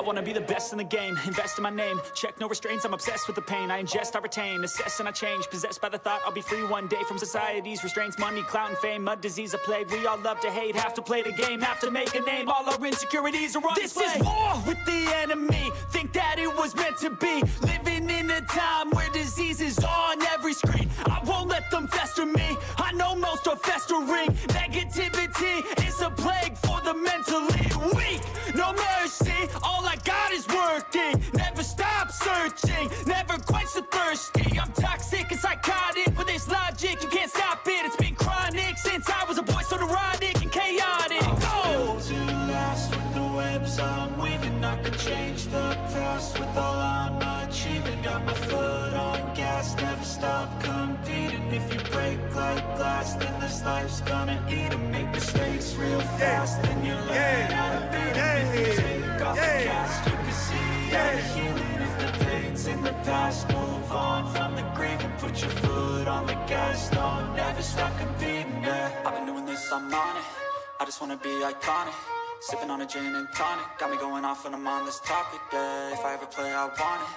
wanna be the best in the game, invest in my name, check no restraints, I'm obsessed with the pain. I ingest, I retain, assess and I change, possessed by the thought I'll be free one day from society's restraints. Money, clout and fame, mud, disease, a plague. We all love to hate, have to play the game, have to make a name. All our insecurities are on display. This is war with the enemy, think that it was meant to be. Living in a time where disease is on every screen. I won't let them fester me, I know most are festering. Negativity is a plague for the mentally weak. No mercy, all I got is working. Never stop searching, never quench the thirsty. I'm toxic and psychotic, with this logic you can't stop it. It's been chronic since I was a boy, so neurotic and chaotic. Built to last with the webs I'm weaving. I could change the past with all I'm achieving. Got my foot on gas, never stop competing. If you break like glass, then this life's gonna eat 'em. Make mistakes real fast, then you learn how to beat 'em. If you take off the cast, you can see all the healing. If the pain's in the past, move on from the grave and put your foot on the gas. No, never stop competing, yeah. I've been doing this, I'm on it. I just wanna be iconic. Sipping on a gin and tonic, got me going off when I'm on this topic, yeah. If I ever play, I want it.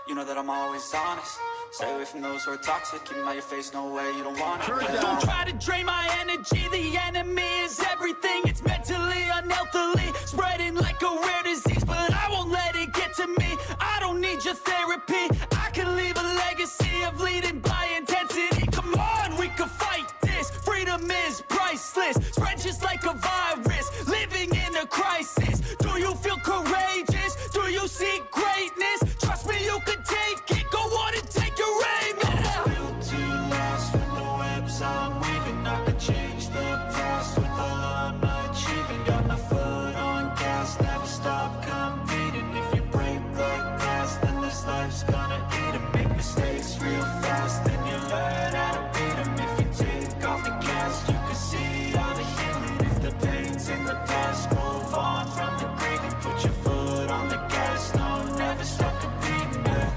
You know that I'm always honest. Stay away from those who are toxic. Keep them out your face, no way, you don't want it. Don't try to drain my energy. The enemy is everything. It's mentally, unhealthily, spreading like a rare disease. But I won't let it get to me. I don't need your therapy. I can leave a legacy of leading by intensity. Come on, we can fight this. Freedom is priceless. Spread just like a virus. Living in a crisis. Do you feel courageous? Do you seek greatness? Trust me, you can take it. Go on and take your aim. Yeah. Built to last with the webs I'm weaving. I could change the past with all I'm achieving. Got my foot on gas, never stop competing. If you break like glass, then this life's gonna eat 'em. Make mistakes real fast, then you learn how to beat 'em. If you take off the cast, you can see all the healing. If the pain's in the past, move on from the grave and put your foot on the gas. No, never stop competing, yeah.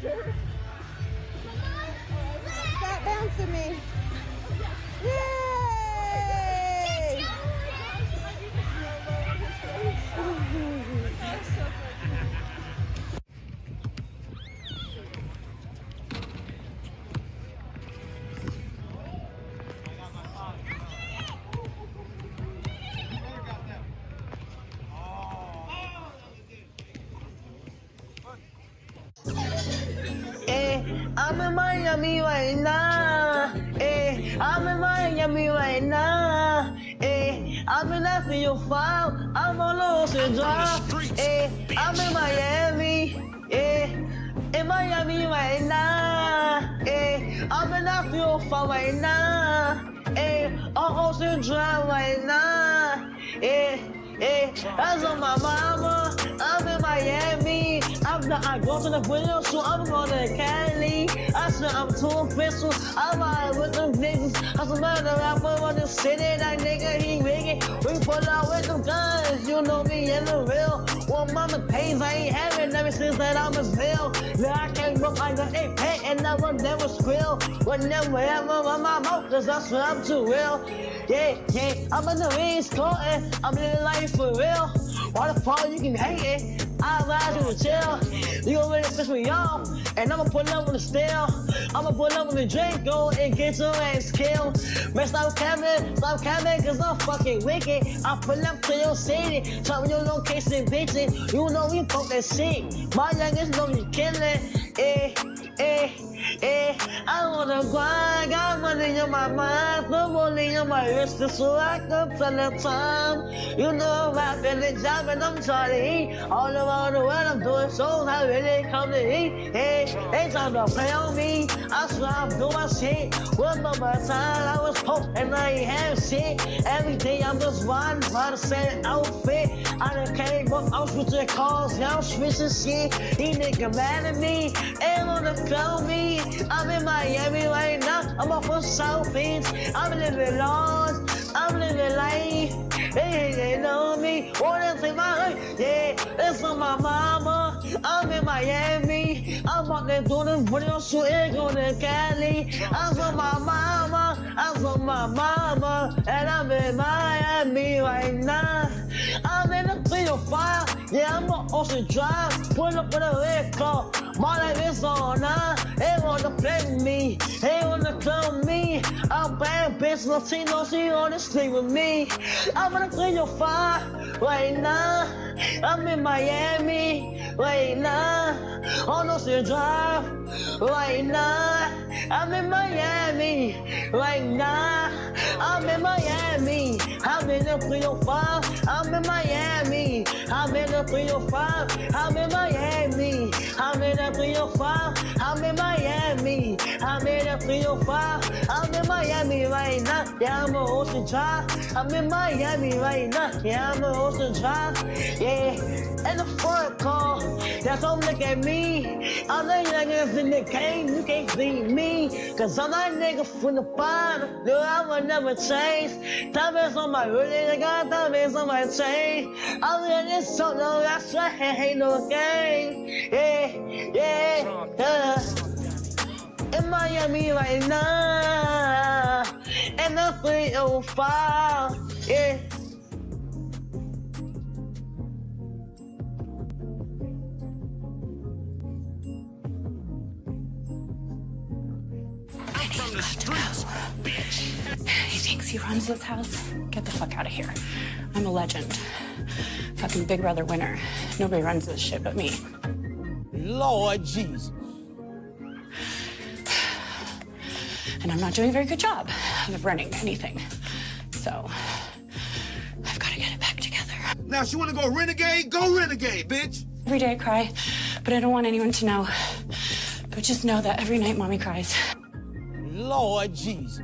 Stop bouncing me. Yay! I'm in Miami right now. I'm in Miami right now. I'm in that for your file. I'm on the ocean drive. I'm in Miami. In Miami right now. I'm in that for your file right now. On ocean drive right now. That's on my mama. I'm in Miami. I go to the window, so I'm going to Cali. I said I'm too official. I'm out with them niggas. I said, man, the rapper on the city, that nigga, he rigging. We pull out with them guns. You know me in the real. Well, mama pays, I ain't having ever since that I'm a still. Now I can't look like an eight-pack and I will never squill. Whenever ever on my mouth, cause I swear I'm too real. Yeah, I'm in the East Coast, I'm living life for real. Why the fuck you can hate it? I ride to the chill. You gon' really piss me off, and I'ma pull up with the steel. I'ma pull up with the drink, go and get your ass killed. Man, stop camming, cause I'm fucking wicked. I pull up to your city, tell me your location, bitches. You know we fuck that shit. My youngest know you killin', I wanna grind, got money on my mind, put money on my wrist, so I can tell the time. You know I'm rapping the job and I'm trying to eat. All around the world I'm doing shows, I really come to eat. They trying to play on me, I swear I'm doing my shit. One of my time I was post and I ain't have shit. Every day I'm just riding by the same outfit. I done came up, I'm switching cars, now I'm switching shit. These niggas mad at me, ain't wanna call me. I'm in Miami right now, I'm off of South Beach. I'm living large, I'm living life. They know me, wanna take my life. Yeah, it's on my mama. I'm in Miami. I'm out there doing this video shooting, going to Cali. I'm on my mama, I'm on my mama, and I'm in Miami right now. I'm in the 305, yeah, I'm on Ocean Drive. Pull up with a red car, my life is on now. They wanna play with me, they wanna clone me. I'm bad bitch, Latino, she wanna sleep with me. I'm in the 305 right now. I'm in Miami right now. On Ocean Drive right now. I'm in Miami right now. I'm in Miami. I'm in the 305. I'm in Miami. I'm in the 305. I'm in Miami. I'm in the 305. I'm in Miami. I'm in the 305. I'm in Miami right now. Yeah, I'm on Ocean Drive. I'm in Miami right now. Yeah, I'm on Ocean Drive. Yeah, in the front car. That's don't look at me. I'm the youngest in the game. You can't beat me. Cause I'm that nigga from the bottom. No, I will never change. Diamonds on my hoodie. I got diamonds on my chain. I'm in this song. No, that's right. Ain't no game. Yeah. In Miami right now. And the 305. Yeah. From the streets, bitch. He thinks he runs this house. Get the fuck out of here. I'm a legend. Fucking Big Brother winner. Nobody runs this shit but me. Lord Jesus. And I'm not doing a very good job of running anything. So, I've got to get it back together. Now, she wanna go renegade? Go renegade, bitch! Every day I cry, but I don't want anyone to know. But just know that every night Mommy cries. Lord Jesus.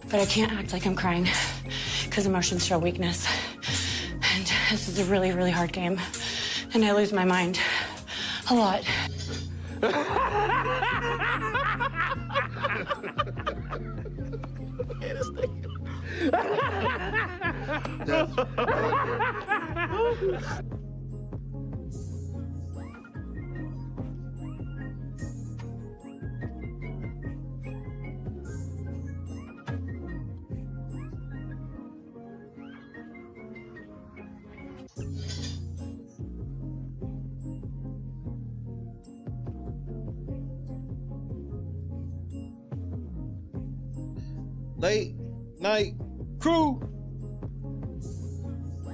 But I can't act like I'm crying, because emotions show weakness. And this is a really, really hard game. And I lose my mind. A lot. late night crew.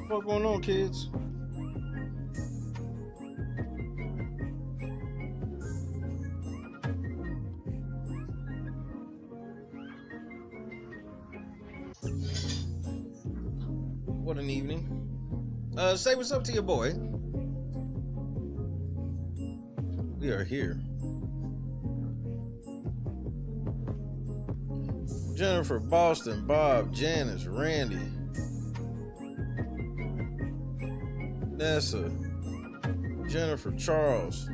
What's going on, kids? What an evening. Say what's up to your boy. We are here. Jennifer, Boston, Bob, Janice, Randy, Nessa, Jennifer, Charles,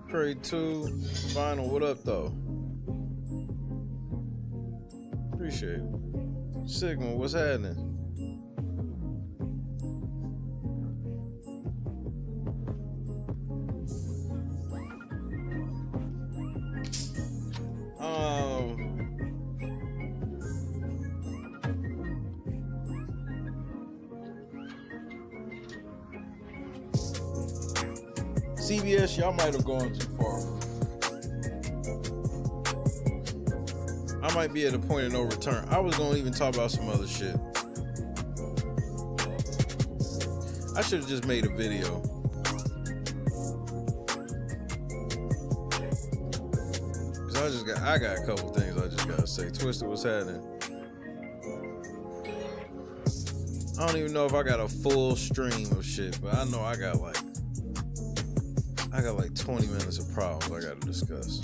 Craig 2, Vinyl, what up though? Appreciate it. Sigma, what's happening? CBS, y'all might have gone too far. I might be at a point of no return. I was gonna even talk about some other shit. I should have just made a video. Cause I got a couple things I just gotta say. Twisted, what's happening? I don't even know if I got a full stream of shit, but I know I got like 20 minutes of problems I gotta discuss.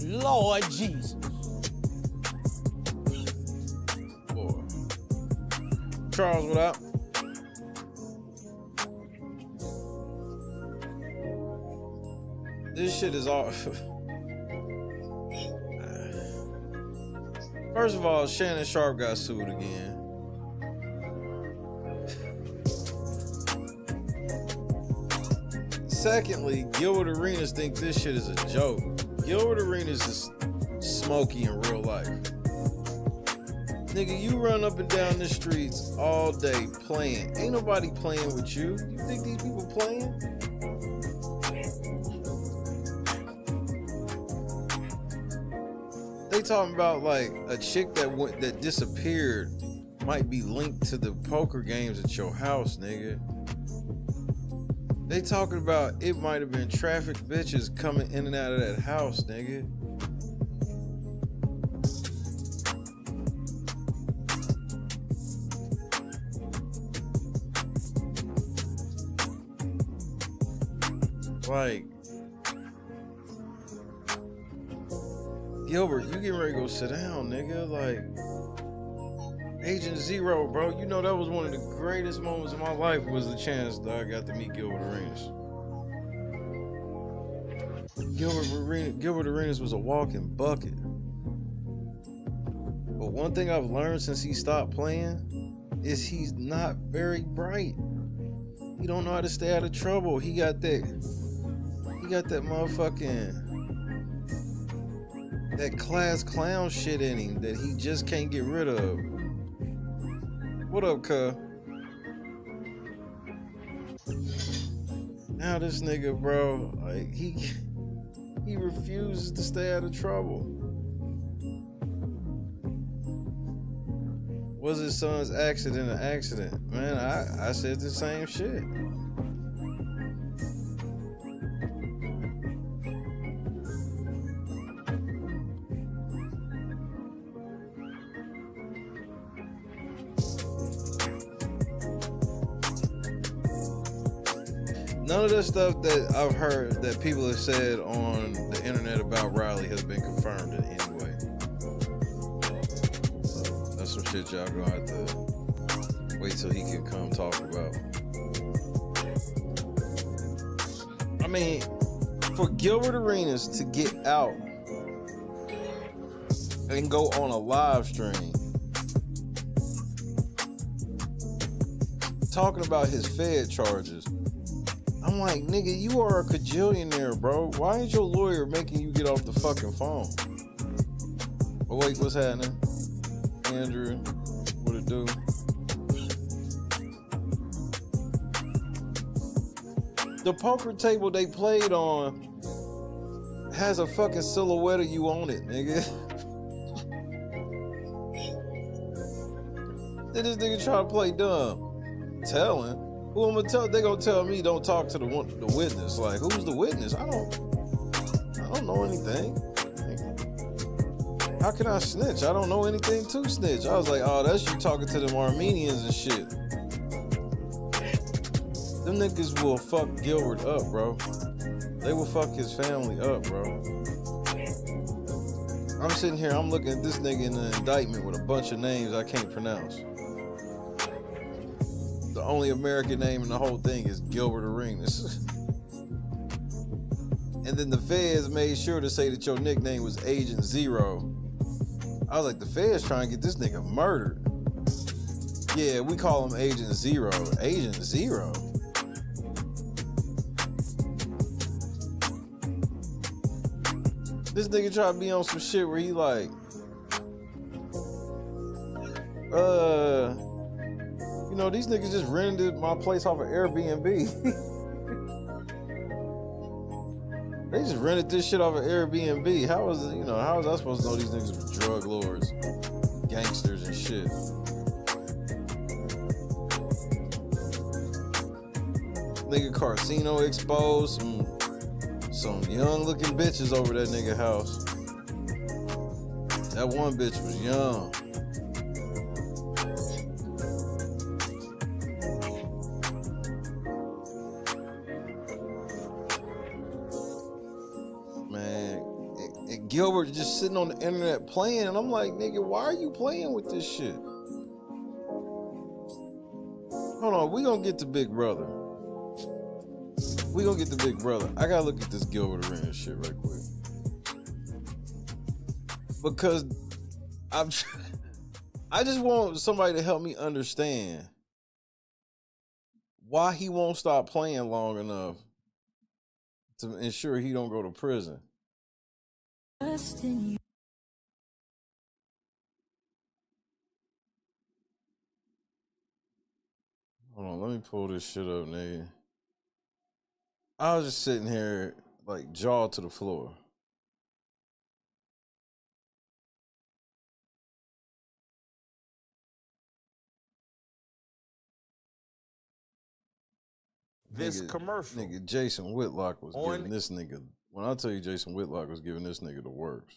Lord Jesus. Boy. Charles, what up? This shit is all... First of all, Shannon Sharp got sued again. Secondly, Gilbert Arenas think this shit is a joke. Gilbert Arenas is smoky in real life. Nigga, you run up and down the streets all day playing. Ain't nobody playing with you. You think these people playing? They talking about like a chick that disappeared might be linked to the poker games at your house, nigga. They talking about it might have been traffic bitches coming in and out of that house, nigga. Like, Gilbert, you getting ready to go sit down, nigga. Like, Agent Zero, bro. You know that was one of the greatest moments of my life was the chance that I got to meet Gilbert Arenas. Gilbert Arenas was a walking bucket. But one thing I've learned since he stopped playing is he's not very bright. He don't know how to stay out of trouble. He got that motherfucking that class clown shit in him that he just can't get rid of. What up, cuz? Now this nigga, bro, like he refuses to stay out of trouble. Was his son's accident an accident? Man, I said the same shit. None of the stuff that I've heard that people have said on the internet about Rylie has been confirmed in any way. So that's some shit y'all gonna have to wait till he can come talk about. I mean, for Gilbert Arenas to get out and go on a live stream talking about his Fed charges, I'm like, nigga, you are a cajillionaire, bro. Why ain't your lawyer making you get off the fucking phone? Oh, wait, what's happening? Andrew, what it do? The poker table they played on has a fucking silhouette of you on it, nigga. Then this nigga try to play dumb. Telling. Who I'm gonna tell? They gonna tell me don't talk to the witness. Like, who's the witness? I don't know anything. How can I snitch? I don't know anything to snitch. I was like, oh, that's you talking to them Armenians and shit. Them niggas will fuck Gilbert up, bro. They will fuck his family up, bro. I'm sitting here, I'm looking at this nigga in the indictment with a bunch of names I can't pronounce. The only American name in the whole thing is Gilbert Arenas. And then the feds made sure to say that your nickname was Agent Zero. I was like, the feds trying to get this nigga murdered. Yeah, we call him Agent Zero. Agent Zero? This nigga try to be on some shit where he like, you know, these niggas just rented my place off of Airbnb. They just rented this shit off of Airbnb. How was I supposed to know these niggas were drug lords, gangsters and shit? Nigga Carcino exposed, some young looking bitches over that nigga house. That one bitch was young. Gilbert just sitting on the internet playing, and I'm like, nigga, why are you playing with this shit? Hold on, we gonna get to Big Brother. We gonna get to Big Brother. I gotta look at this Gilbert Arenas shit right quick. Because I just want somebody to help me understand why he won't stop playing long enough to ensure he don't go to prison. Hold on, let me pull this shit up, nigga. I was just sitting here, like, jaw to the floor. This commercial. Nigga, Jason Whitlock was giving this nigga, when I tell you Jason Whitlock was giving this nigga the works.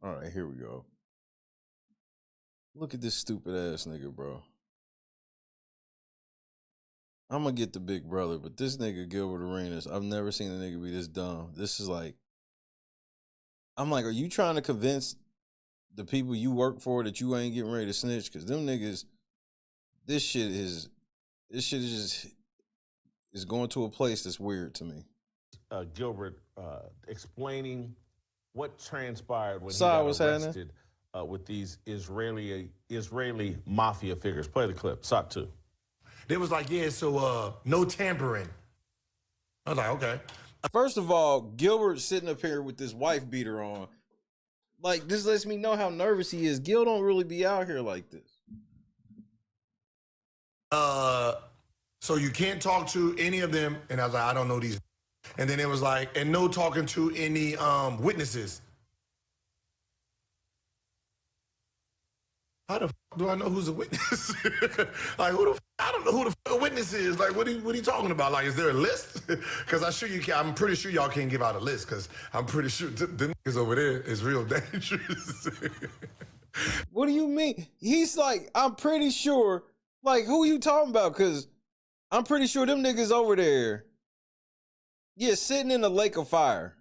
All right, here we go. Look at this stupid ass nigga, bro. I'm gonna get the Big Brother, but this nigga Gilbert Arenas, I've never seen a nigga be this dumb. This is like, I'm like, are you trying to convince the people you work for that you ain't getting ready to snitch? Because them niggas, this shit is going to a place that's weird to me. Gilbert explaining what transpired when he got arrested with these Israeli mafia figures. Play the clip. SOT 2. They was like, yeah, so no tampering. I was like, okay. First of all, Gilbert sitting up here with this wife beater on. Like, this lets me know how nervous he is. Gil don't really be out here like this. So you can't talk to any of them. And I was like, I don't know these. And then it was like, and no talking to any witnesses. How the do I know who's a witness? Like, I don't know who the witness is. Like, what are you talking about? Like, is there a list? Because I'm pretty sure y'all can't give out a list, because I'm pretty sure the niggas over there is real dangerous. What do you mean? He's like, I'm pretty sure. Like, who you talking about? Because I'm pretty sure them niggas over there, yeah, sitting in a lake of fire.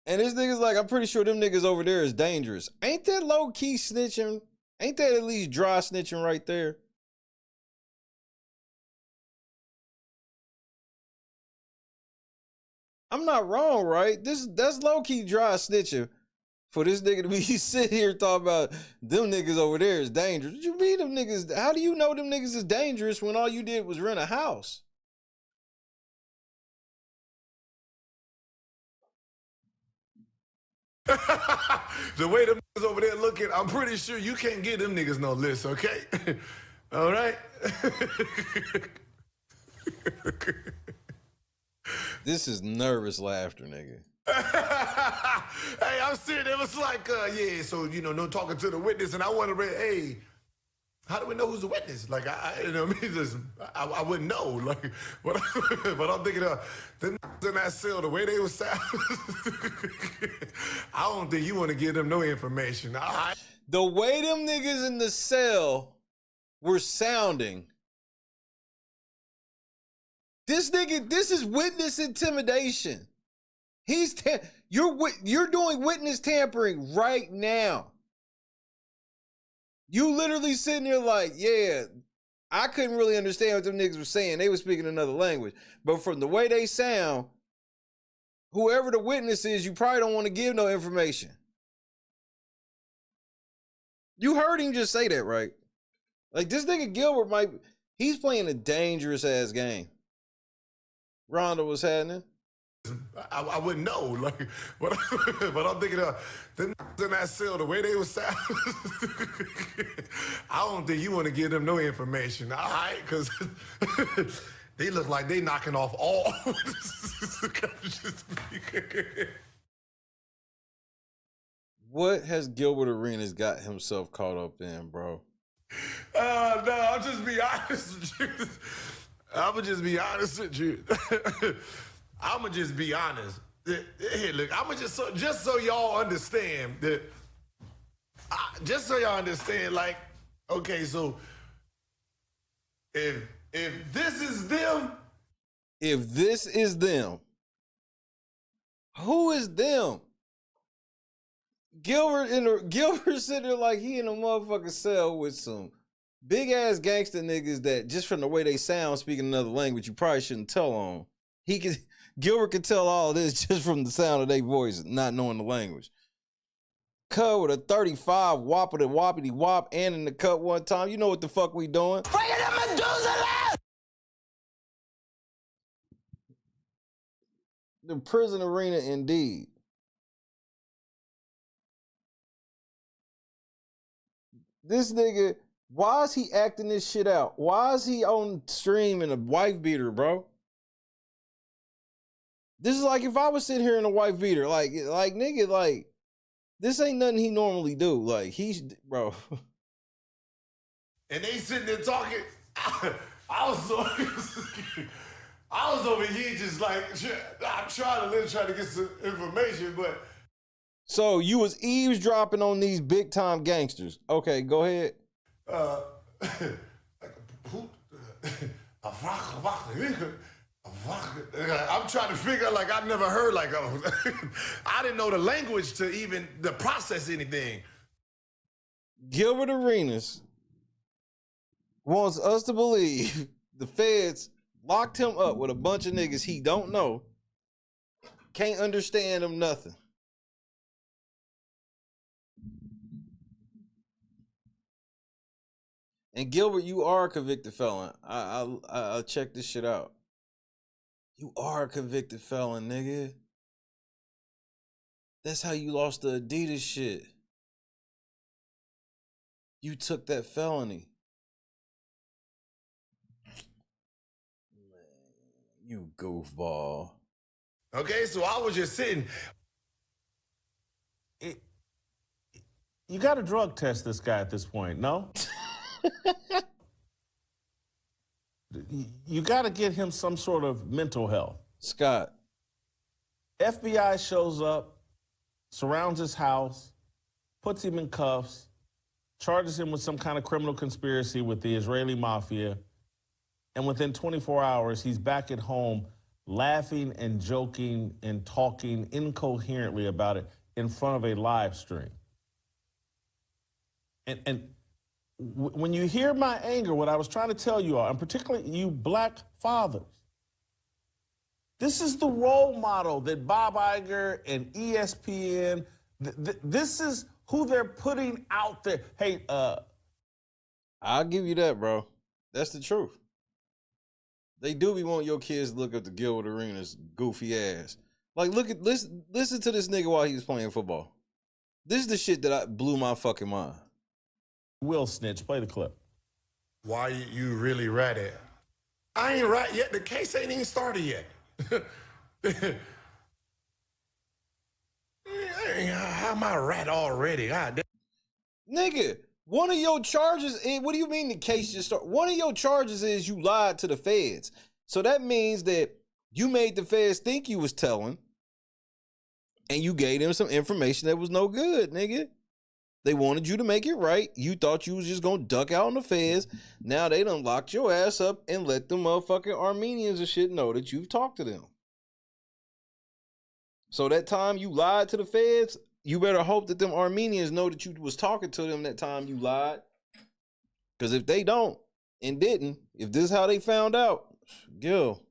And this nigga's like, I'm pretty sure them niggas over there is dangerous. Ain't that low-key snitching? Ain't that at least dry snitching right there? I'm not wrong, right? That's low-key dry snitching For this nigga to be sitting here talking about them niggas over there is dangerous. What you mean them niggas? How do you know them niggas is dangerous when all you did was rent a house? The way them niggas over there looking, I'm pretty sure you can't get them niggas no list, okay? All right? This is nervous laughter, nigga. Hey, I'm serious. It was like, yeah, so, you know, no talking to the witness, and I wonder, hey, how do we know who's the witness? Like, you know what I mean? Just, I wouldn't know. Like, but I'm thinking of them in that cell, the way they was sound. I don't think you want to give them no information. The way them niggas in the cell were sounding. This nigga, this is witness intimidation. You're doing witness tampering right now. You literally sitting there like, yeah, I couldn't really understand what them niggas were saying. They were speaking another language. But from the way they sound, whoever the witness is, you probably don't want to give no information. You heard him just say that, right? Like, this nigga Gilbert he's playing a dangerous ass game. Rhonda, what's happening? I wouldn't know, like, but I'm thinking of them in that cell, the way they was sound. I don't think you want to give them no information, all right? Because they look like they knocking off all. What has Gilbert Arenas got himself caught up in, bro? No, I'll just be honest with you. I'ma just be honest with you. I'ma just be honest. Hey, look, I'ma just so y'all understand that. Just so y'all understand, like, okay, so if this is them, who is them? Gilbert sitting there like he in a motherfucking cell with some big ass gangster niggas that just from the way they sound, speaking another language, you probably shouldn't tell on. Gilbert could tell all this just from the sound of their voice, not knowing the language. Cut with a 35, whoppity whop, and in the cut one time. You know what the fuck we doing? Bring it to Medusa! The prison arena indeed. This nigga, why is he acting this shit out? Why is he on stream in a wife beater, bro? This is like if I was sitting here in a wife beater, like nigga, like this ain't nothing he normally do. Like bro. And they sitting there talking. I was over here just like I'm trying to get some information, but. So you was eavesdropping on these big time gangsters. Okay, go ahead. I'm trying to figure, like, I've never heard, like, I didn't know the language to even to process anything. Gilbert Arenas wants us to believe the feds locked him up with a bunch of niggas he don't know, can't understand him nothing. And Gilbert, you are a convicted felon. I'll check this shit out. You are a convicted felon, nigga. That's how you lost the Adidas shit. You took that felony. Man, you goofball. Okay, so I was just sitting. You got to drug test this guy at this point, no? You got to get him some sort of mental health. Scott. FBI shows up, surrounds his house, puts him in cuffs, charges him with some kind of criminal conspiracy with the Israeli mafia, and within 24 hours, he's back at home laughing and joking and talking incoherently about it in front of a live stream. And when you hear my anger, what I was trying to tell you all, and particularly you black fathers, this is the role model that Bob Iger and ESPN, This is who they're putting out there. Hey, I'll give you that, bro. That's the truth. They do be wanting your kids to look up to Gilbert Arenas' goofy ass. Like, listen to this nigga while he was playing football. This is the shit that blew my fucking mind. Will Snitch, play the clip. Why you really ratted? I ain't rat yet. The case ain't even started yet. How am I rat already? God damn. Nigga, one of your charges, what do you mean the case just started? One of your charges is you lied to the feds. So that means that you made the feds think you was telling, and you gave them some information that was no good, nigga. They wanted you to make it right. You thought you was just gonna duck out on the feds. Now they done locked your ass up and let the motherfucking Armenians and shit know that you've talked to them. So that time you lied to the feds, you better hope that them Armenians know that you was talking to them that time you lied. Because if they don't and didn't, if this is how they found out, Gil,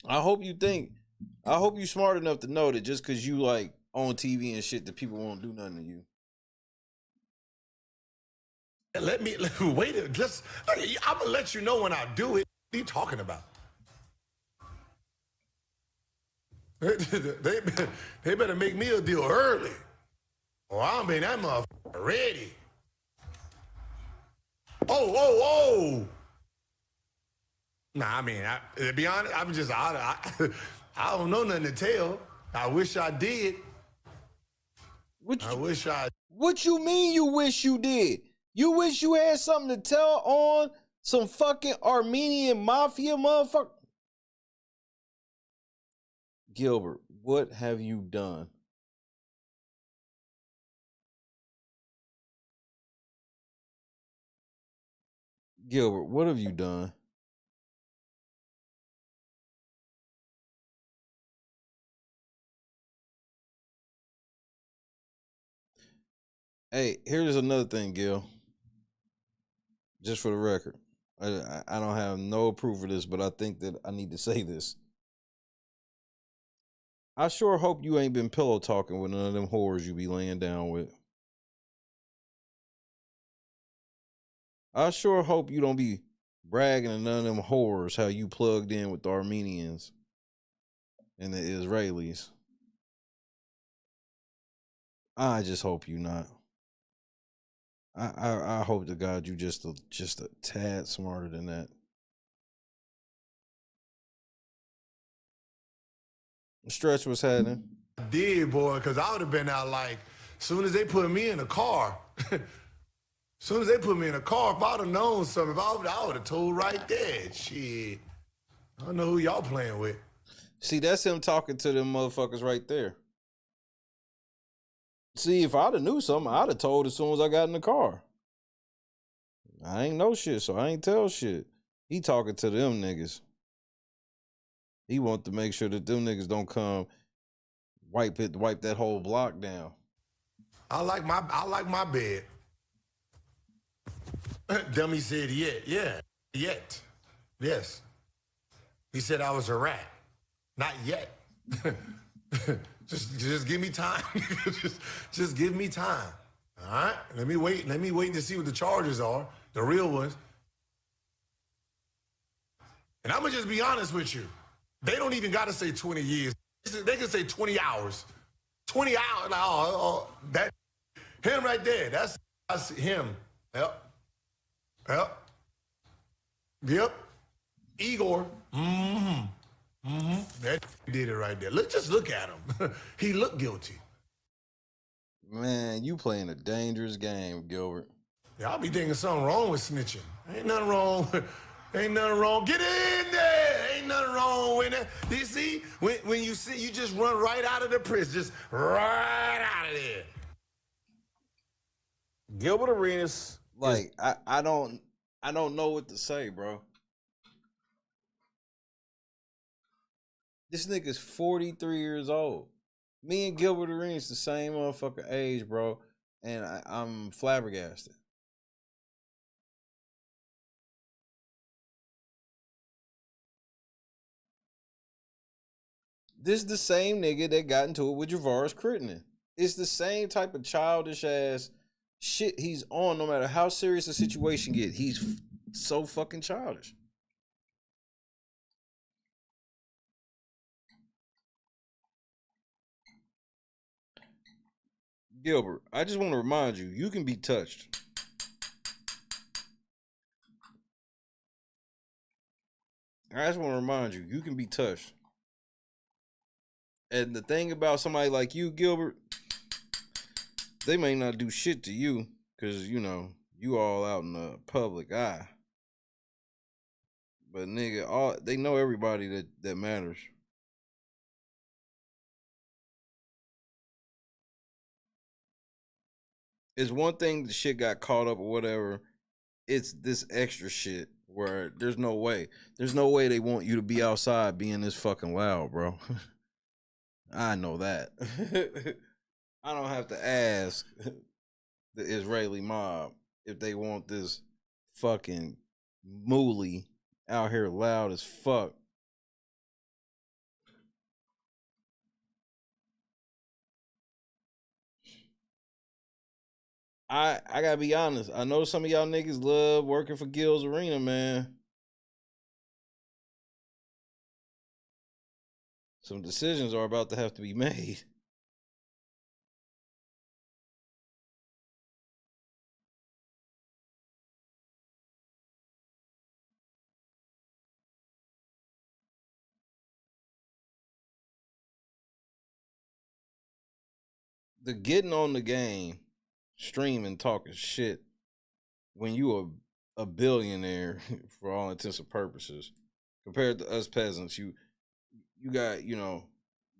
I hope you smart enough to know that just because you like on TV and shit that people won't do nothing to you. Let me wait. I'm gonna let you know when I do it. What are you talking about? They better make me a deal early, or I'll be that motherfucker ready. Oh. Nah, I mean, to be honest, I'm just I don't know nothing to tell. I wish I did. What you mean you wish you did? You wish you had something to tell on some fucking Armenian mafia motherfucker? Gilbert, what have you done? Gilbert, what have you done? Hey, here's another thing, Gil. Just for the record. I don't have no proof of this, but I think that I need to say this. I sure hope you ain't been pillow talking with none of them whores you be laying down with. I sure hope you don't be bragging to none of them whores how you plugged in with the Armenians and the Israelis. I just hope you not. I hope to God you just a tad smarter than that. Stretch, what's happening? I did, boy, because I would have been out like, soon as they put me in a car. Soon as they put me in a car, if I'd have known something, I would have told right there. Shit. I don't know who y'all playing with. See, that's him talking to them motherfuckers right there. See, if I'd have knew something, I'd have told as soon as I got in the car. I ain't know shit, so I ain't tell shit. He talking to them niggas. He want to make sure that them niggas don't come wipe that whole block down. I like my bed. Dummy said yet. Yes. He said I was a rat. Not yet. Just give me time. just give me time. All right? Let me wait to see what the charges are, the real ones. And I'm gonna just be honest with you. They don't even gotta say 20 years. They can say 20 hours. 20 hours. That him right there. That's him. Yep. Igor. That did it right there. Just look at him. He looked guilty. Man, you playing a dangerous game, Gilbert. Yeah, I'll be thinking something wrong with snitching. Ain't nothing wrong. Ain't nothing wrong. Get in there. Ain't nothing wrong with that. You see, when you see, you just run right out of the prison. Just right out of there. Gilbert Arenas. Like, I don't know what to say, bro. This nigga's 43 years old. Me and Gilbert Arenas the same motherfucker age, bro. And I'm flabbergasted. This is the same nigga that got into it with Javaris Crittenton. It's the same type of childish ass shit he's on, no matter how serious the situation get. He's so fucking childish. Gilbert, I just want to remind you, you can be touched. I just want to remind you, you can be touched. And the thing about somebody like you, Gilbert, they may not do shit to you because, you know, you all out in the public eye. But nigga, they know everybody that matters. It's one thing the shit got caught up or whatever. It's this extra shit where there's no way. There's no way they want you to be outside being this fucking loud, bro. I know that. I don't have to ask the Israeli mob if they want this fucking mooly out here loud as fuck. I gotta be honest. I know some of y'all niggas love working for Gil's Arena, man. Some decisions are about to have to be made. The getting on the game, streaming, talking shit when you a billionaire for all intents and purposes, compared to us peasants, you got, you know,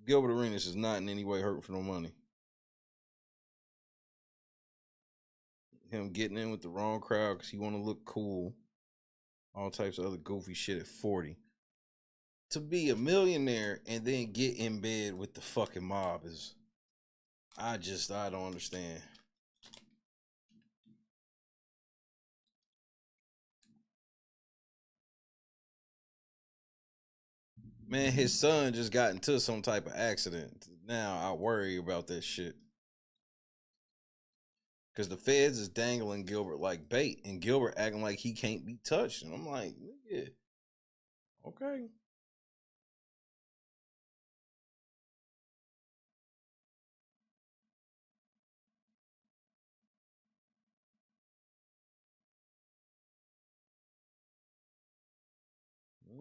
Gilbert Arenas is not in any way hurting for no money. Him getting in with the wrong crowd because he want to look cool, all types of other goofy shit at 40. To be a millionaire and then get in bed with the fucking mob is, I don't understand. Man, his son just got into some type of accident. Now I worry about that shit. Because the feds is dangling Gilbert like bait, and Gilbert acting like he can't be touched. And I'm like, nigga, okay.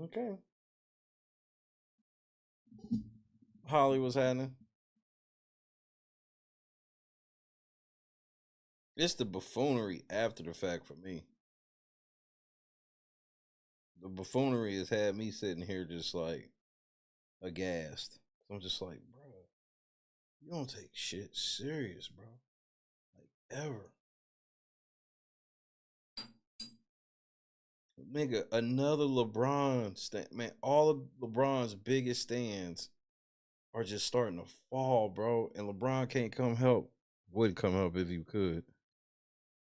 Okay. Holly was happening. It's the buffoonery after the fact for me. The buffoonery has had me sitting here just like aghast. I'm just like, bro, you don't take shit serious, bro. Like, ever. Nigga, another LeBron stand. Man, all of LeBron's biggest stands are just starting to fall, bro. And LeBron can't come help. Would come help if you could.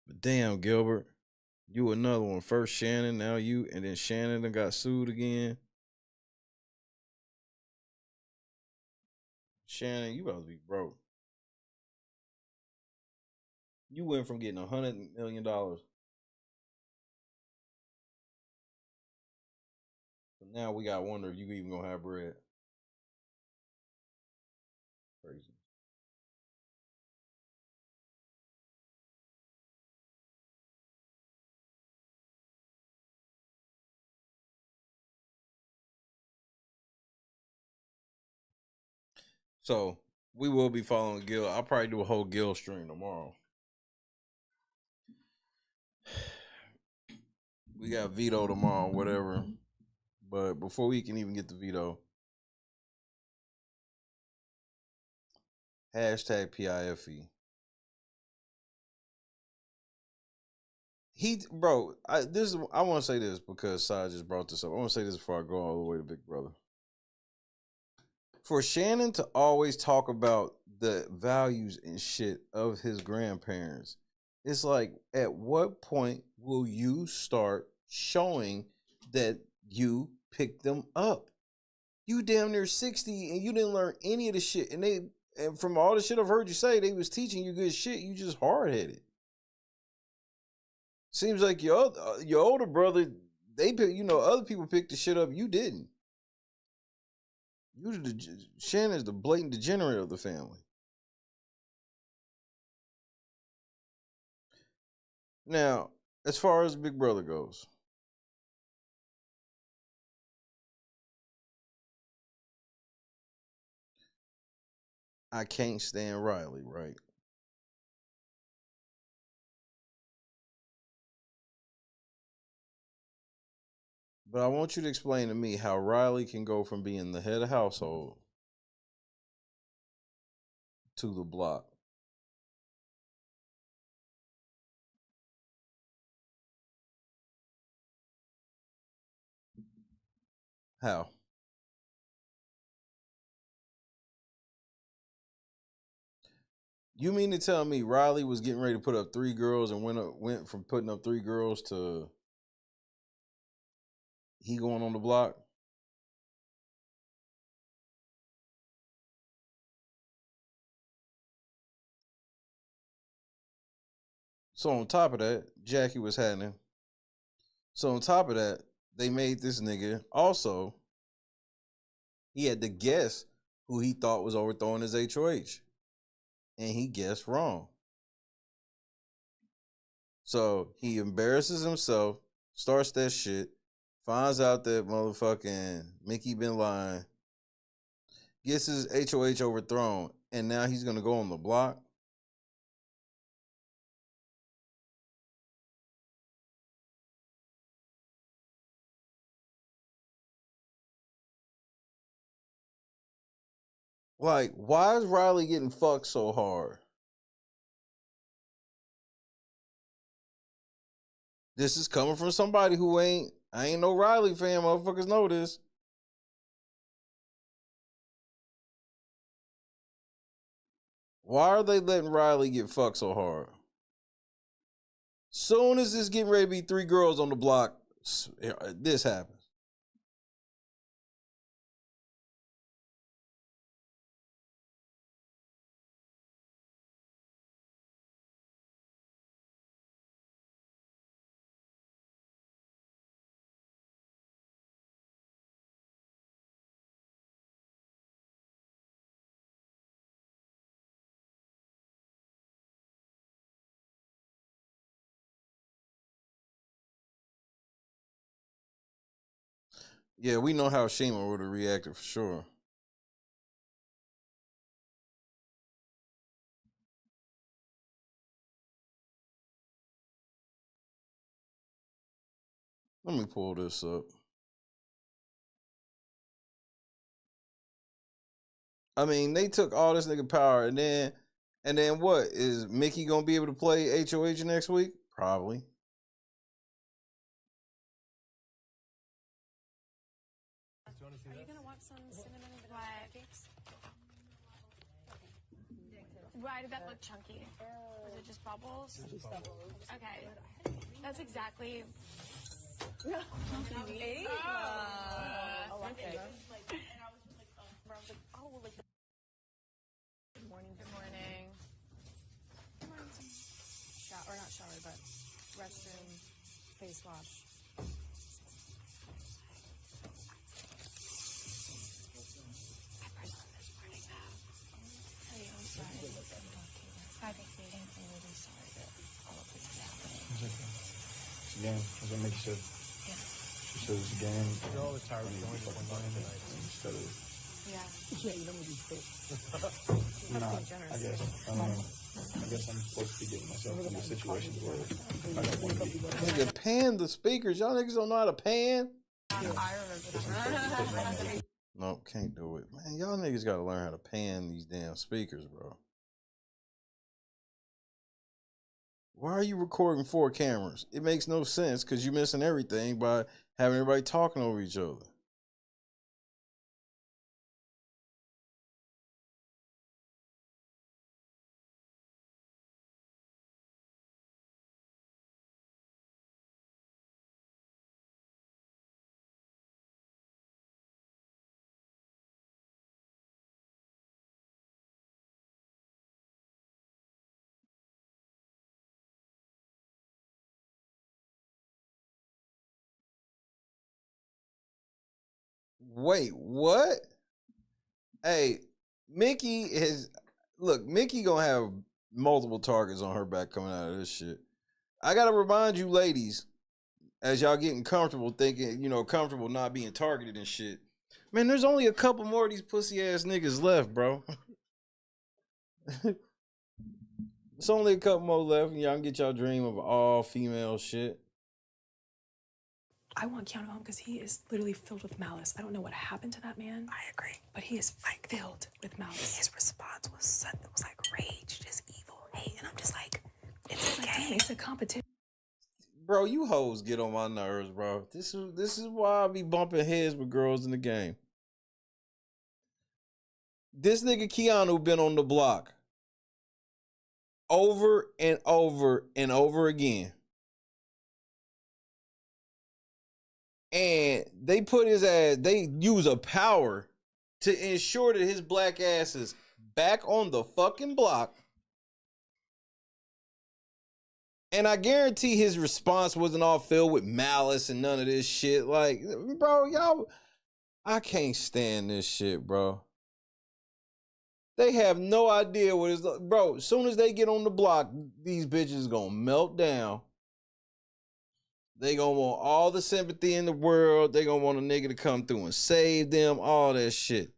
But damn, Gilbert, you another one. First Shannon, now you, and then Shannon done got sued again. Shannon, you about to be broke. You went from getting $100 million. So now we got to wonder if you even gonna have bread. Crazy. So we will be following Gil. I'll probably do a whole Gil stream tomorrow. We got veto tomorrow, whatever. But before we can even get the veto, hashtag PIFE. I want to say this because Sai just brought this up. I want to say this before I go all the way to Big Brother. For Shannon to always talk about the values and shit of his grandparents, it's like, at what point will you start showing that you pick them up? You damn near 60 and you didn't learn any of the shit. And from all the shit I've heard you say, they was teaching you good shit. You just hard-headed. Seems like your older brother, other people picked the shit up. You didn't. Shannon's the blatant degenerate of the family. Now, as far as Big Brother goes, I can't stand Rylie, right? But I want you to explain to me how Rylie can go from being the head of household to the block. How? You mean to tell me Rylie was getting ready to put up 3 girls and went from putting up 3 girls to he going on the block? So on top of that, Jackie was happening. So on top of that, they made this nigga also, he had to guess who he thought was overthrowing his HOH. And he guessed wrong. So he embarrasses himself, starts that shit, finds out that motherfucking Mickey been lying, gets his HOH overthrown, and now he's gonna go on the block. Like, why is Rylie getting fucked so hard? This is coming from somebody who I ain't no Rylie fan, motherfuckers know this. Why are they letting Rylie get fucked so hard? Soon as this getting ready to be 3 girls on the block, this happens. Yeah, we know how Shima would have reacted for sure. Let me pull this up. I mean, they took all this nigga power, and then what? Is Mickey gonna be able to play HOH next week? Probably. Are you gonna want some cinnamon vanilla pancakes? Why did that look chunky? Was it just bubbles? Just bubbles. Okay, that's exactly. Okay. Good morning. Good morning. Or not shower, but restroom, face wash. Game. Does that make sense? Yeah. She says it's a game. You're always tired of going to one game instead of. Yeah. Yeah, you don't need to be Nah, I guess. I guess I'm supposed to be getting myself in a situation where I don't want to be. Nigga, pan the speakers. Y'all niggas don't know how to pan. I remember. Nope, can't do it. Man, y'all niggas gotta learn how to pan these damn speakers, bro. Why are you recording 4 cameras? It makes no sense because you're missing everything by having everybody talking over each other. Wait, what? Hey, Mickey gonna have multiple targets on her back coming out of this shit. I gotta remind you, ladies, as y'all getting comfortable thinking, comfortable not being targeted and shit. Man, there's only a couple more of these pussy ass niggas left, bro. It's only a couple more left, and y'all can get y'all dream of all female shit. I want Keanu home because he is literally filled with malice. I don't know what happened to that man. I agree. But he is filled with malice. His response was like rage, just evil, hate. And I'm just like, it's a game. It's a competition. Bro, you hoes get on my nerves, bro. This is why I be bumping heads with girls in the game. This nigga Keanu been on the block over and over and over again. And they put his ass, they use a power to ensure that his black ass is back on the fucking block. And I guarantee his response wasn't all filled with malice and none of this shit. Like, bro, y'all, I can't stand this shit, bro. They have no idea what it's, bro. As soon as they get on the block, these bitches gonna melt down. They gonna want all the sympathy in the world. They gonna want a nigga to come through and save them, all that shit.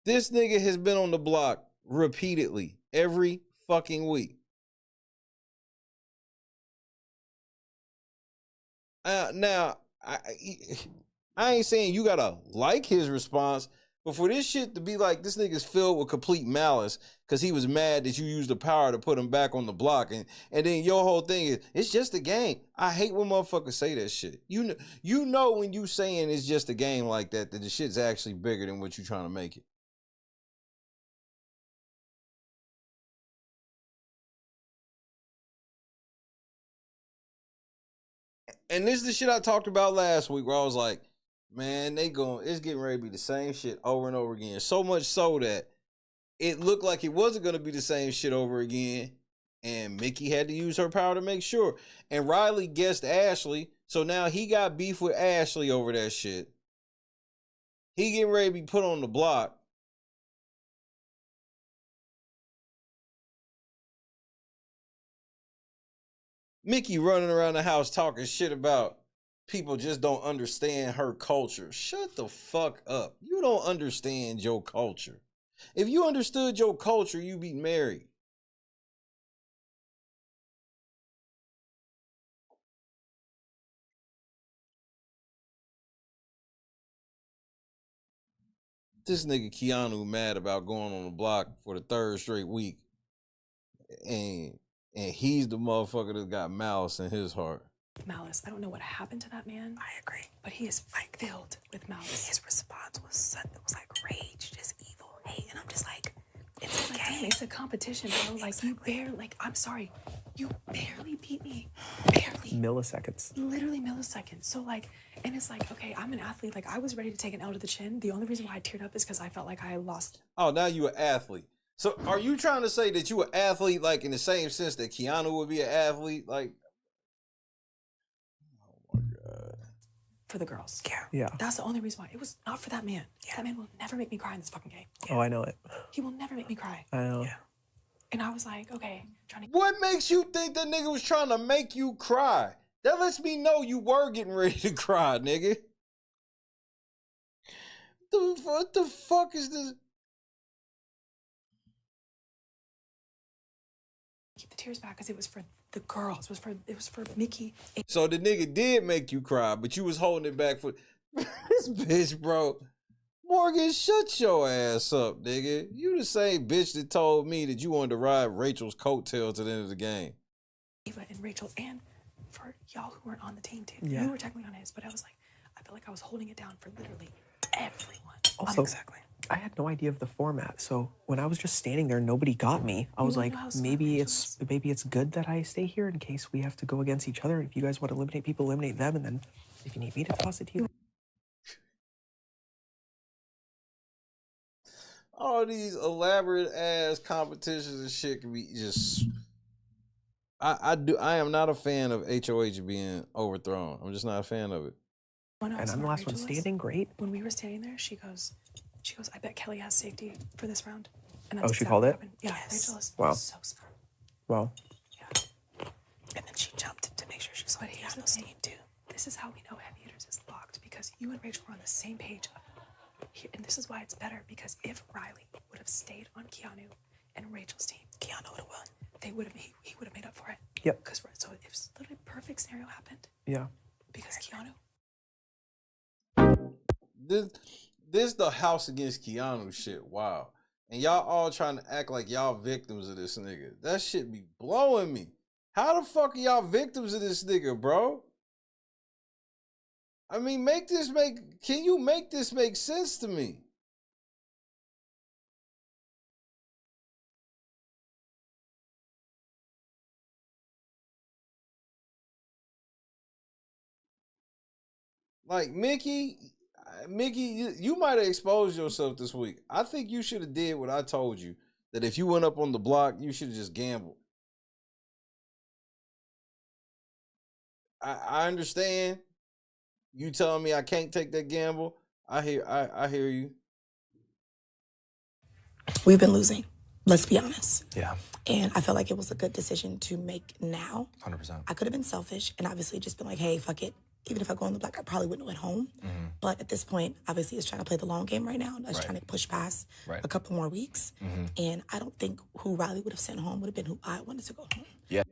This nigga has been on the block repeatedly every fucking week. Now, I ain't saying you gotta like his response, but for this shit to be like, this nigga's filled with complete malice because he was mad that you used the power to put him back on the block. And then your whole thing is, it's just a game. I hate when motherfuckers say that shit. You know when you saying it's just a game like that the shit's actually bigger than what you trying to make it. And this is the shit I talked about last week where I was like, man, it's getting ready to be the same shit over and over again. So much so that it looked like it wasn't going to be the same shit over again. And Mickey had to use her power to make sure. And Rylie guessed Ashley. So now he got beef with Ashley over that shit. He getting ready to be put on the block. Mickey running around the house talking shit about people just don't understand her culture. Shut the fuck up. You don't understand your culture. If you understood your culture, you'd be married. This nigga Keanu mad about going on the block for the third straight week. And he's the motherfucker that got malice in his heart. Malice. I don't know what happened to that man. I agree. But he is filled with malice. His response was like rage, just evil, hate. And I'm just like, it's a game. It's a competition, bro. Like, I'm sorry. You barely beat me. Barely. Milliseconds. Literally milliseconds. So, like, and it's like, okay, I'm an athlete. Like, I was ready to take an L to the chin. The only reason why I teared up is because I felt like I lost. Oh, now you an athlete. So are you trying to say that you an athlete, like, in the same sense that Keanu would be an athlete? Like, for the girls. Yeah. That's the only reason why. It was not for that man. Yeah. That man will never make me cry in this fucking game. Oh, I know it. He will never make me cry. I know. Yeah. And I was like, okay, trying to. What makes you think that nigga was trying to make you cry? That lets me know you were getting ready to cry, nigga. What the fuck is this? Keep the tears back because it was for the girls. It was for Mickey. So the nigga did make you cry, but you was holding it back for this bitch, bro. Morgan, shut your ass up, nigga. You the same bitch that told me that you wanted to ride Rachel's coattails to the end of the game. Eva and Rachel, and for y'all who weren't on the team too. Yeah. You were technically on his, but I was like, I felt like I was holding it down for literally everyone. Also, exactly. I had no idea of the format, so when I was just standing there, nobody got me. I was like, maybe it's good that I stay here in case we have to go against each other. If you guys want to eliminate people, eliminate them, and then if you need me to toss it to you. All these elaborate ass competitions and shit can be just. I am not a fan of HOH being overthrown. I'm just not a fan of it. and I'm the last one standing. Great. When we were standing there, she goes, I bet Kelly has safety for this round. And Oh, she called it? Yeah, Rachel is so smart. Wow. Yeah. And then she jumped to make sure she was on no steam too. This is how we know Heavy Hitters is locked, because you and Rachel were on the same page. And this is why it's better, because if Rylie would have stayed on Keanu and Rachel's team, Keanu would have won. He would have made up for it. Yep. So it was literally a perfect scenario happened. Yeah. Because Keanu. This the house against Keanu shit. Wow. And y'all all trying to act like y'all victims of this nigga. That shit be blowing me. How the fuck are y'all victims of this nigga, bro? I mean, can you make this make sense to me? Like, Mickey, you might have exposed yourself this week. I think you should have did what I told you, that if you went up on the block, you should have just gambled. I understand you telling me I can't take that gamble. I hear you. We've been losing. Let's be honest. Yeah. And I felt like it was a good decision to make now. 100%. I could have been selfish and obviously just been like, hey, fuck it. Even if I go on the block, I probably wouldn't have went home. Mm-hmm. But at this point, obviously, it's trying to play the long game right now. It's trying to push past a couple more weeks. Mm-hmm. And I don't think who Rylie would have sent home would have been who I wanted to go home. Yeah.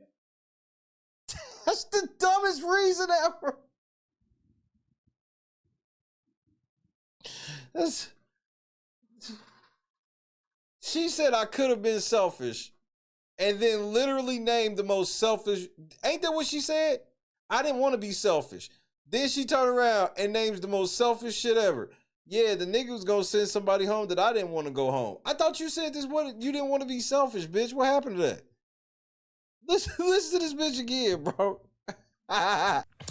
That's the dumbest reason ever. She said I could have been selfish and then literally named the most selfish. Ain't that what she said? I didn't want to be selfish. Then she turned around and names the most selfish shit ever. Yeah, the nigga was gonna send somebody home that I didn't want to go home. I thought you said you didn't want to be selfish, bitch. What happened to that? Listen to this bitch again, bro.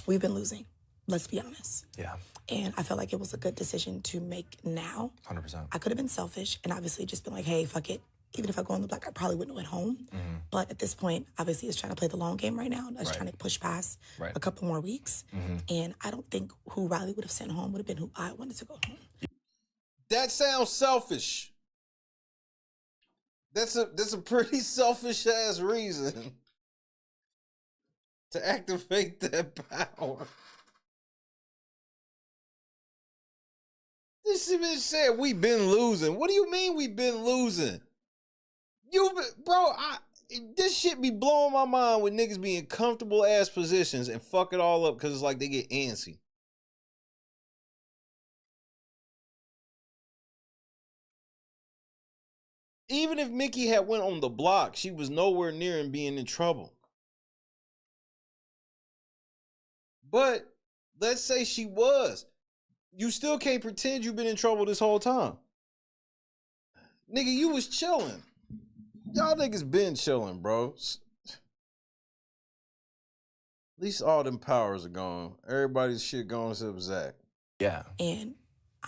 We've been losing. Let's be honest. Yeah. And I felt like it was a good decision to make now. 100%. I could have been selfish and obviously just been like, hey, fuck it. Even if I go on the block, I probably wouldn't have went home. Mm-hmm. But at this point, obviously, it's trying to play the long game right now. It's trying to push past a couple more weeks. Mm-hmm. And I don't think who Rylie would have sent home would have been who I wanted to go home. That sounds selfish. That's a pretty selfish ass reason to activate that power. This bitch said we been losing. What do you mean we been losing? This shit be blowing my mind with niggas be in comfortable ass positions and fuck it all up because it's like they get antsy. Even if Mickey had went on the block, she was nowhere near him being in trouble. But let's say she was. You still can't pretend you've been in trouble this whole time. Nigga, you was chilling. Y'all niggas been chilling, bro. At least all them powers are gone. Everybody's shit gone except Zach. Yeah. And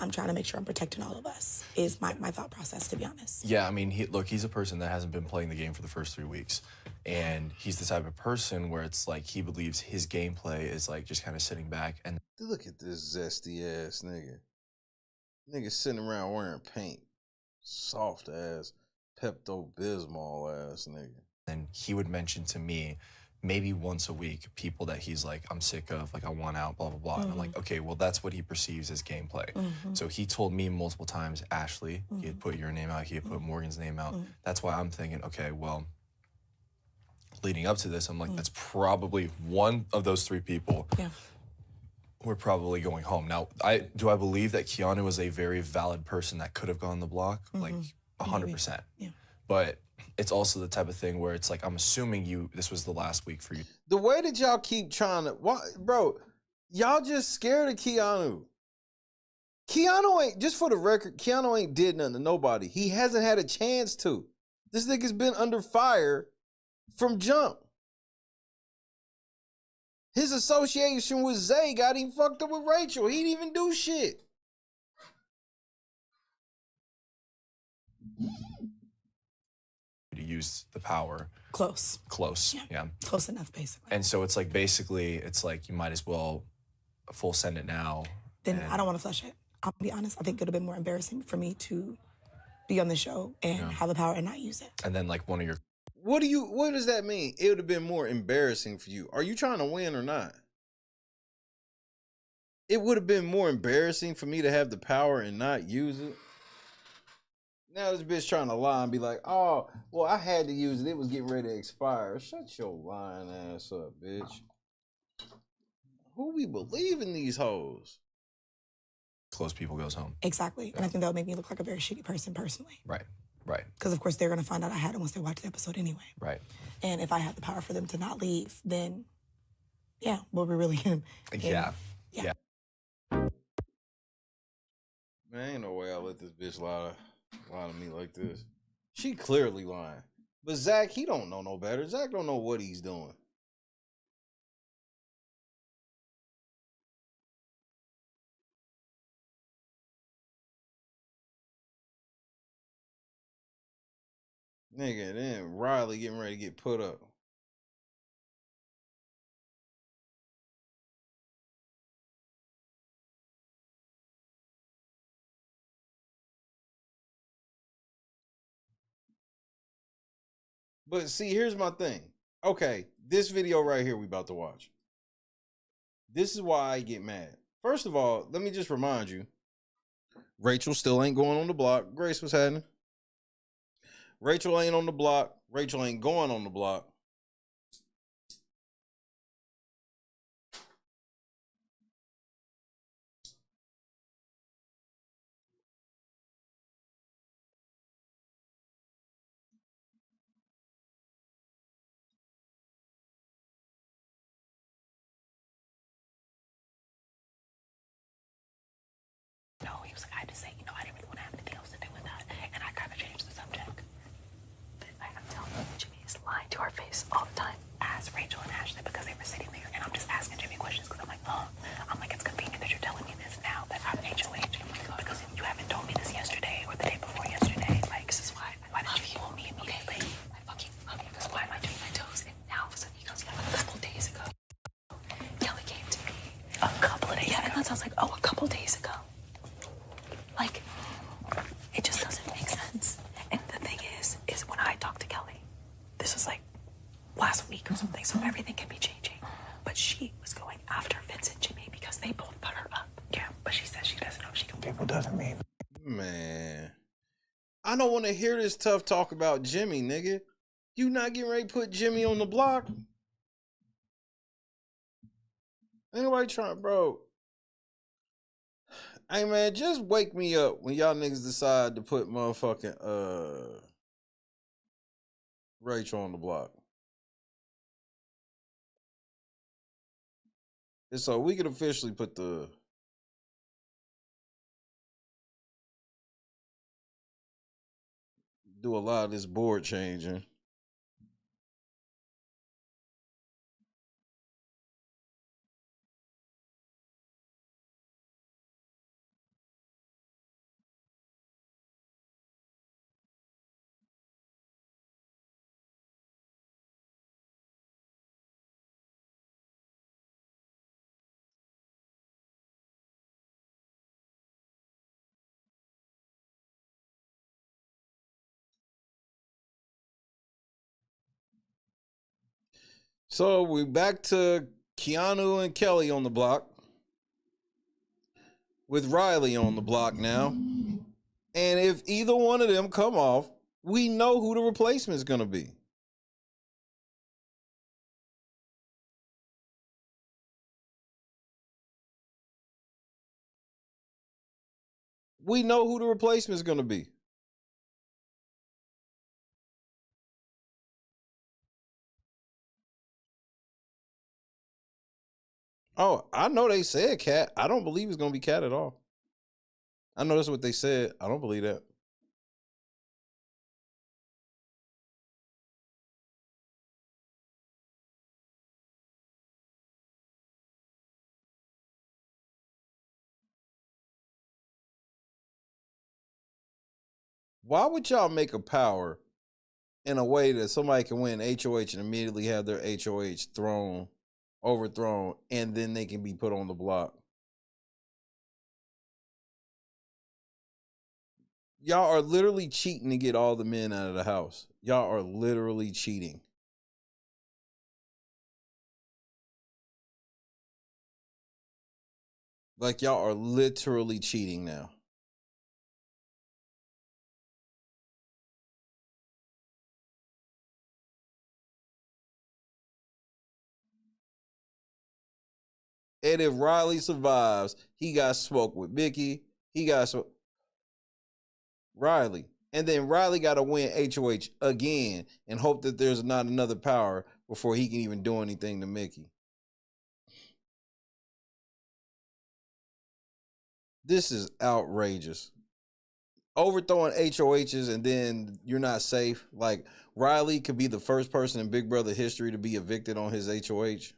I'm trying to make sure I'm protecting all of us, is my thought process, to be honest. Yeah, I mean, he's a person that hasn't been playing the game for the first 3 weeks. And he's the type of person where it's like he believes his gameplay is like just kind of sitting back and... Look at this zesty ass nigga. Nigga sitting around wearing paint. Soft ass, Pepto-Bismol ass nigga. And he would mention to me, maybe once a week, people that he's like, I'm sick of, like, I want out, blah, blah, blah. And I'm like, okay, well, that's what he perceives as gameplay. So he told me multiple times, Ashley, he had put your name out, he had put Morgan's name out. That's why I'm thinking, okay, well, leading up to this, I'm like, that's probably one of those 3 people. Yeah. We're probably going home. Now, do I believe that Keanu is a very valid person that could have gone the block? Like, 100%. Yeah. But it's also the type of thing where it's like, I'm assuming this was the last week for you. The way that y'all keep trying to... Bro, y'all just scared of Keanu. Keanu ain't... Just for the record, Keanu ain't did nothing to nobody. He hasn't had a chance to. This nigga's been under fire from jump. His association with Zay got him fucked up with Rachel. He didn't even do shit. To use the power. Close. Yeah. Close enough, basically. And so it's like, basically, it's like you might as well full send it now. Then I don't want to flush it. I'll be honest. I think it would have been more embarrassing for me to be on the show and have the power and not use it. And then like one of your... What does that mean? It would have been more embarrassing for you. Are you trying to win or not? It would have been more embarrassing for me to have the power and not use it. Now this bitch trying to lie and be like, oh, well, I had to use it. It was getting ready to expire. Shut your lying ass up, bitch. Who we believe in these hoes? Close people goes home. Exactly. And I think that would make me look like a very shitty person personally. Right. Because, of course, they're going to find out I had it once they watch the episode anyway. Right. And if I had the power for them to not leave, then, yeah, what we're really in. Yeah. Man, ain't no way I let this bitch lie to me like this. She clearly lying. But Zach, he don't know no better. Zach don't know what he's doing. Nigga, then Rylie getting ready to get put up. But see, here's my thing. Okay, this video right here we about to watch. This is why I get mad. First of all, let me just remind you, Rachel still ain't going on the block. Grace, what's happening? Rachel ain't on the block. Rachel ain't going on the block. No, he was like, I had to say, I didn't really want to have anything else to do with that. And I kind of changed the subject. But I'm telling you, Jimmy is lying to our face all the time. Ask Rachel and Ashley because they were sitting there. And I'm just asking Jimmy questions because I'm like, it's convenient that you're telling me this now that I'm HOH. Because you haven't told me this yesterday or the day before yesterday. Like, this is why did you pull me immediately? I fucking love you. Because why am I doing my toes? And now all of a sudden he goes, a couple days ago. Kelly came to me. A couple of days ago. Yeah, and that sounds like, a couple days ago. Like, it just doesn't make sense. And the thing is when I talked to Kelly, this was like last week or something, so everything can be changing. But she was going after Vince and Jimmy because they both put her up. Yeah, but she says she doesn't know if she can. People doesn't mean. Man, I don't want to hear this tough talk about Jimmy, nigga. You not getting ready to put Jimmy on the block? Ain't nobody trying, bro. Hey man, just wake me up when y'all niggas decide to put motherfucking Rachel on the block. And so we could officially put do a lot of this board changing. So we back to Keanu and Kelly on the block. With Rylie on the block now. And if either one of them come off, we know who the replacement is going to be. We know who the replacement is going to be. Oh, I know they said Cat. I don't believe it's going to be Cat at all. I know that's what they said. I don't believe that. Why would y'all make a power in a way that somebody can win HOH and immediately have their HOH thrown overthrown, and then they can be put on the block. Y'all are literally cheating to get all the men out of the house. Y'all are literally cheating. Like, y'all are literally cheating now. And if Rylie survives, he got smoked with Mickey. He got Rylie. And then Rylie got to win HOH again and hope that there's not another power before he can even do anything to Mickey. This is outrageous. Overthrowing HOHs and then you're not safe. Like, Rylie could be the first person in Big Brother history to be evicted on his HOH.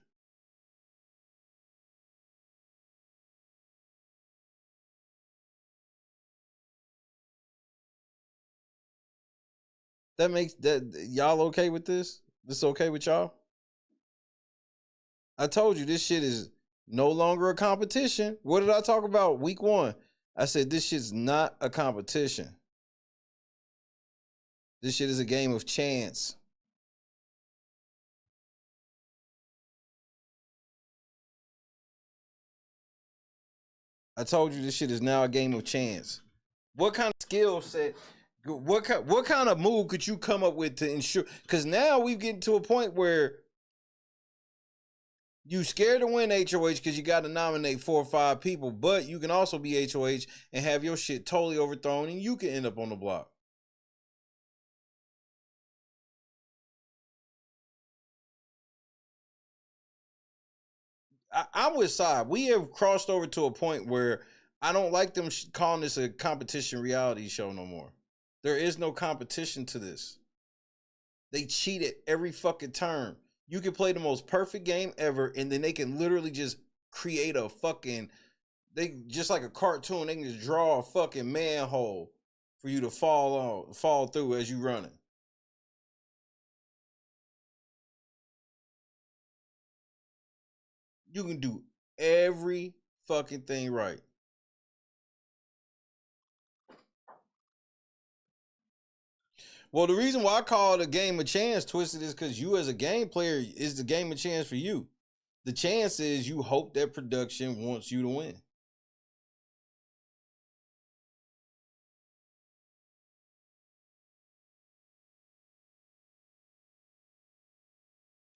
That makes that y'all okay with this? This okay with y'all? I told you this shit is no longer a competition. What did I talk about week 1? I said this shit's not a competition. This shit is a game of chance. I told you this shit is now a game of chance. What kind of skill set, what kind of move could you come up with to ensure? Because now we've getting to a point where you scared to win HOH because you got to nominate 4 or 5 people, but you can also be HOH and have your shit totally overthrown and you can end up on the block. I'm with Side. We have crossed over to a point where I don't like them calling this a competition reality show no more. There is no competition to this. They cheat at every fucking turn. You can play the most perfect game ever, and then they can literally just create a fucking, they just like a cartoon, they can just draw a fucking manhole for you to fall through as you run it. You can do every fucking thing right. Well, the reason why I call it a game of chance, Twisted, is because you as a game player is the game of chance for you. The chance is you hope that production wants you to win.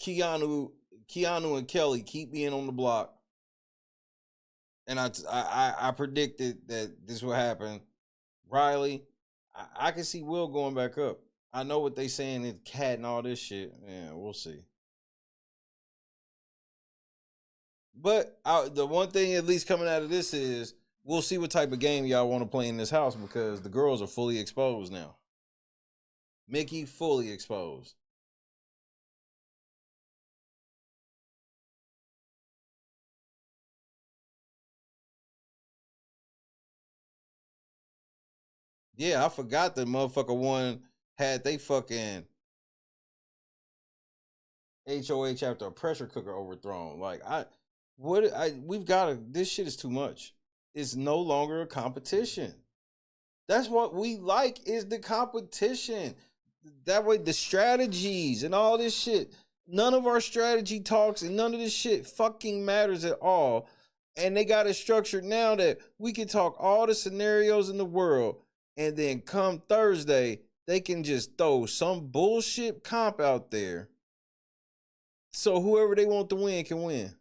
Keanu and Kelly keep being on the block. And I predicted that this would happen. Rylie, I can see Will going back up. I know what they saying is cat and all this shit. Yeah, we'll see. But the one thing at least coming out of this is we'll see what type of game y'all want to play in this house because the girls are fully exposed now. Mickey fully exposed. Yeah, I forgot the motherfucker one had they fucking HOH after a pressure cooker overthrown. Like we've got to, this shit is too much. It's no longer a competition. That's what we like is the competition. That way the strategies and all this shit, none of our strategy talks and none of this shit fucking matters at all. And they got it structured now that we can talk all the scenarios in the world. And then come Thursday, they can just throw some bullshit comp out there. So whoever they want to win can win.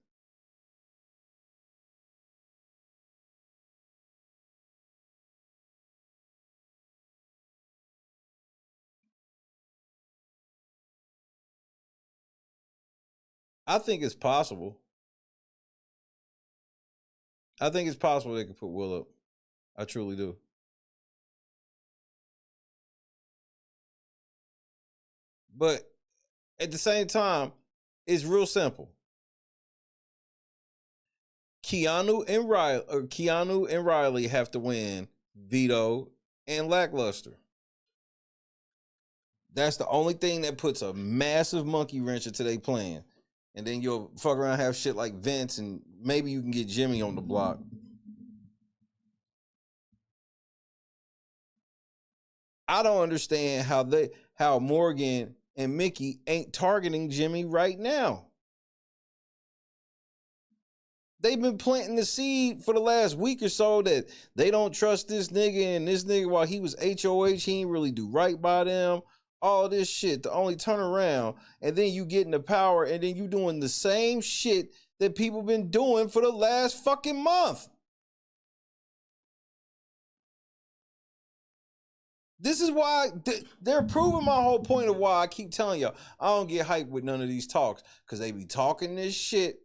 I think it's possible. I think it's possible they could put Will up. I truly do. But at the same time, it's real simple. Keanu and Rylie have to win veto and lackluster. That's the only thing that puts a massive monkey wrench into their plan. And then you'll fuck around and have shit like Vince, and maybe you can get Jimmy on the block. I don't understand how Morgan and Mickey ain't targeting Jimmy right now. They've been planting the seed for the last week or so that they don't trust this nigga, and this nigga, while he was HOH, he ain't really do right by them. All this shit to only turn around, and then you get into power, and then you doing the same shit that people been doing for the last fucking month. This is why they're proving my whole point of why I keep telling y'all I don't get hyped with none of these talks, because they be talking this shit,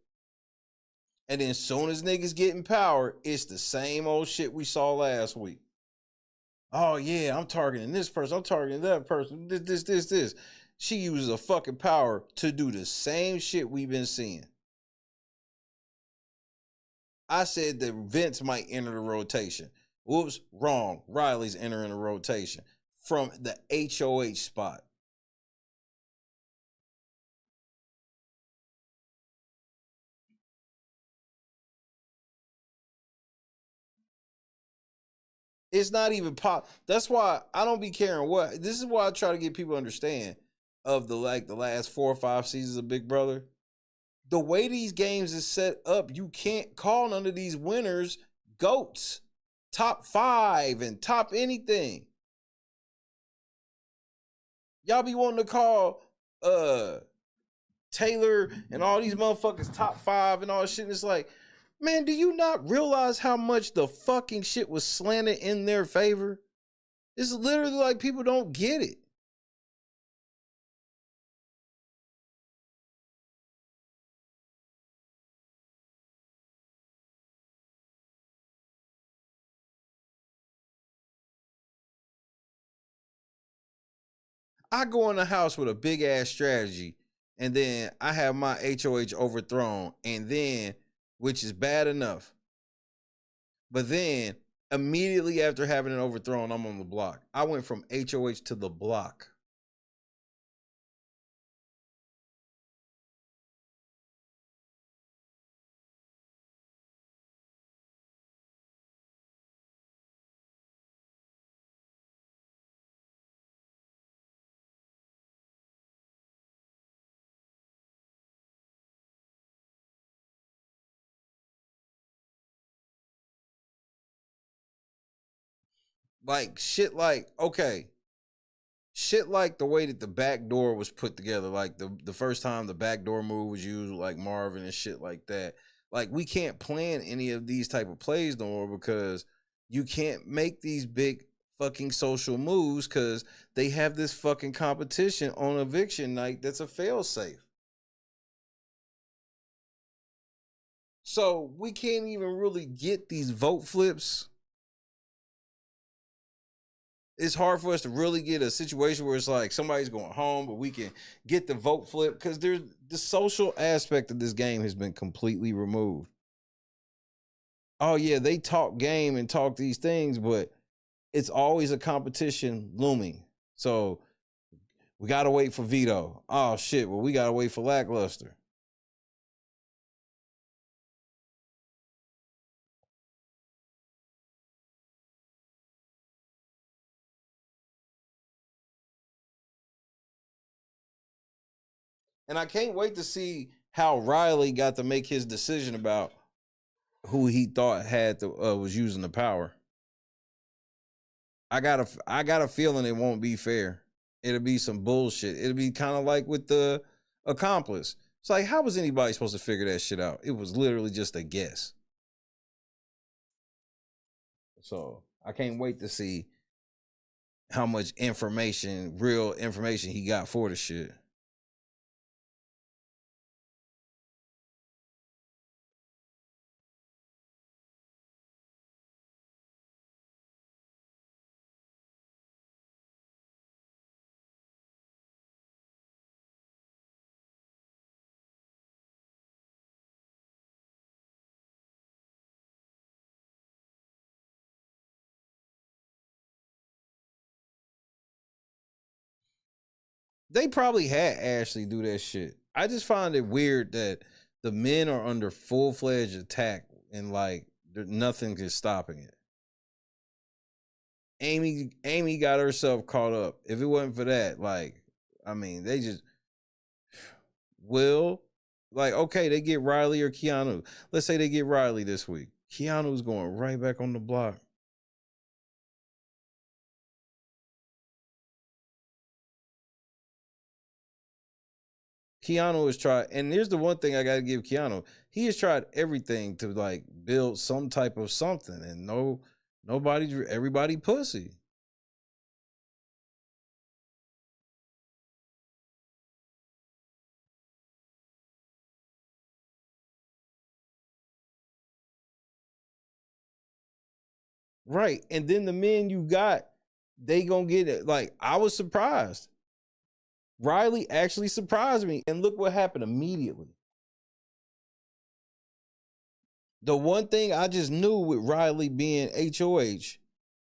and then as soon as niggas get in power, it's the same old shit we saw last week. Oh yeah, I'm targeting this person, I'm targeting that person, this. She uses a fucking power to do the same shit we've been seeing. I said that Vince might enter the rotation. Whoops, wrong. Riley's entering the rotation from the HOH spot. It's not even pop. That's why I don't be caring what. This is why I try to get people to understand of the last 4 or 5 seasons of Big Brother. The way these games is set up, you can't call none of these winners GOATs. Top 5 and top anything. Y'all be wanting to call Taylor and all these motherfuckers top 5 and all this shit. And it's like, man, do you not realize how much the fucking shit was slanted in their favor? It's literally like people don't get it. I go in the house with a big ass strategy, and then I have my HOH overthrown, and then, which is bad enough. But then immediately after having it overthrown, I'm on the block. I went from HOH to the block. Like shit like, okay. Shit like the way that the back door was put together, like the first time the backdoor move was used with like Marvin and shit like that. Like we can't plan any of these type of plays no more because you can't make these big fucking social moves because they have this fucking competition on eviction night that's a failsafe. So we can't even really get these vote flips. It's hard for us to really get a situation where it's like somebody's going home, but we can get the vote flip because there's the social aspect of this game has been completely removed. Oh yeah, they talk game and talk these things, but it's always a competition looming. So we gotta wait for veto. Oh shit, well we gotta wait for lackluster. And I can't wait to see how Riley got to make his decision about who he thought had the was using the power. I got a feeling it won't be fair. It'll be some bullshit. It'll be kind of like with the accomplice. It's like, how was anybody supposed to figure that shit out? It was literally just a guess. So I can't wait to see how much information, real information he got for the shit. They probably had Ashley do that shit. I just find it weird that the men are under full-fledged attack and like nothing is stopping it. Amy got herself caught up. If it wasn't for that, like, I mean, they just will, like, okay, they get Rylie or Keanu. Let's say they get Rylie this week. Keanu's going right back on the block. Keanu has tried, and here's the one thing I gotta give Keanu. He has tried everything to like build some type of something, and everybody pussy. Right. And then the men you got, they gonna get it. Like, I was surprised. Rylie actually surprised me. And look what happened immediately. The one thing I just knew with Rylie being HOH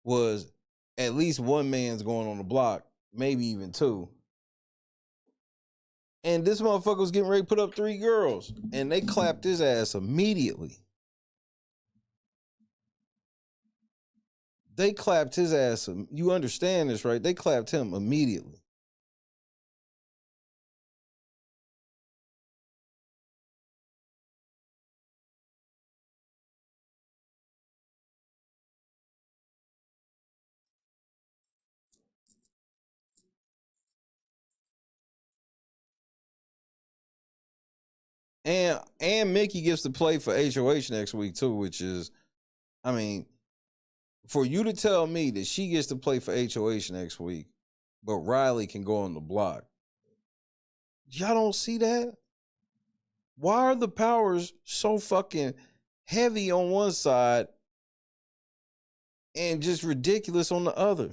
was at least one man's going on the block, maybe even two. And this motherfucker was getting ready to put up 3 girls. And they clapped his ass immediately. They clapped his ass. You understand this, right? They clapped him immediately. And Mickey gets to play for HOH next week too, which is, I mean, for you to tell me that she gets to play for HOH next week, but Rylie can go on the block. Y'all don't see that? Why are the powers so fucking heavy on one side and just ridiculous on the other?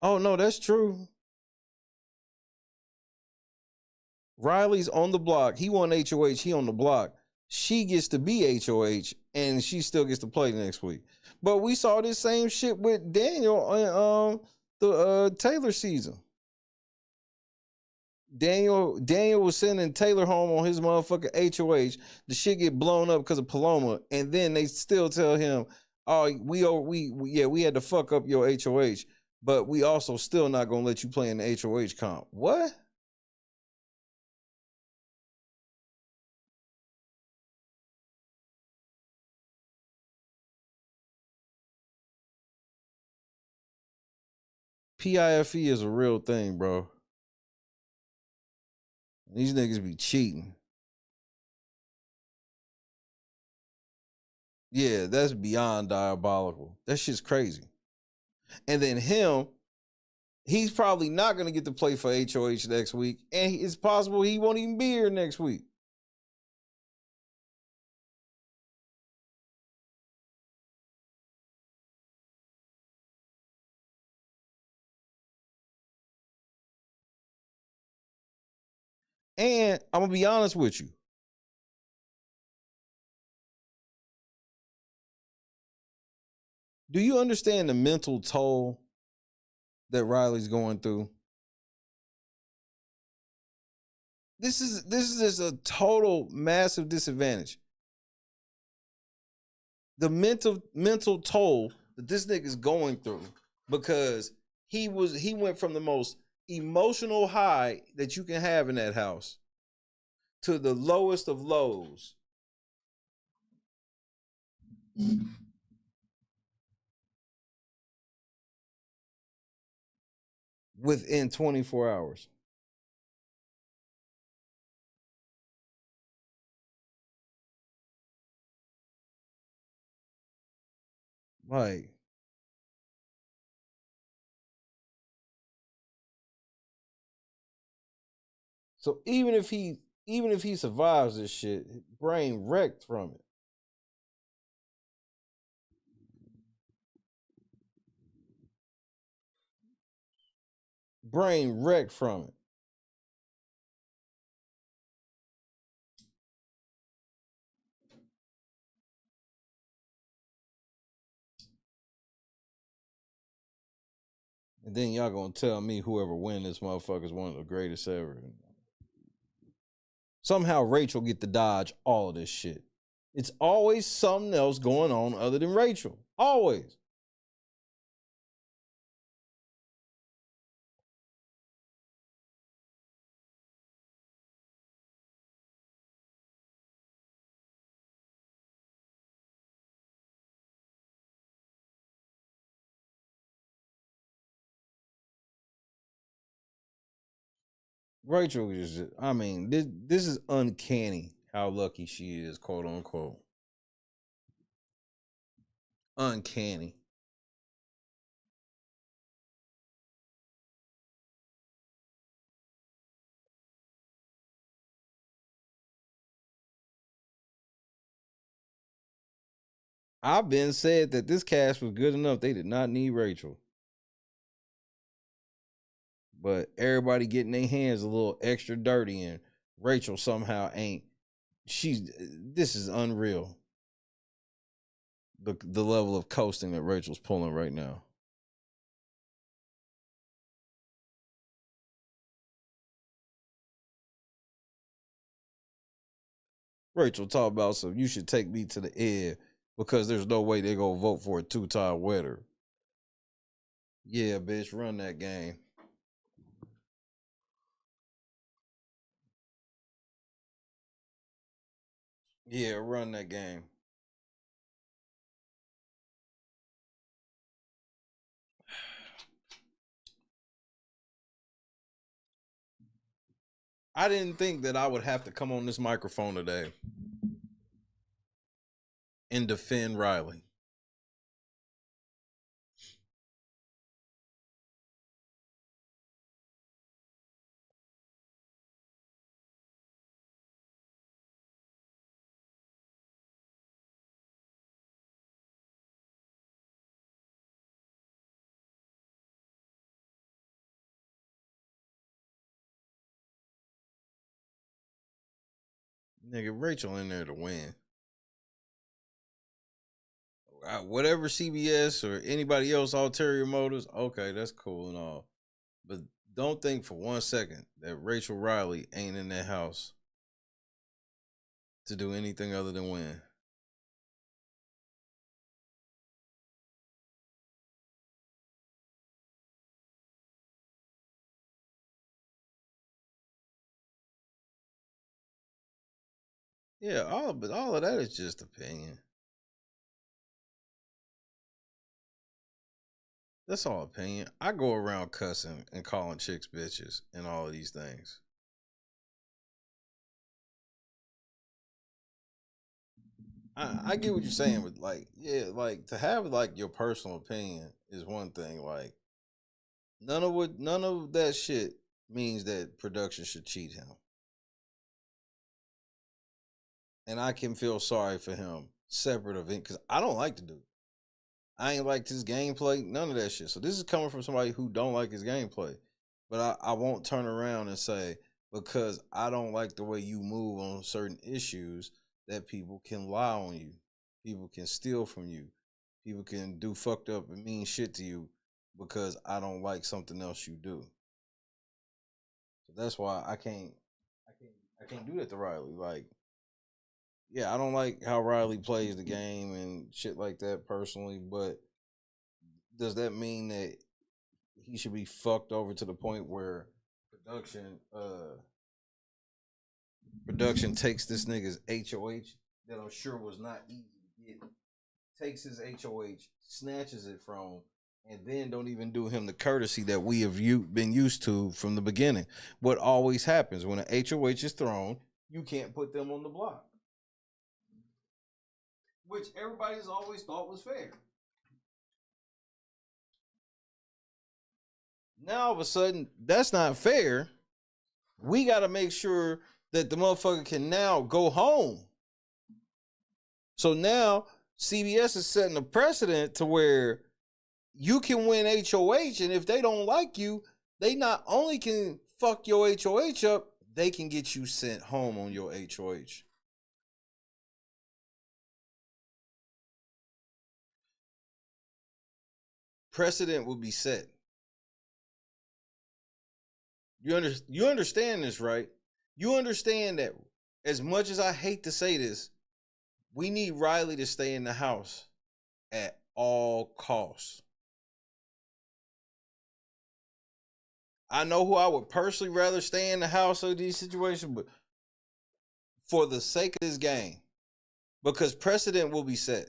Oh no, that's true. Riley's on the block. He won HOH. He on the block. She gets to be HOH, and she still gets to play next week. But we saw this same shit with Daniel on the Taylor season. Daniel was sending Taylor home on his motherfucking HOH. The shit get blown up because of Paloma, and then they still tell him, "Oh, we had to fuck up your HOH, but we also still not gonna let you play in the HOH comp." What? PIFE is a real thing, bro. These niggas be cheating. Yeah, that's beyond diabolical. That shit's crazy. And then he's probably not going to get to play for HOH next week. And it's possible he won't even be here next week. And I'm going to be honest with you. Do you understand the mental toll that Riley's going through? This is just a total massive disadvantage. The mental toll that this nigga's going through, because he went from the most emotional high that you can have in that house to the lowest of lows. Within 24 hours. Like, so even if he survives this shit, brain wrecked from it. Brain wrecked from it. And then y'all gonna tell me whoever win this motherfucker is one of the greatest ever. Somehow Rachel get to dodge all of this shit. It's always something else going on other than Rachel. Always. Rachel is just, I mean, this is uncanny how lucky she is, quote unquote. Uncanny. I've been said that this cast was good enough. They did not need Rachel. But everybody getting their hands a little extra dirty, and Rachel somehow ain't. This is unreal. The level of coasting that Rachel's pulling right now. Rachel talk about some, you should take me to the air because there's no way they're gonna vote for a two-time winner. Yeah, bitch, run that game. Yeah, run that game. I didn't think that I would have to come on this microphone today and defend Rylie. Nigga, Rachel in there to win. Whatever CBS or anybody else ulterior motives, okay, that's cool and all. But don't think for 1 second that Rachel Reilly ain't in that house to do anything other than win. Yeah, all of that is just opinion. That's all opinion. I go around cussing and calling chicks bitches and all of these things. I get what you're saying, but like, yeah, like to have like your personal opinion is one thing. Like, none of that shit means that production should cheat him. And I can feel sorry for him separate of it because I don't like the dude. I ain't liked his gameplay, none of that shit. So this is coming from somebody who don't like his gameplay. But I won't turn around and say, because I don't like the way you move on certain issues, that people can lie on you. People can steal from you. People can do fucked up and mean shit to you because I don't like something else you do. So that's why I can't do that to Rylie. Like, yeah, I don't like how Rylie plays the game and shit like that personally, but does that mean that he should be fucked over to the point where production takes this nigga's HOH that I'm sure was not easy to get, takes his HOH, snatches it from him, and then don't even do him the courtesy that we have been used to from the beginning. What always happens when an HOH is thrown, you can't put them on the block, which everybody's always thought was fair. Now all of a sudden, that's not fair. We got to make sure that the motherfucker can now go home. So now CBS is setting a precedent to where you can win HOH, and if they don't like you, they not only can fuck your HOH up, they can get you sent home on your HOH. Precedent will be set. You understand this, right? You understand that as much as I hate to say this, we need Rylie to stay in the house at all costs. I know who I would personally rather stay in the house of these situations, but for the sake of this game, because precedent will be set.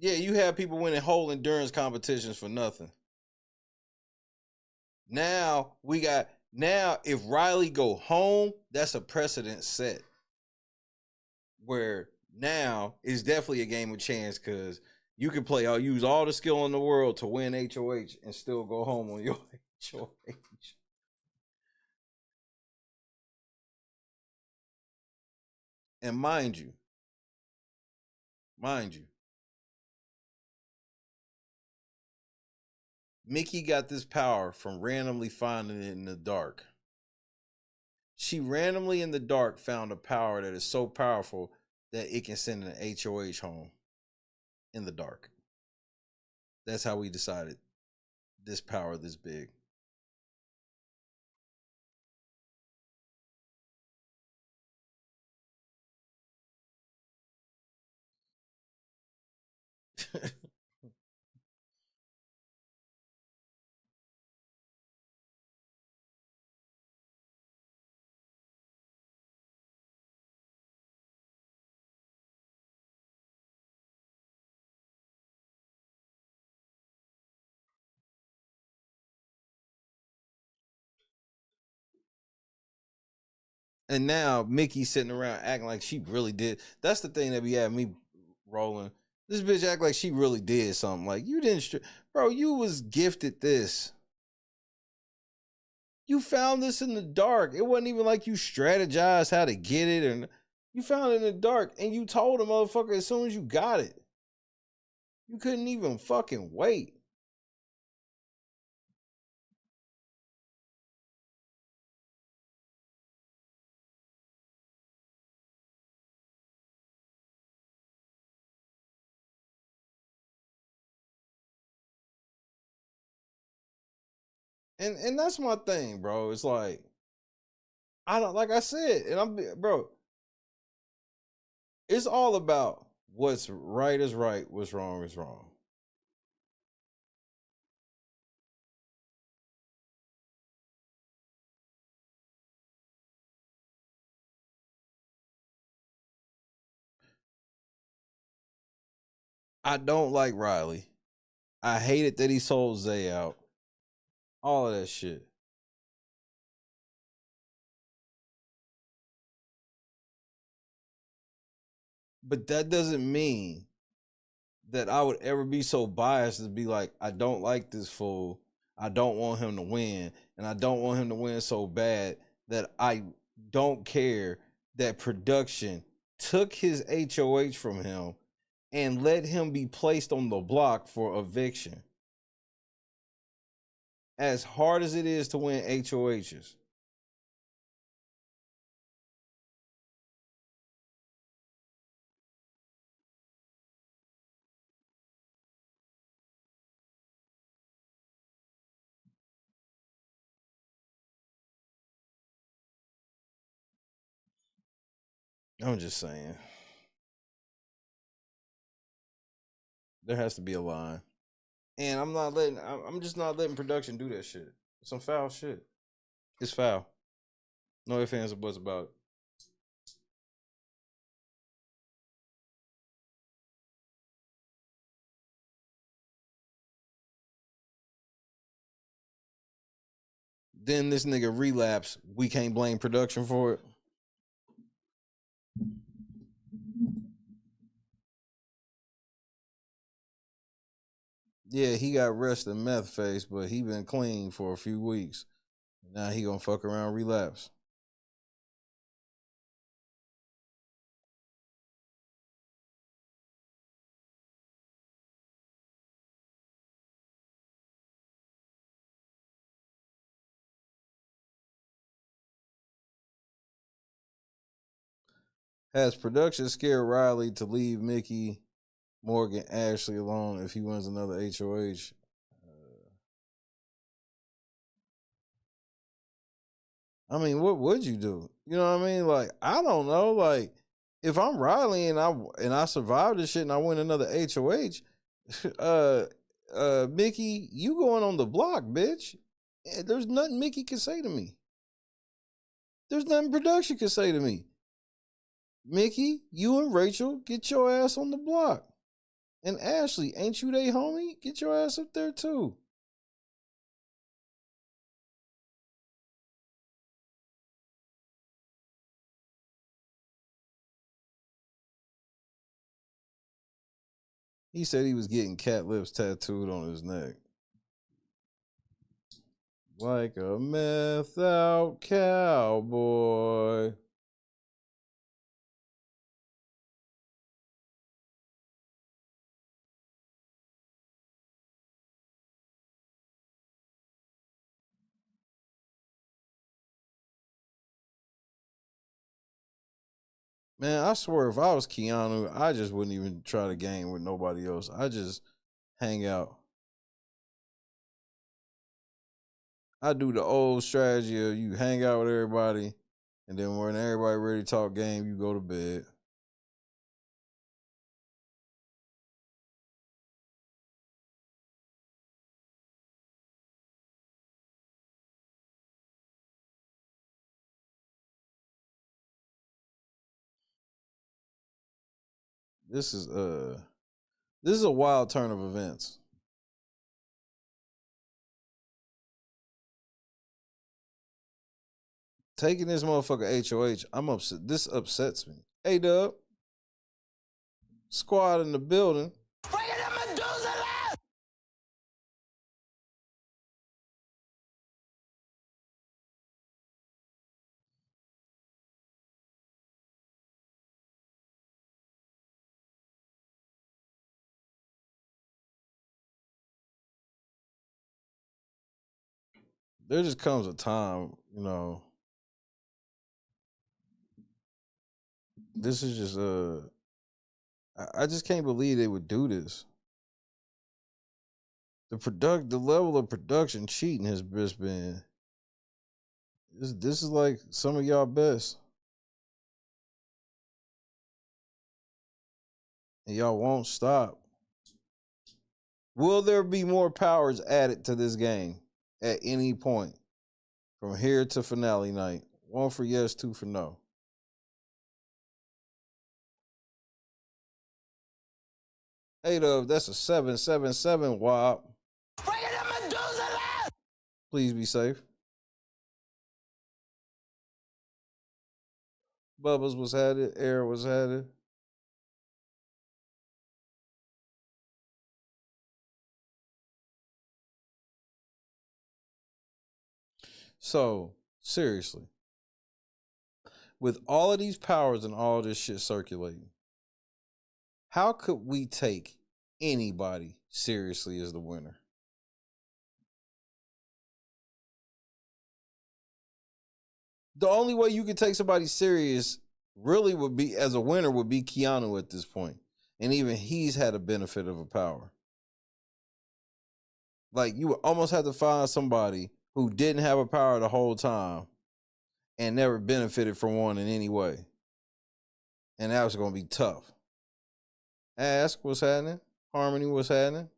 Yeah, you have people winning whole endurance competitions for nothing. Now if Rylie go home, that's a precedent set. Where now it's definitely a game of chance because you can use all the skill in the world to win HOH and still go home on your HOH. And mind you, Mickey got this power from randomly finding it in the dark. She randomly in the dark found a power that is so powerful that it can send an HOH home in the dark. That's how we decided this power this big. And now Mickey's sitting around acting like she really did. That's the thing that be having me rolling. This bitch act like she really did something. Like, you didn't, bro, you was gifted this. You found this in the dark. It wasn't even like you strategized how to get it. And you found it in the dark and you told the motherfucker as soon as you got it. You couldn't even fucking wait. And that's my thing, bro. It's like, like I said, and bro, it's all about what's right is right, what's wrong is wrong. I don't like Rylie. I hated that he sold Zay out. All of that shit. But that doesn't mean that I would ever be so biased to be like, I don't like this fool. I don't want him to win. And I don't want him to win so bad that I don't care that production took his HOH from him and let him be placed on the block for eviction. As hard as it is to win HOHs. I'm just saying. There has to be a line. And I'm just not letting production do that shit. It's some foul shit. It's foul. No ifs, ands, or buts about it. Then this nigga relapse. We can't blame production for it. Yeah, he got arrested meth face, but he been clean for a few weeks. Now he gonna fuck around relapse. Has production scared Rylie to leave Mickey Morgan Ashley alone if he wins another HOH. I mean, what would you do? You know what I mean? Like, I don't know. Like, if I'm Rylie and I survive this shit and I win another HOH, Mickey, you going on the block, bitch. There's nothing Mickey can say to me. There's nothing production can say to me. Mickey, you and Rachel, get your ass on the block. And Ashley, ain't you they homie? Get your ass up there too. He said he was getting cat lips tattooed on his neck. Like a methed out cowboy. Man, I swear if I was Keanu, I just wouldn't even try to game with nobody else. I just hang out. I do the old strategy of you hang out with everybody, and then when everybody ready to talk game, you go to bed. This is a wild turn of events. Taking this motherfucker HOH, I'm upset. This upsets me. Hey, Dub. Squad in the building. There just comes a time, you know. This is just I just can't believe they would do this. The level of production cheating has just been this is like some of y'all best. And y'all won't stop. Will there be more powers added to this game at any point from here to finale night? 1 for yes, 2 for no. Eight of that's a 777 wop. Please be safe. Bubba's was had it. Air was had it. So, seriously, with all of these powers and all this shit circulating, how could we take anybody seriously as the winner? The only way you could take somebody serious really would be as a winner would be Keanu at this point. And even he's had a benefit of a power. Like, you would almost have to find somebody who didn't have a power the whole time and never benefited from one in any way. And that was going to be tough. Ask what's happening. Harmony what's happening.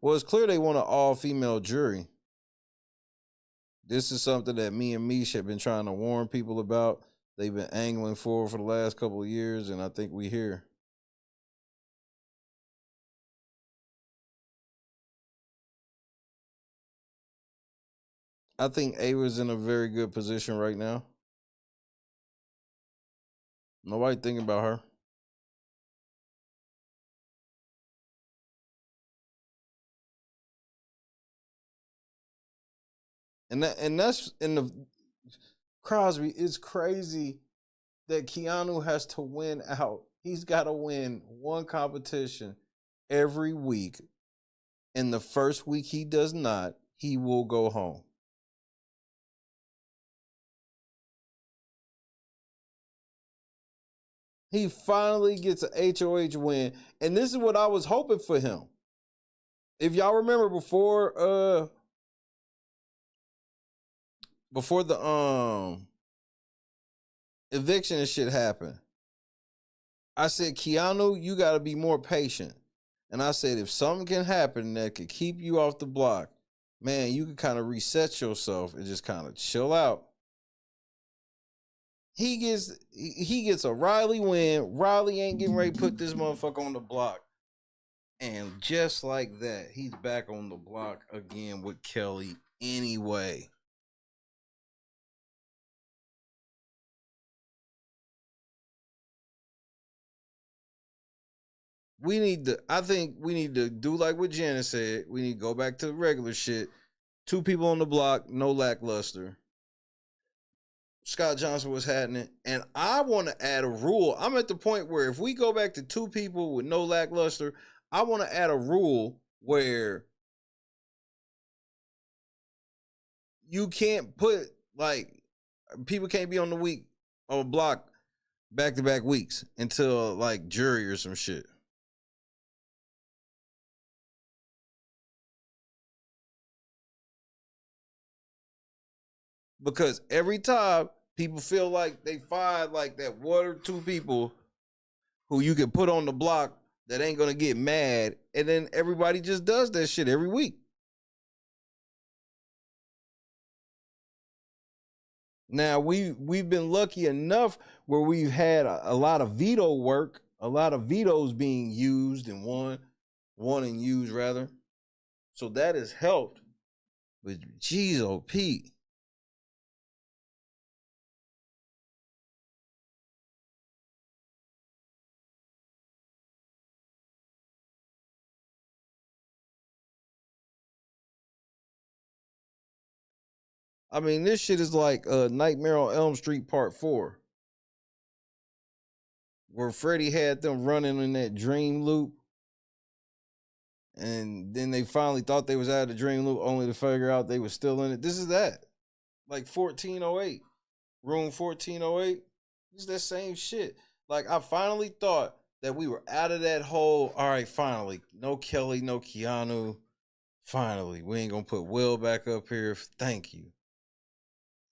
Well, it's clear they want an all-female jury. This is something that me and Mish have been trying to warn people about. They've been angling for the last couple of years, and I think we here. I think Ava's in a very good position right now. Nobody thinking about her. And that's in the Crosby. It's crazy that Keanu has to win out. He's got to win one competition every week. And the first week he does not, he will go home. He finally gets an HOH win. And this is what I was hoping for him. If y'all remember before the eviction and shit happened, I said, Keanu, you got to be more patient. And I said, if something can happen that could keep you off the block, man, you can kind of reset yourself and just kind of chill out. He gets a Rylie win. Rylie ain't getting ready to put this motherfucker on the block. And just like that, he's back on the block again with Kelly anyway. I think we need to do like what Janice said. We need to go back to the regular shit. 2 people on the block, no lackluster. Scott Johnson was happening. And I want to add a rule. I'm at the point where if we go back to 2 people with no lackluster, I want to add a rule where you can't put, like, people can't be on the block back-to-back weeks until, like, jury or some shit. Because every time people feel like they find like that 1 or 2 people who you can put on the block that ain't gonna get mad, and then everybody just does that shit every week. Now we've been lucky enough where we've had a lot of veto work, a lot of vetoes being used and won and used rather. So that has helped. But geez, oh Pete. I mean, this shit is like Nightmare on Elm Street Part 4. Where Freddy had them running in that dream loop. And then they finally thought they was out of the dream loop only to figure out they was still in it. This is that. Like 1408. Room 1408. This is that same shit. Like, I finally thought that we were out of that hole. All right, finally. No Kelly, no Keanu. Finally. We ain't gonna put Will back up here. Thank you.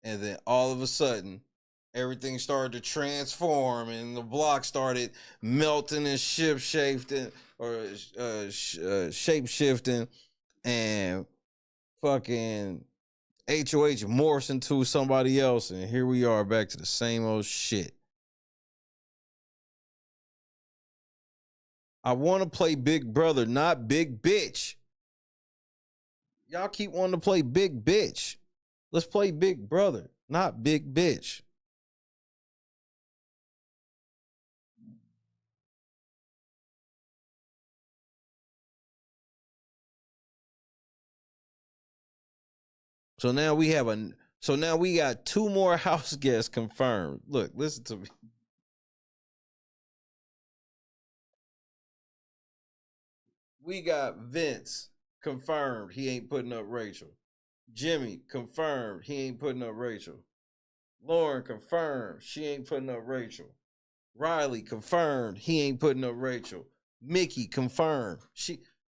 And then all of a sudden, everything started to transform and the block started melting and shape-shifting and fucking HOH morphs into somebody else. And here we are back to the same old shit. I want to play Big Brother, not Big Bitch. Y'all keep wanting to play Big Bitch. Let's play Big Brother, not Big Bitch. So now we got 2 more house guests confirmed. Look, listen to me. We got Vince confirmed. He ain't putting up Rachel. Jimmy confirmed. He ain't putting up Rachel. Lauren confirmed. She ain't putting up Rachel. Rylie confirmed. He ain't putting up Rachel. Mickey confirmed.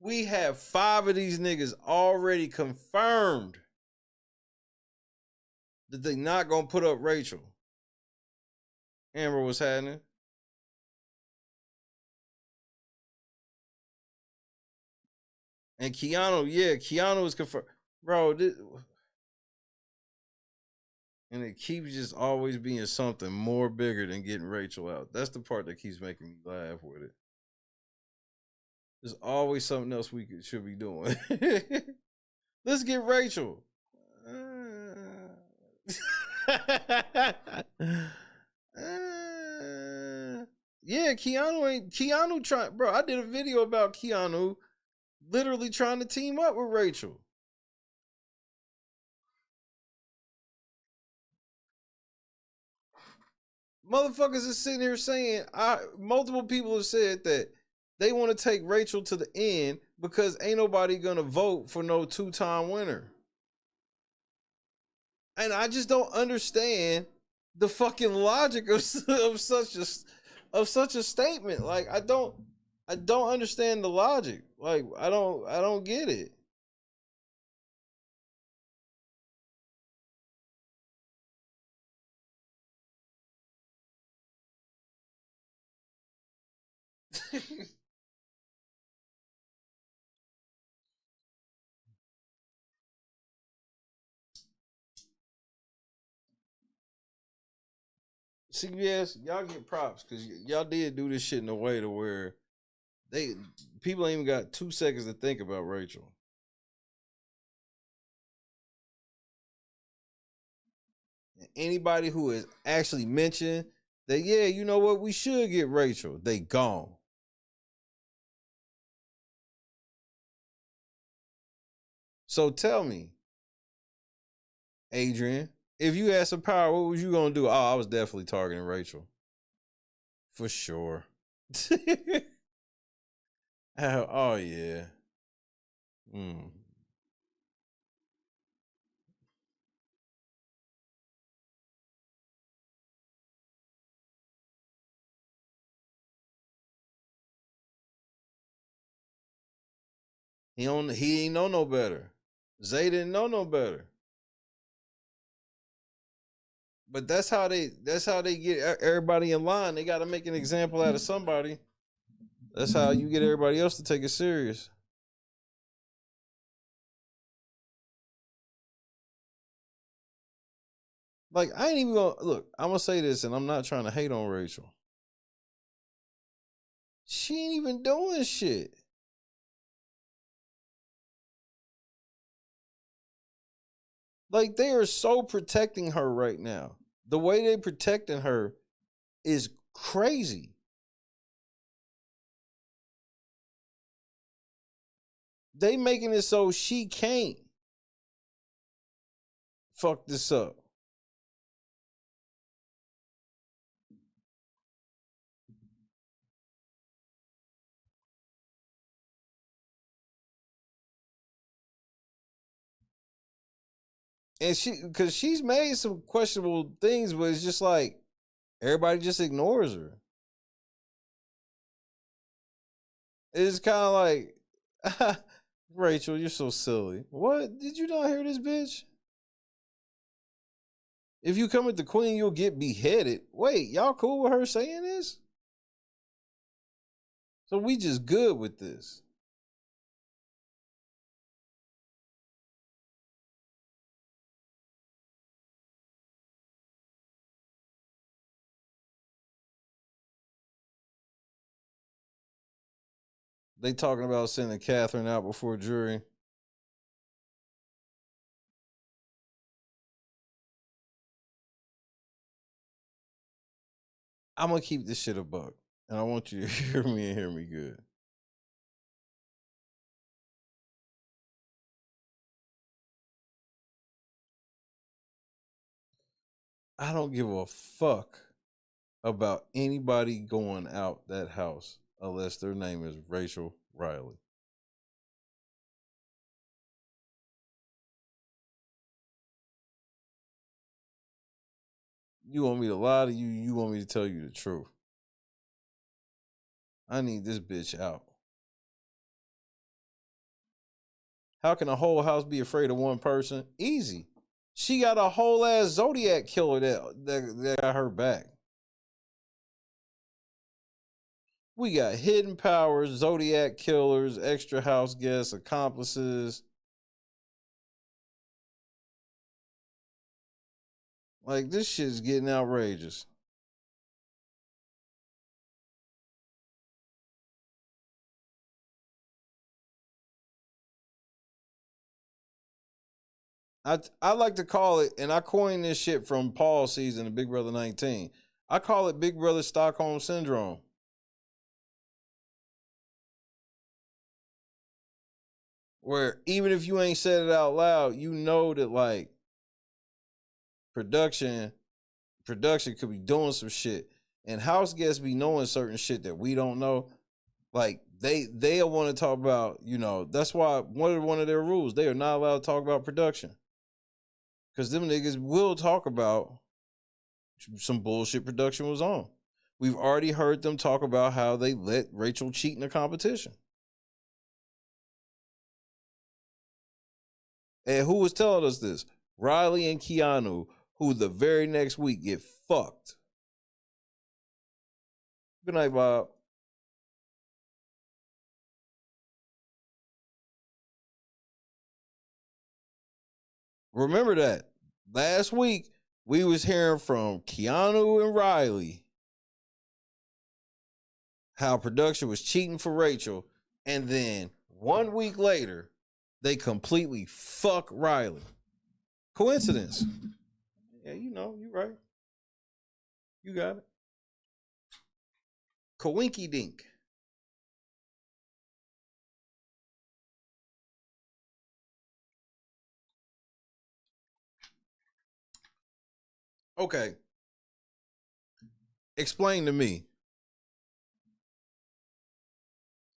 We have 5 of these niggas already confirmed that they not gonna put up Rachel. Amber, what's happening? And Keanu is confirmed. Bro, and it keeps just always being something more bigger than getting Rachel out. That's the part that keeps making me laugh with it. There's always something else we should be doing. Let's get Rachel. Yeah, Keanu trying, bro. I did a video about Keanu literally trying to team up with Rachel. Motherfuckers is sitting here saying, multiple people have said that they want to take Rachel to the end because ain't nobody gonna vote for no 2-time winner. And I just don't understand the fucking logic of such of such a statement. Like, I don't understand the logic. Like, I don't get it. CBS, y'all get props because y'all did do this shit in a way to where people ain't even got 2 seconds to think about Rachel. Anybody who has actually mentioned that, yeah, you know what, we should get Rachel, they gone. So tell me, Adrian, if you had some power, what was you gonna do? Oh, I was definitely targeting Rachel. For sure. Oh yeah. He ain't know no better. Zay didn't know no better. But that's how they get everybody in line. They got to make an example out of somebody. That's how you get everybody else to take it serious. Like, I ain't even gonna look. I'm gonna say this, and I'm not trying to hate on Rachel. She ain't even doing shit. Like, they are so protecting her right now. The way they protecting her is crazy. They making it so she can't fuck this up. And because she's made some questionable things, but it's just like everybody just ignores her. It's kind of like, Rachel, you're so silly. What? Did you not hear this bitch? If you come at the queen, you'll get beheaded. Wait, y'all cool with her saying this? So we just good with this. They talking about sending Catherine out before jury. I'm gonna keep this shit a buck, and I want you to hear me and hear me good. I don't give a fuck about anybody going out that house unless their name is Rachel Reilly. You want me to lie to you? You want me to tell you the truth? I need this bitch out. How can a whole house be afraid of one person? Easy. She got a whole ass Zodiac killer that got her back. We got hidden powers, Zodiac killers, extra house guests, accomplices. Like, this shit's getting outrageous. I like to call it, and I coined this shit from Paul's season of Big Brother 19. I call it Big Brother Stockholm Syndrome. Where even if you ain't said it out loud, you know that, like, production could be doing some shit. And house guests be knowing certain shit that we don't know. Like, they'll want to talk about, you know, that's why one of their rules, they are not allowed to talk about production. Because them niggas will talk about some bullshit production was on. We've already heard them talk about how they let Rachel cheat in the competition. And who was telling us this? Rylie and Keanu, who the very next week get fucked. Good night, Bob. Remember that. Last week, we was hearing from Keanu and Rylie how production was cheating for Rachel, and then 1 week later, they completely fuck Rylie. Coincidence? Yeah, you know, you right. You got it. Coinky dink. Okay. Explain to me.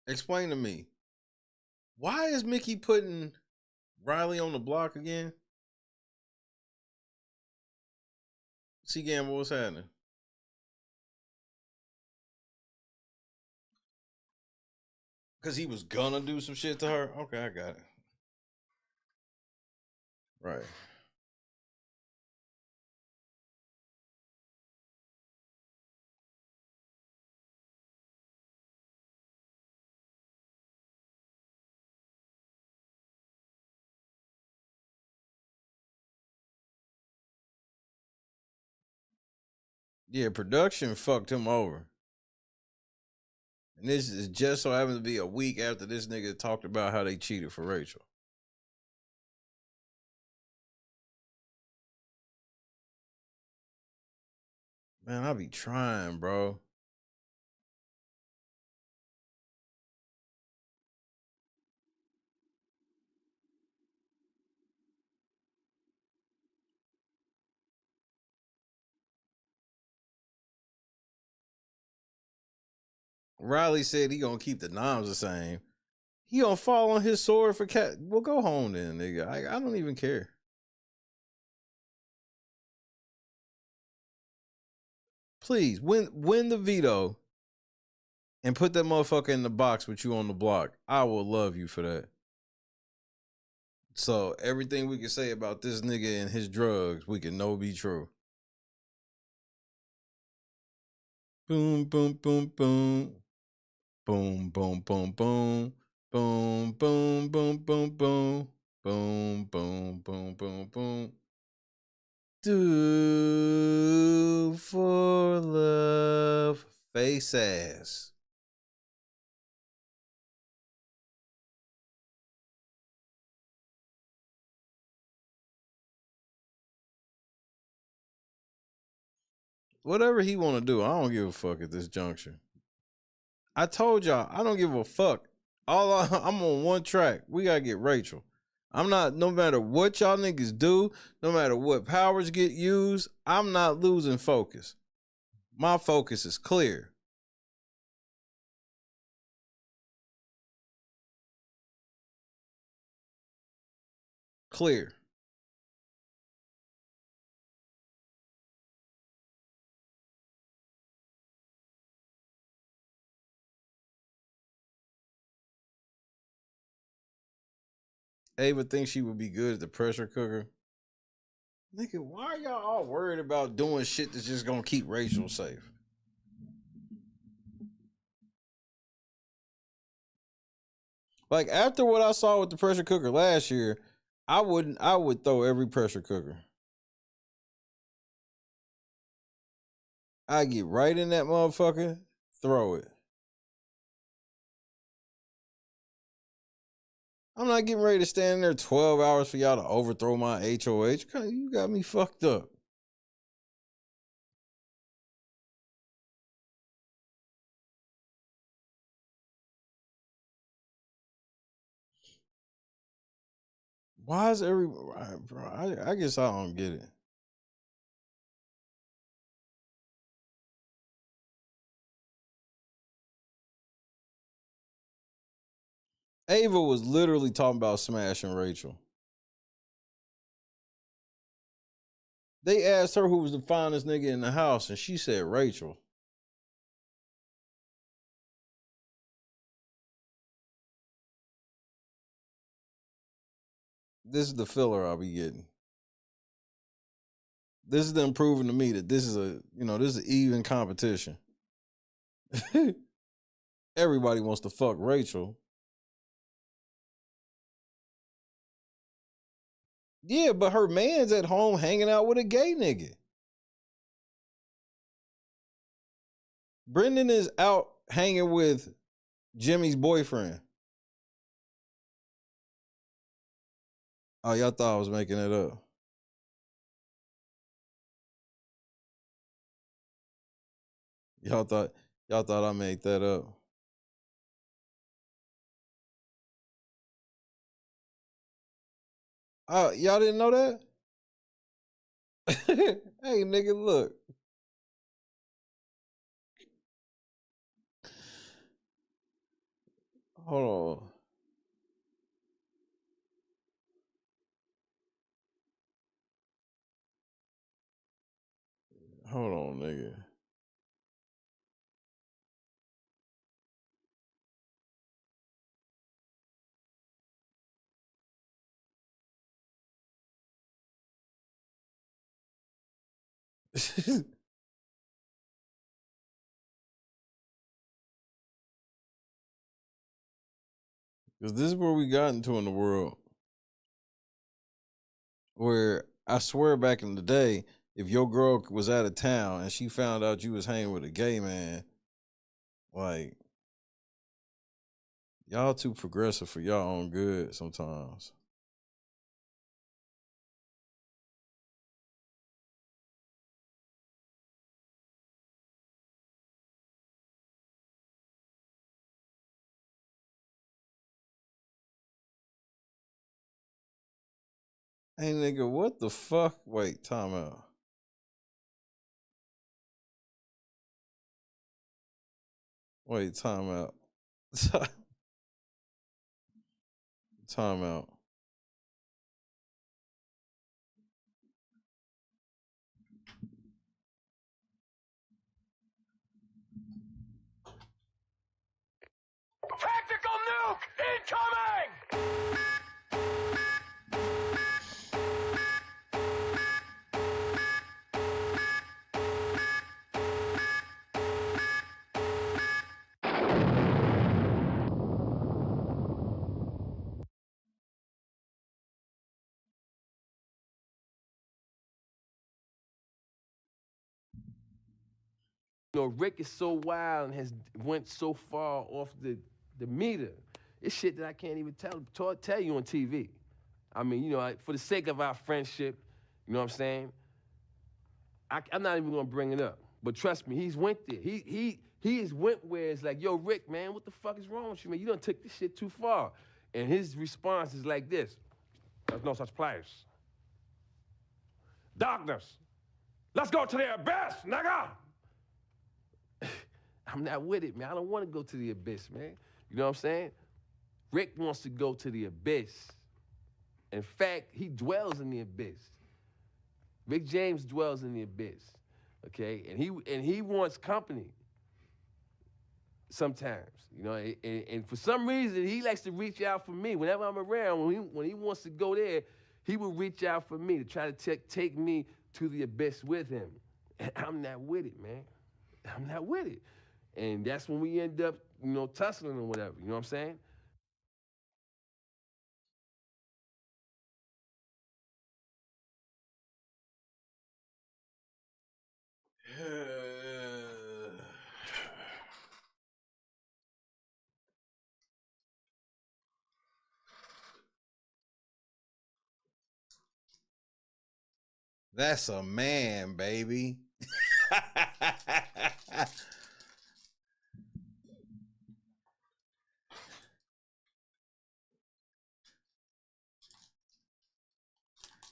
Explain to me. Why is Mickey putting Rylie on the block again? See, Gamble, what's happening? Because he was gonna do some shit to her? Okay, I got it. Right. Yeah, production fucked him over. And this is just so happens to be a week after this nigga talked about how they cheated for Rachel. Man, I be trying, bro. Rylie said he gonna keep the noms the same. He gonna fall on his sword for cat. Well, go home then, nigga. I don't even care. Please win the veto and put that motherfucker in the box with you on the block. I will love you for that. So everything we can say about this nigga and his drugs, we can know be true. Boom, boom, boom, boom. Boom, boom, boom, boom. Boom, boom, boom, boom, boom. Boom, boom, boom, boom, boom. Do for love. Face ass. Whatever he want to do, I don't give a fuck at this juncture. I told y'all, I don't give a fuck. I'm on one track. We gotta get Rachel. I'm not, no matter what y'all niggas do, no matter what powers get used, I'm not losing focus. My focus is clear. Clear. Ava thinks she would be good at the pressure cooker. Nigga, why are y'all all worried about doing shit that's just gonna keep Rachel safe? Like, after what I saw with the pressure cooker last year, I would throw every pressure cooker. I get right in that motherfucker, throw it. I'm not getting ready to stand there 12 hours for y'all to overthrow my HOH. You got me fucked up. Why is bro, I guess I don't get it. Ava was literally talking about smashing Rachel. They asked her who was the finest nigga in the house, and she said Rachel. This is the filler I'll be getting. This is them proving to me that this is this is even competition. Everybody wants to fuck Rachel. Yeah, but her man's at home hanging out with a gay nigga. Brendan is out hanging with Jimmy's boyfriend. Oh, y'all thought I was making it up. Y'all thought I made that up. Y'all didn't know that? Hey, nigga, look. Hold on. Hold on, nigga. Because this is where we got into in the world. Where I swear back in the day, if your girl was out of town and she found out you was hanging with a gay man, like, y'all too progressive for y'all own good sometimes. Hey, nigga, what the fuck? Wait, time out. Wait, time out. Time out. Tactical nuke incoming! You know, Rick is so wild and has went so far off the meter. It's shit that I can't even tell you on TV. I mean, you know, for the sake of our friendship, you know what I'm saying? I'm not even gonna bring it up. But trust me, he's went there. He has went where it's like, yo, Rick, man, what the fuck is wrong with you, man? You done took this shit too far. And his response is like this: there's no such place. Darkness. Let's go to the abyss, nigga! I'm not with it, man. I don't want to go to the abyss, man. You know what I'm saying? Rick wants to go to the abyss. In fact, he dwells in the abyss. Rick James dwells in the abyss, okay? And he wants company sometimes, you know? And for some reason, he likes to reach out for me. Whenever I'm around, when he wants to go there, he will reach out for me to try to take me to the abyss with him. And I'm not with it, man. I'm not with it. And that's when we end up, you know, tussling or whatever. You know what I'm saying? That's a man, baby.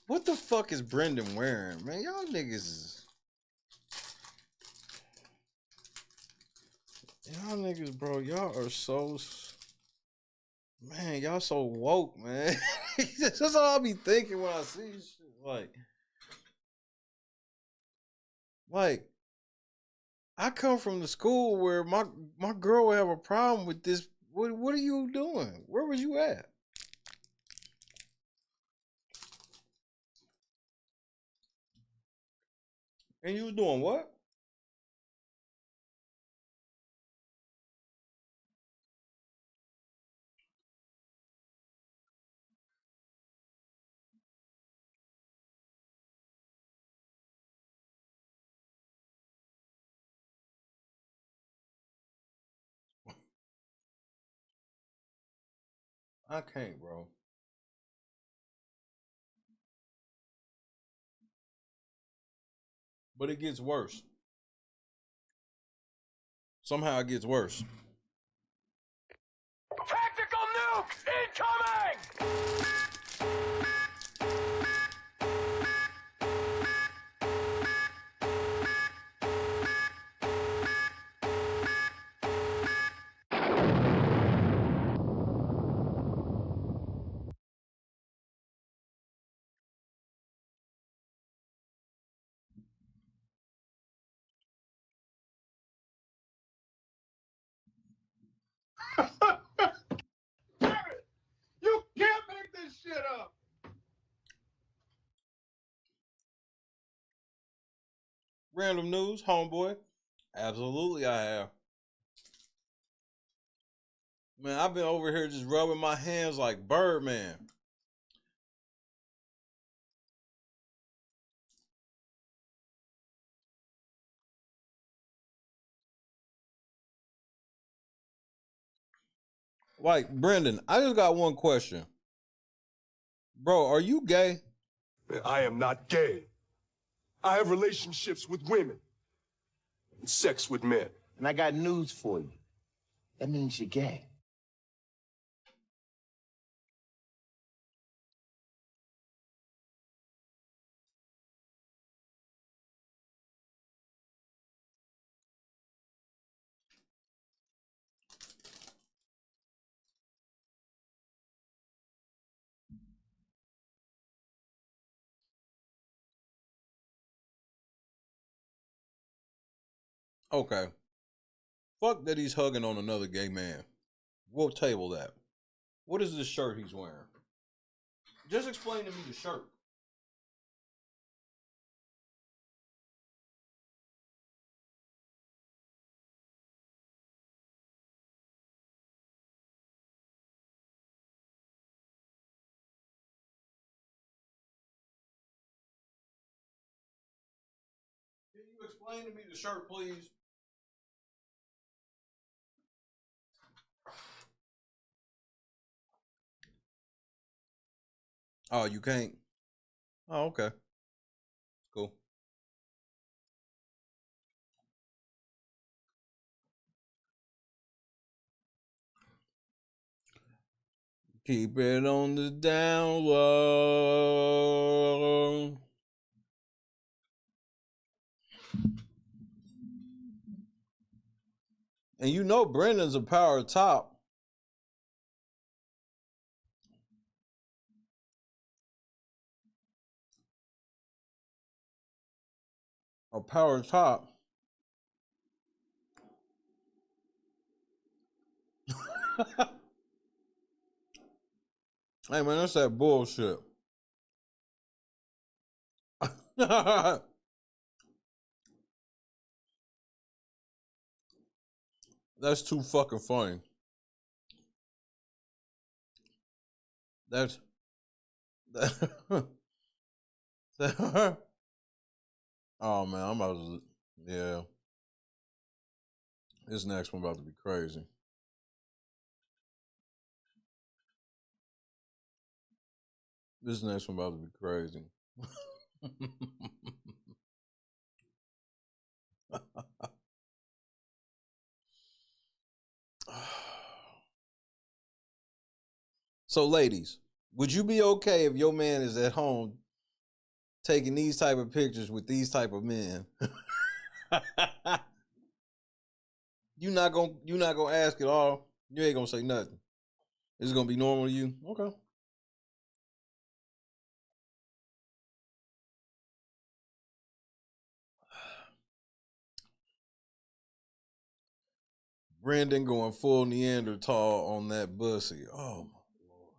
What the fuck is Brendan wearing, man? Y'all niggas, bro, y'all are so, man, y'all so woke, man. That's all I be thinking when I see shit. Like, I come from the school where my girl would have a problem with this. What are you doing? Where was you at? And you was doing what? I can't, bro. But it gets worse. Somehow it gets worse. Tactical nuke incoming! You can't make this shit up. Random news, homeboy. Absolutely, I have. Man, I've been over here just rubbing my hands like Birdman. Like, Brendan, I just got one question. Bro, are you gay? I am not gay. I have relationships with women and sex with men. And I got news for you. That means you're gay. Okay. Fuck that he's hugging on another gay man. We'll table that. What is this shirt he's wearing? Just explain to me the shirt. Can you explain to me the shirt, please? Oh, you can't? Oh, okay. Cool. Keep it on the down low. And you know Brendan's a power top. A power top. Hey man, that's that bullshit. That's too fucking funny. That's oh man, I'm about to, yeah. This next one about to be crazy. This next one about to be crazy. So ladies, would you be okay if your man is at home taking these type of pictures with these type of men? You not gonna ask at all. You ain't gonna say nothing. It's gonna be normal to you. Okay. Brendan going full Neanderthal on that bussy. Oh my Lord.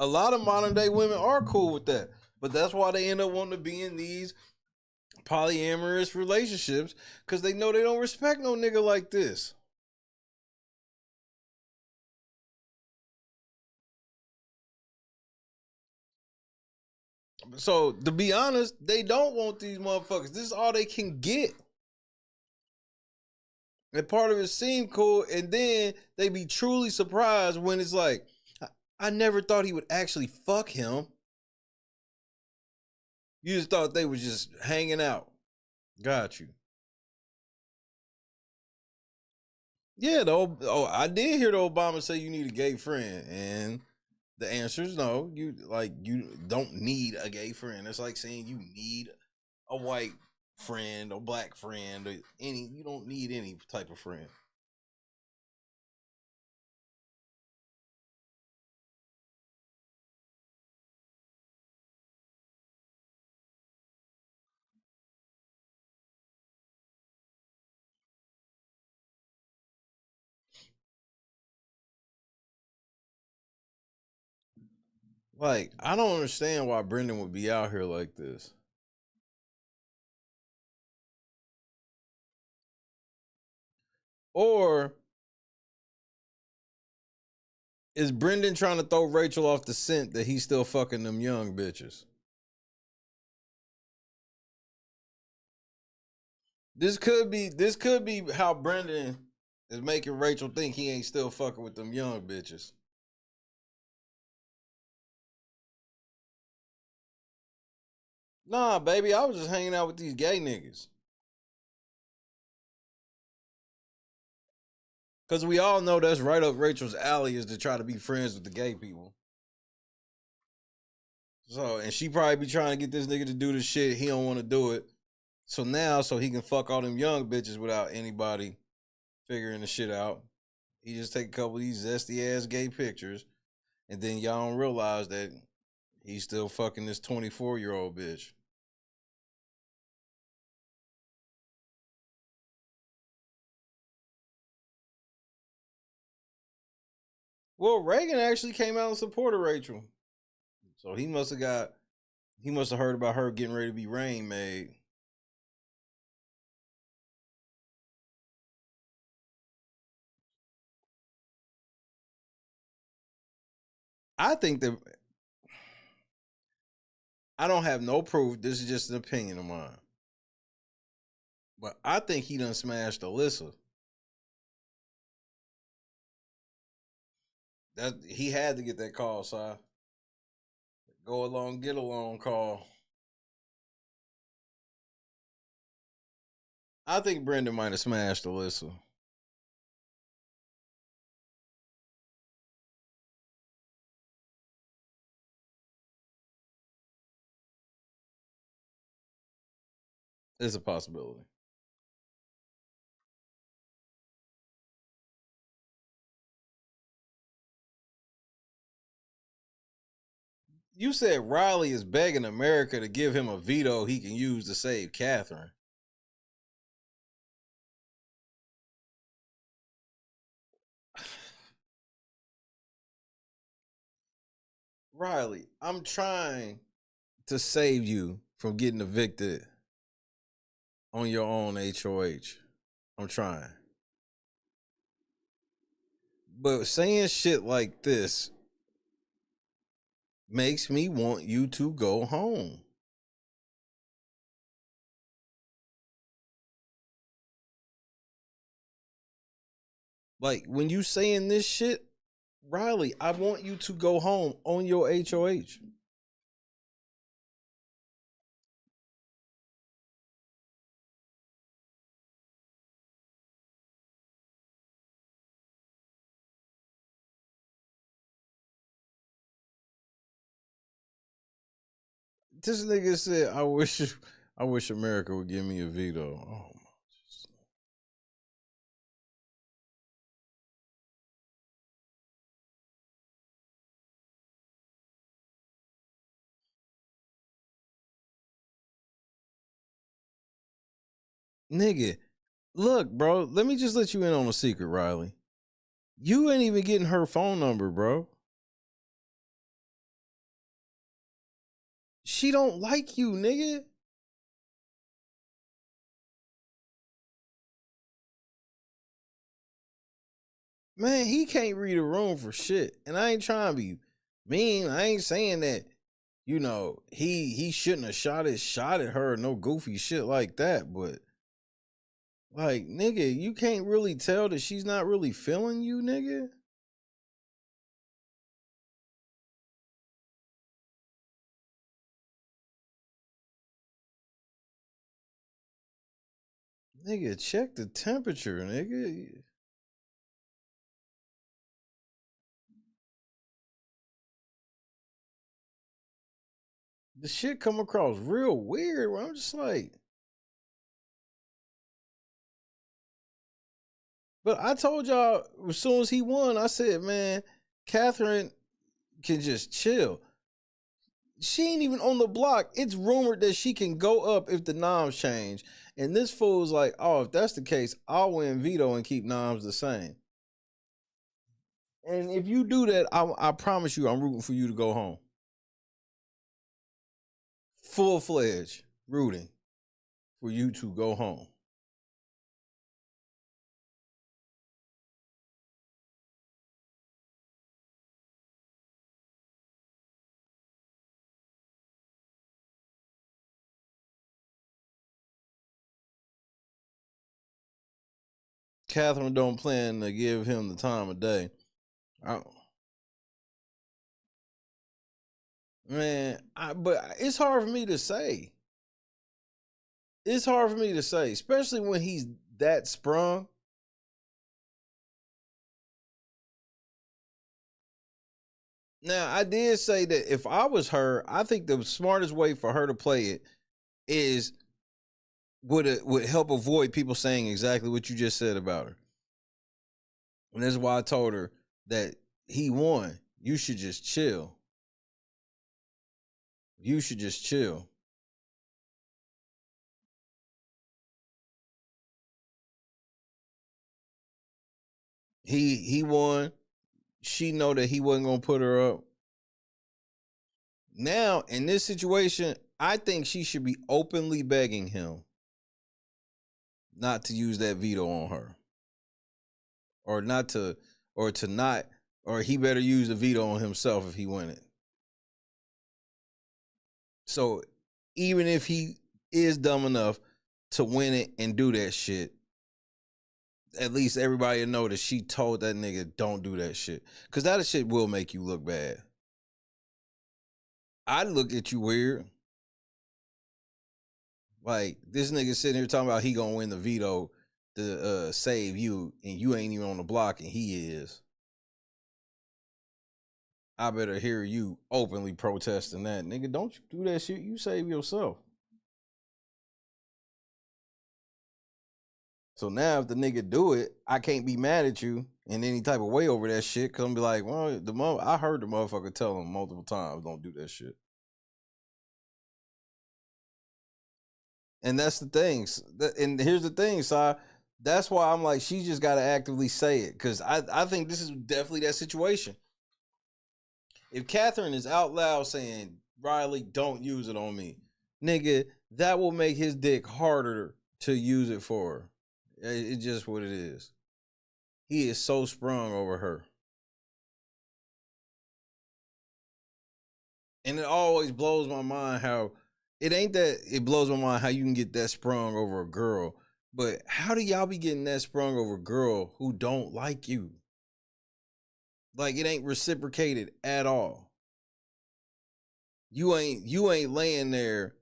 A lot of modern day women are cool with that. But that's why they end up wanting to be in these polyamorous relationships, because they know they don't respect no nigga like this. So, to be honest, they don't want these motherfuckers. This is all they can get. And part of it seemed cool, and then they be truly surprised when it's like, I never thought he would actually fuck him. You just thought they was just hanging out. Got you. Yeah, I did hear the Obama say you need a gay friend, and the answer is no. You don't need a gay friend. It's like saying you need a white friend or black friend or you don't need any type of friend. Like, I don't understand why Brendan would be out here like this. Or is Brendan trying to throw Rachel off the scent that he's still fucking them young bitches? This could be how Brendan is making Rachel think he ain't still fucking with them young bitches. Nah, baby, I was just hanging out with these gay niggas. Because we all know that's right up Rachel's alley, is to try to be friends with the gay people. So, and she probably be trying to get this nigga to do the shit. He don't want to do it. So now, so he can fuck all them young bitches without anybody figuring the shit out, he just take a couple of these zesty ass gay pictures, and then y'all don't realize that he's still fucking this 24-year-old bitch. Well, Reagan actually came out and supported Rachel. So he must have heard about her getting ready to be Rain Maid. I think that, I don't have no proof. This is just an opinion of mine. But I think he done smashed Alyssa. That he had to get that call, Si. Go along, get along call. I think Brendan might have smashed Alyssa. It's a possibility. You said Rylie is begging America to give him a veto he can use to save Catherine. Rylie, I'm trying to save you from getting evicted on your own HOH. I'm trying. But saying shit like this makes me want you to go home. Like, when you saying this shit, Rylie, I want you to go home on your HOH. This nigga said, I wish America would give me a veto. Oh my. Nigga, look, bro, let me just let you in on a secret, Rylie. You ain't even getting her phone number, bro. She don't like you, nigga. Man, he can't read a room for shit. And I ain't trying to be mean. I ain't saying that, you know, he shouldn't have shot at her or no goofy shit like that. But like, nigga, you can't really tell that she's not really feeling you, nigga. Nigga, check the temperature, nigga. The shit come across real weird where I'm just like. But I told y'all as soon as he won, I said, man, Catherine can just chill. She ain't even on the block. It's rumored that she can go up if the noms change. And this fool's like, oh, if that's the case, I'll win veto and keep noms the same. And if you do that, I promise you, I'm rooting for you to go home. Full-fledged rooting for you to go home. Catherine don't plan to give him the time of day. But it's hard for me to say. It's hard for me to say, especially when he's that sprung. Now, I did say that if I was her, I think the smartest way for her to play it is would help avoid people saying exactly what you just said about her. And that's why I told her that he won. You should just chill. You should just chill. He won. She know that he wasn't gonna put her up. Now, in this situation, I think she should be openly begging him not to use that veto on her. Or he better use the veto on himself if he win it. So even if he is dumb enough to win it and do that shit, at least everybody will know that she told that nigga don't do that shit. Because that shit will make you look bad. I'd look at you weird. Like, this nigga sitting here talking about he gonna win the veto to save you, and you ain't even on the block, and he is. I better hear you openly protesting that. Nigga, don't you do that shit. You save yourself. So now if the nigga do it, I can't be mad at you in any type of way over that shit. Cause I'm be like, well, I heard the motherfucker tell him multiple times, don't do that shit. And that's the thing. And here's the thing, Si. That's why I'm like, she just got to actively say it. Because I think this is definitely that situation. If Catherine is out loud saying, Rylie, don't use it on me, nigga, that will make his dick harder to use it for her. It's just what it is. He is so sprung over her. And it always blows my mind how, it ain't that it blows my mind how you can get that sprung over a girl, but how do y'all be getting that sprung over a girl who don't like you? Like, it ain't reciprocated at all. You ain't laying there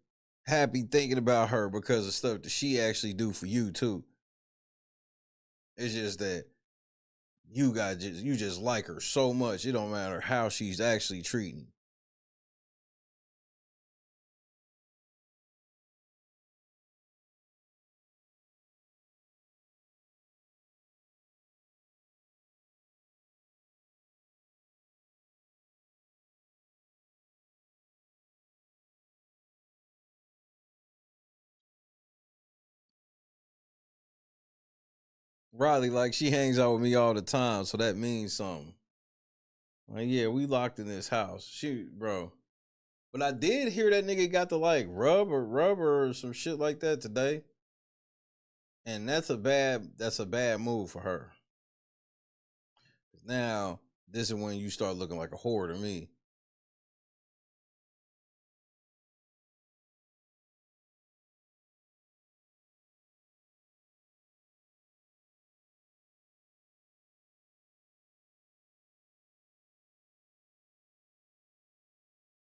happy thinking about her because of stuff that she actually do for you too. It's just that you just like her so much, it don't matter how she's actually treating. Rylie, like, she hangs out with me all the time, so that means something. Like, yeah, we locked in this house. Bro. But I did hear that nigga got to like rubber or some shit like that today. And that's a bad move for her. Now, this is when you start looking like a whore to me.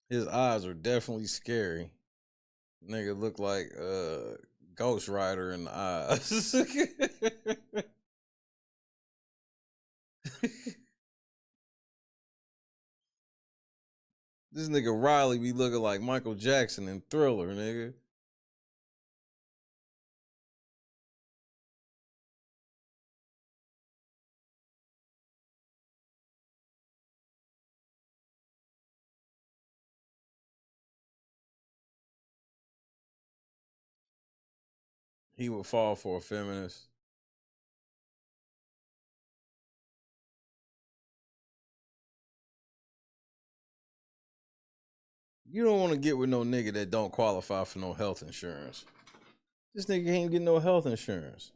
His eyes are definitely scary. Nigga look like Ghost Rider in the eyes. This nigga Rylie be looking like Michael Jackson in Thriller, nigga. He would fall for a feminist. You don't want to get with no nigga that don't qualify for no health insurance. This nigga can't get no health insurance.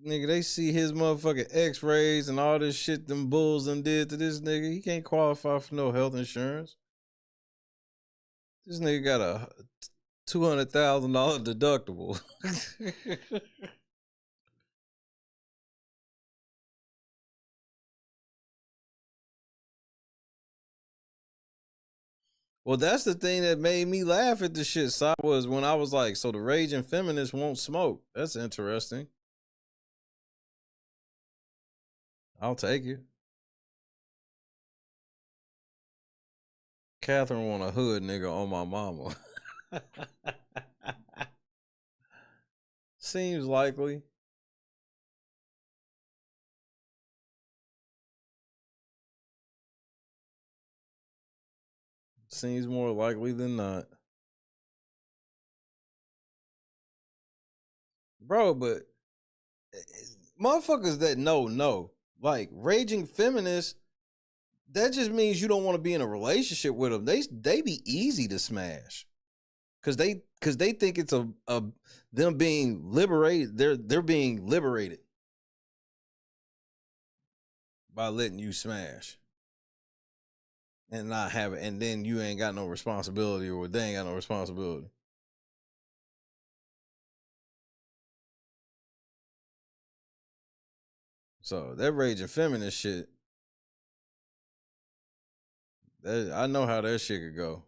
Nigga, they see his motherfucking x-rays and all this shit them bulls done did to this nigga. He can't qualify for no health insurance. This nigga got a $200,000 deductible. Well, that's the thing that made me laugh at the shit. Was when I was like, so the raging feminists won't smoke. That's interesting. I'll take it. Catherine want a hood nigga on my mama. Seems likely. Seems more likely than not. Bro, but motherfuckers that know. Like, raging feminists, that just means you don't want to be in a relationship with them. They be easy to smash. Cause they think it's a them being liberated. They're being liberated by letting you smash. And not have it, and then you ain't got no responsibility, or they ain't got no responsibility. So that raging feminist shit, I know how that shit could go.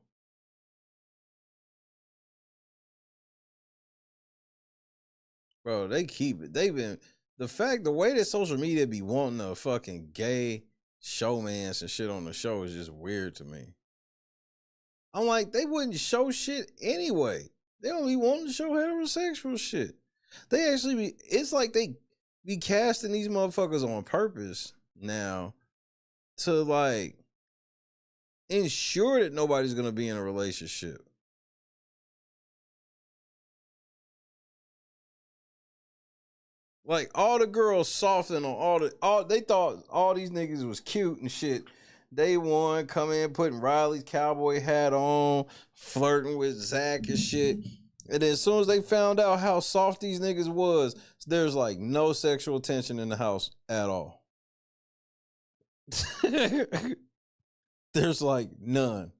Bro, they keep it. The way that social media be wanting a fucking gay showmans and shit on the show is just weird to me. I'm like, they wouldn't show shit anyway. They don't be wanting to show heterosexual shit. They actually it's like they be casting these motherfuckers on purpose now to like ensure that nobody's gonna be in a relationship. Like, all the girls soften on all they thought all these niggas was cute and shit. Day one, come in putting Riley's cowboy hat on, flirting with Zach and shit. And then as soon as they found out how soft these niggas was, there's like no sexual tension in the house at all. There's like none.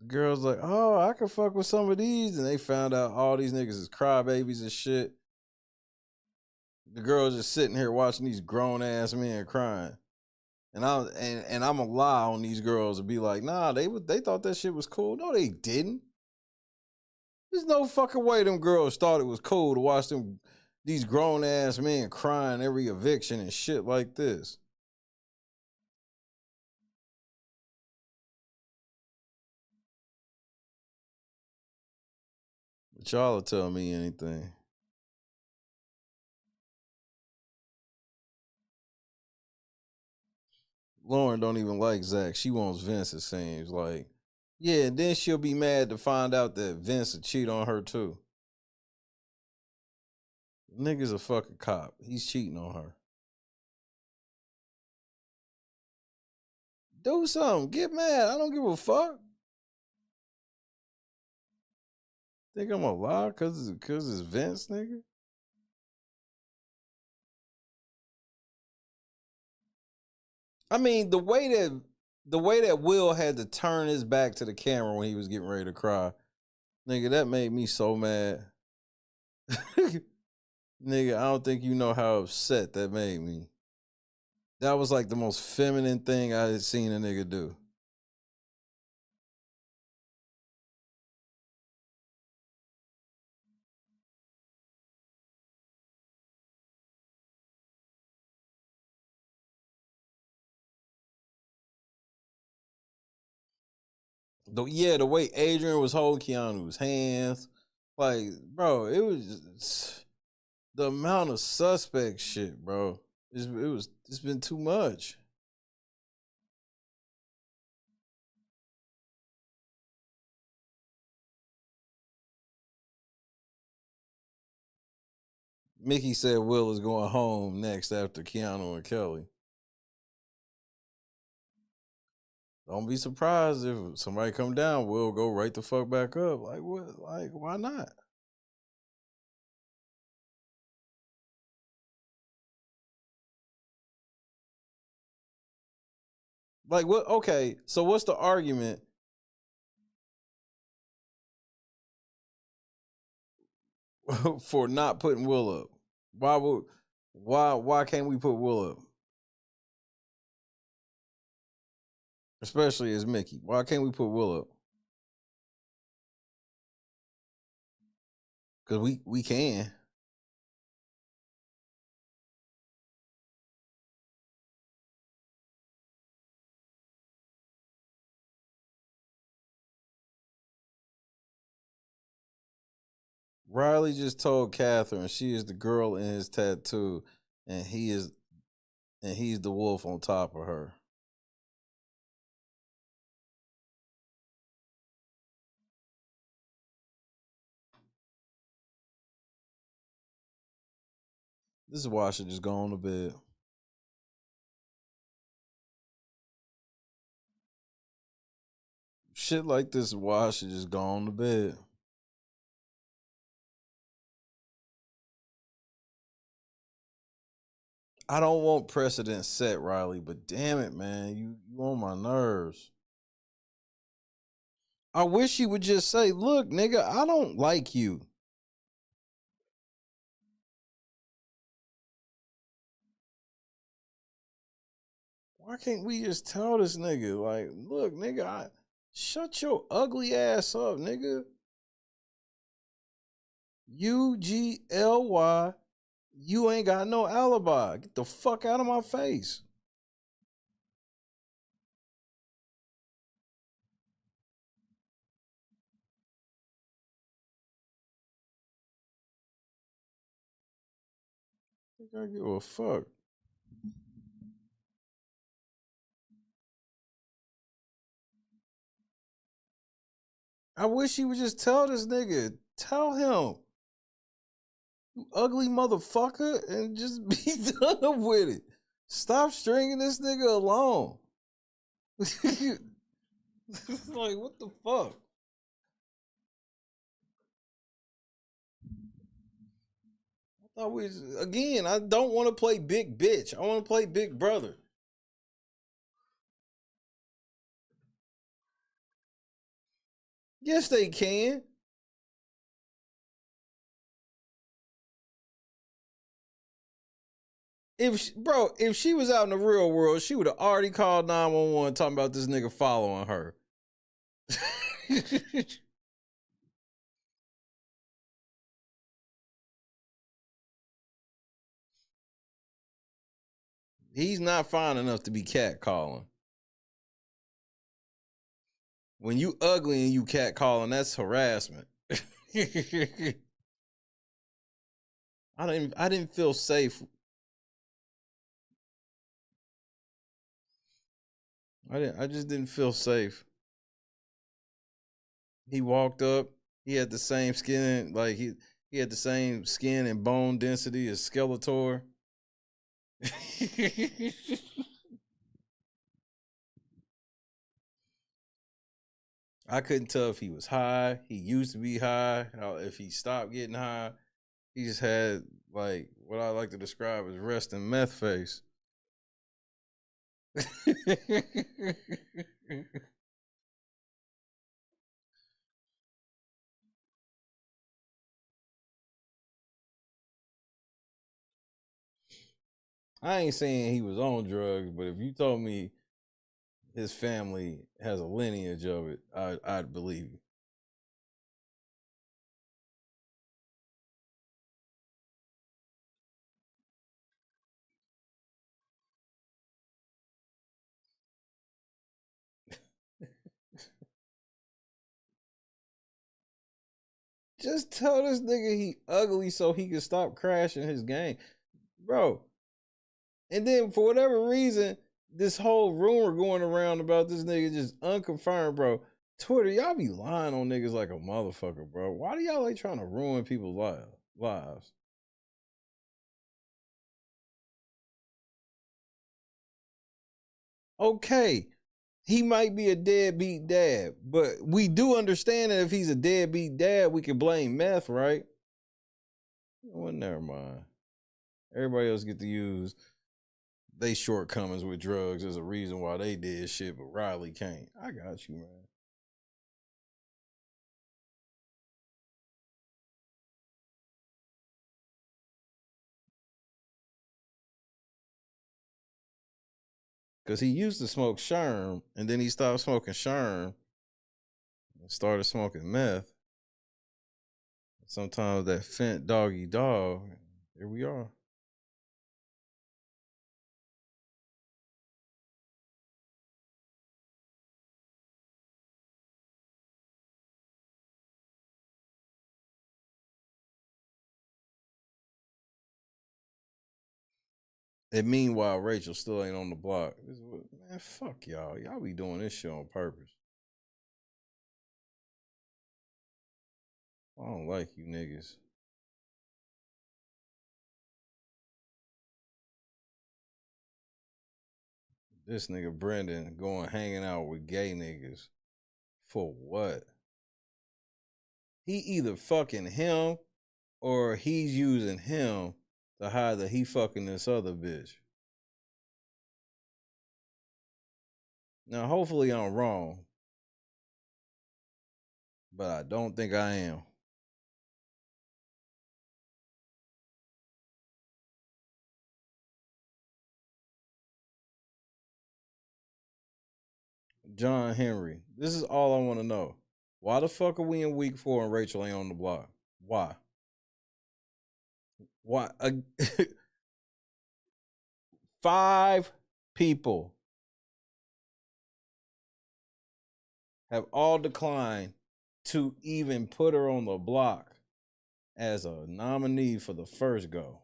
The girls like, oh, I can fuck with some of these. And they found out all these niggas is crybabies and shit. The girls just sitting here watching these grown ass men crying. And I'm gonna lie on these girls and be like, nah, they thought that shit was cool. No, they didn't. There's no fucking way them girls thought it was cool to watch these grown ass men crying every eviction and shit like this. But y'all will tell me anything. Lauren don't even like Zach. She wants Vince, it seems like. Yeah, and then she'll be mad to find out that Vince will cheat on her too. Nigga's a fucking cop. He's cheating on her. Do something. Get mad. I don't give a fuck. Think I'm a lie cause it's Vince, nigga? I mean, the way that Will had to turn his back to the camera when he was getting ready to cry, nigga, that made me so mad. Nigga, I don't think you know how upset that made me. That was like the most feminine thing I had seen a nigga do. The way Adrian was holding Keanu's hands, like, bro, it was just, the amount of suspect shit, bro. It's been too much. Mickey said Will is going home next after Keanu and Kelly. Don't be surprised if somebody come down, Will go right the fuck back up. Like what? Like why not? Like what? Okay, so what's the argument for not putting Will up? Why can't we put Will up? Especially as Mickey. Why can't we put Will up? Because we can. Rylie just told Catherine she is the girl in his tattoo, and he's the wolf on top of her. This is why I should just go on to bed. Shit like this is why I should just go on to bed. I don't want precedent set, Rylie, but damn it, man, you on my nerves. I wish you would just say, look, nigga, I don't like you. Why can't we just tell this nigga, like, look, nigga, shut your ugly ass up, nigga. UGLY, you ain't got no alibi. Get the fuck out of my face. I think I give a fuck. I wish he would just tell this nigga. Tell him. You ugly motherfucker, and just be done with it. Stop stringing this nigga along. Like, what the fuck? I thought again, I don't want to play big bitch. I want to play big brother. Yes, they can. If she was out in the real world, she would have already called 911 talking about this nigga following her. He's not fine enough to be catcalling. When you ugly and you catcalling, that's harassment. I didn't feel safe. I just didn't feel safe. He walked up. He had the same skin, like he had the same skin and bone density as Skeletor. I couldn't tell if he was high. He used to be high. If he stopped getting high, he just had like what I like to describe as resting meth face. I ain't saying he was on drugs, but if you told me his family has a lineage of it, I'd believe you. Just tell this nigga he ugly so he can stop crashing his game, bro. And then for whatever reason, this whole rumor going around about this nigga just unconfirmed, bro. Twitter, y'all be lying on niggas like a motherfucker, bro. Why do y'all like trying to ruin people's lives? Okay, he might be a deadbeat dad, but we do understand that if he's a deadbeat dad, we can blame meth, right? Well, never mind. Everybody else get to use they shortcomings with drugs as a reason why they did shit, but Rylie can't. I got you, man. Because he used to smoke Sherm, and then he stopped smoking Sherm and started smoking meth. Sometimes that Fent doggy dog. Here we are. And meanwhile, Rachel still ain't on the block. Man, fuck y'all. Y'all be doing this shit on purpose. I don't like you niggas. This nigga Brendan going hanging out with gay niggas. For what? He either fucking him or he's using him to hide that he fucking this other bitch. Now, hopefully I'm wrong, but I don't think I am. John Henry, this is all I want to know. Why the fuck are we in week 4 and Rachel ain't on the block? Why? Why? 5 people have all declined to even put her on the block as a nominee for the first go,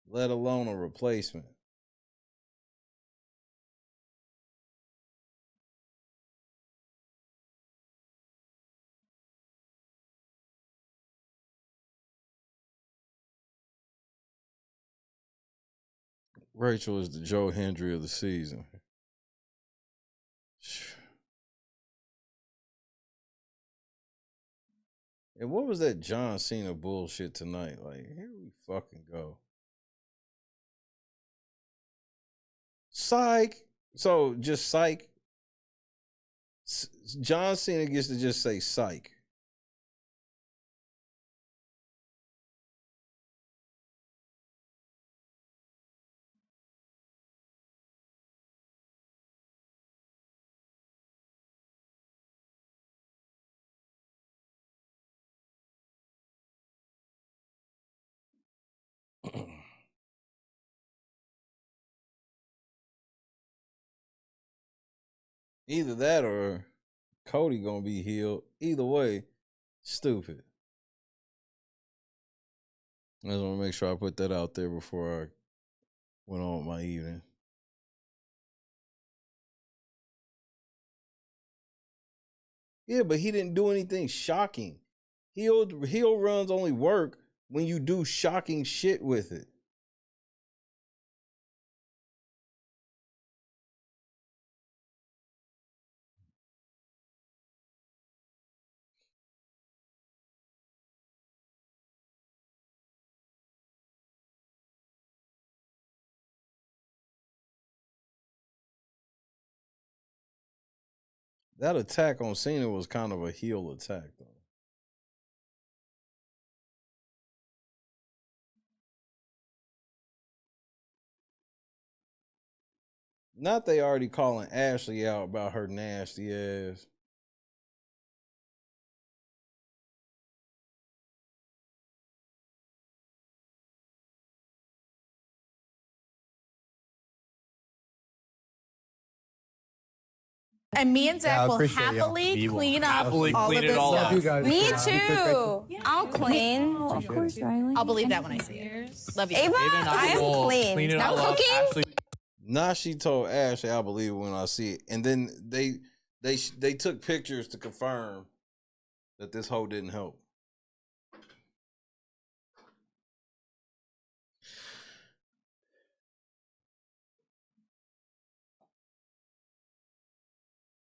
let alone a replacement. Rachel is the Joe Hendry of the season. And what was that John Cena bullshit tonight? Like, here we fucking go. Psych. So just psych. John Cena gets to just say psych. Either that or Cody gonna be healed. Either way, stupid. I just want to make sure I put that out there before I went on with my evening. Yeah, but he didn't do anything shocking. Heel runs only work when you do shocking shit with it. That attack on Cena was kind of a heel attack, though. Not they already calling Ashley out about her nasty ass. And me and Zach will happily clean up all of this stuff. Me too. I'll clean. Oh, of course, Rylie. I'll believe that when I see it. Love you. Ava, I'm clean. I'm cooking. Now she told Ashley, "I believe it when I see it," and then they took pictures to confirm that this hoe didn't help.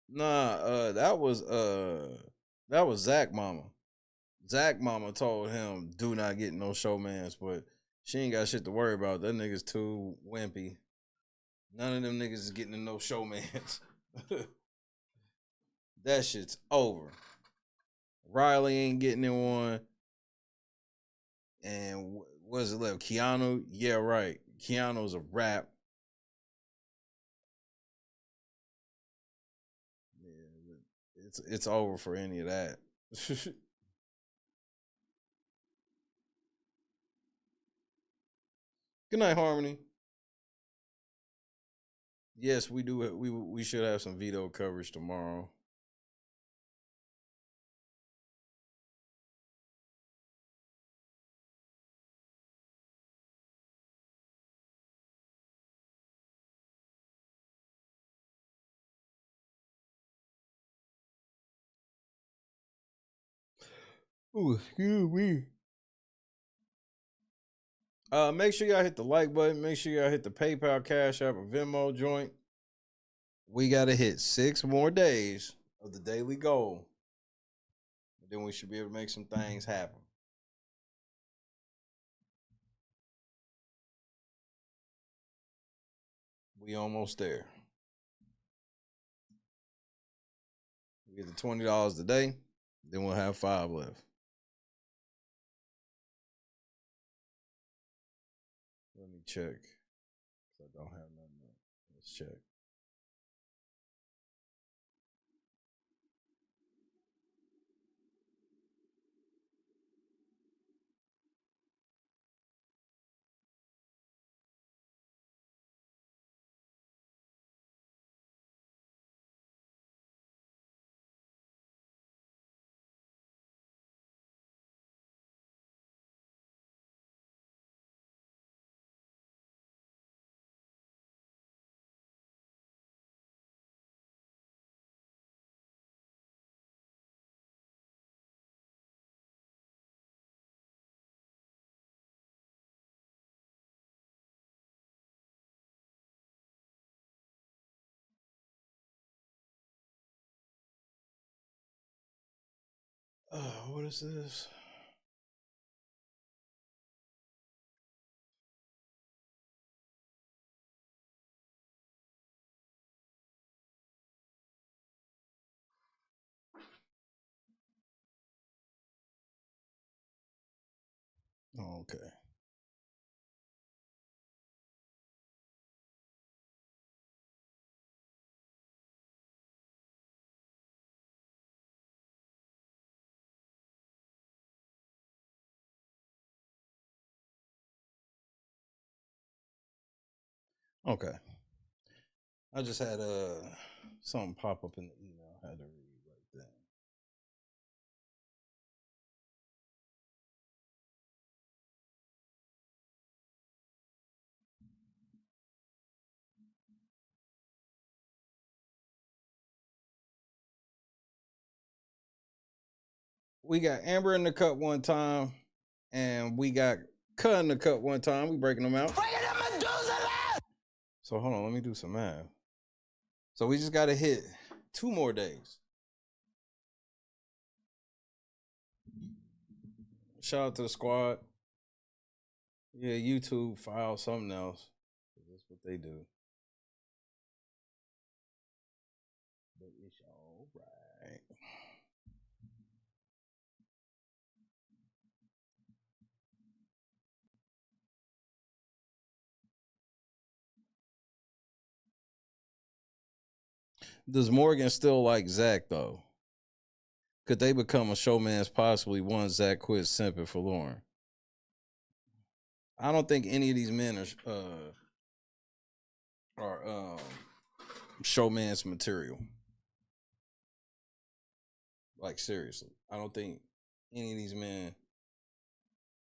Nah, that was Zach mama. Zach mama told him, "Do not get no showmans," but she ain't got shit to worry about. That nigga's too wimpy. None of them niggas is getting in no showmans. That shit's over. Riley ain't getting in one. And what's it left? Keanu? Yeah, right. Keanu's a rap. Yeah, it's over for any of that. Good night, Harmony. Yes, we do. We should have some veto coverage tomorrow. Ooh, excuse me. Make sure y'all hit the like button. Make sure y'all hit the PayPal, Cash App, or Venmo joint. We gotta hit 6 more days of the daily goal. And then we should be able to make some things happen. We almost there. We get the $20 today, then we'll have 5 left. Let me check. I don't have nothing. Let's check. What is this? Okay. Okay. I just had something pop up in the email. I had to read right then. We got Amber in the cut one time, and we got Cut in the cut one time. We breaking them out. So hold on, let me do some math. So we just got to hit 2 more days. Shout out to the squad. Yeah, YouTube file something else. That's what they do. But it's all right. Does Morgan still like Zach though? Could they become a showman's possibly once Zach quits simping for Lauren? I don't think any of these men are showman's material. Like seriously, I don't think any of these men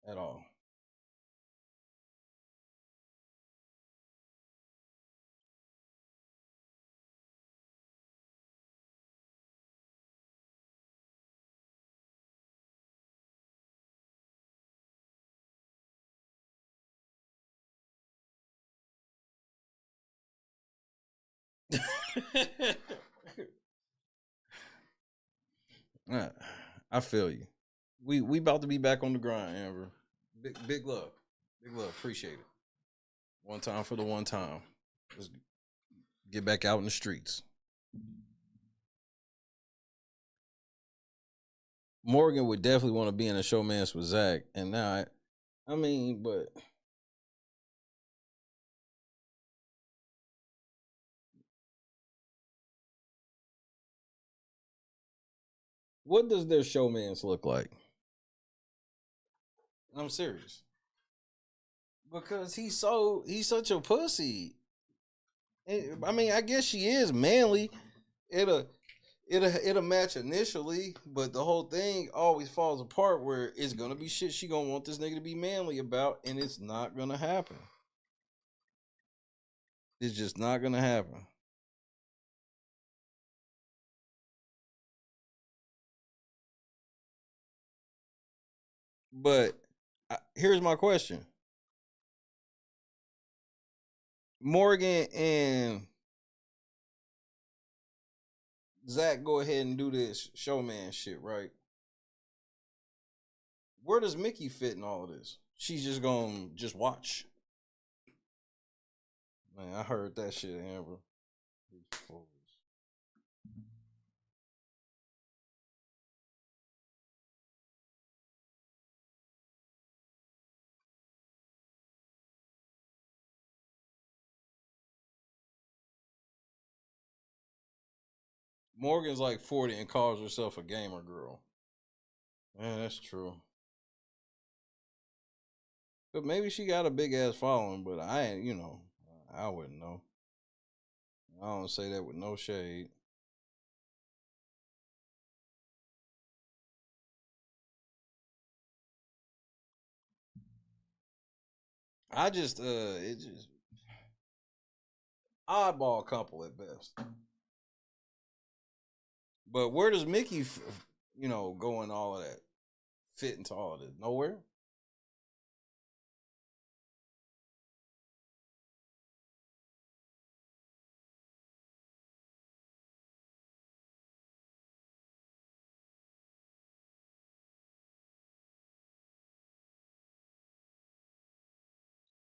at all. I feel you. We about to be back on the grind, Amber. Big love. Big love. Appreciate it. One time for the one time. Let's get back out in the streets. Morgan would definitely want to be in a showman's with Zach. And now, I mean, but what does their showman's look like? I'm serious. Because he's such a pussy. I mean, I guess she is manly. It'll match initially, but the whole thing always falls apart where it's gonna be shit she gonna want this nigga to be manly about, and it's not gonna happen. It's just not gonna happen. But here's my question. Morgan and Zach go ahead and do this showman shit, right? Where does Mickey fit in all of this? She's just gonna just watch. Man, I heard that shit, Amber. Morgan's like 40 and calls herself a gamer girl. Man, that's true. But maybe she got a big ass following, but I ain't, I wouldn't know. I don't say that with no shade. It just oddball couple at best. But where does Mickey, go in all of that? Fit into all of this? Nowhere?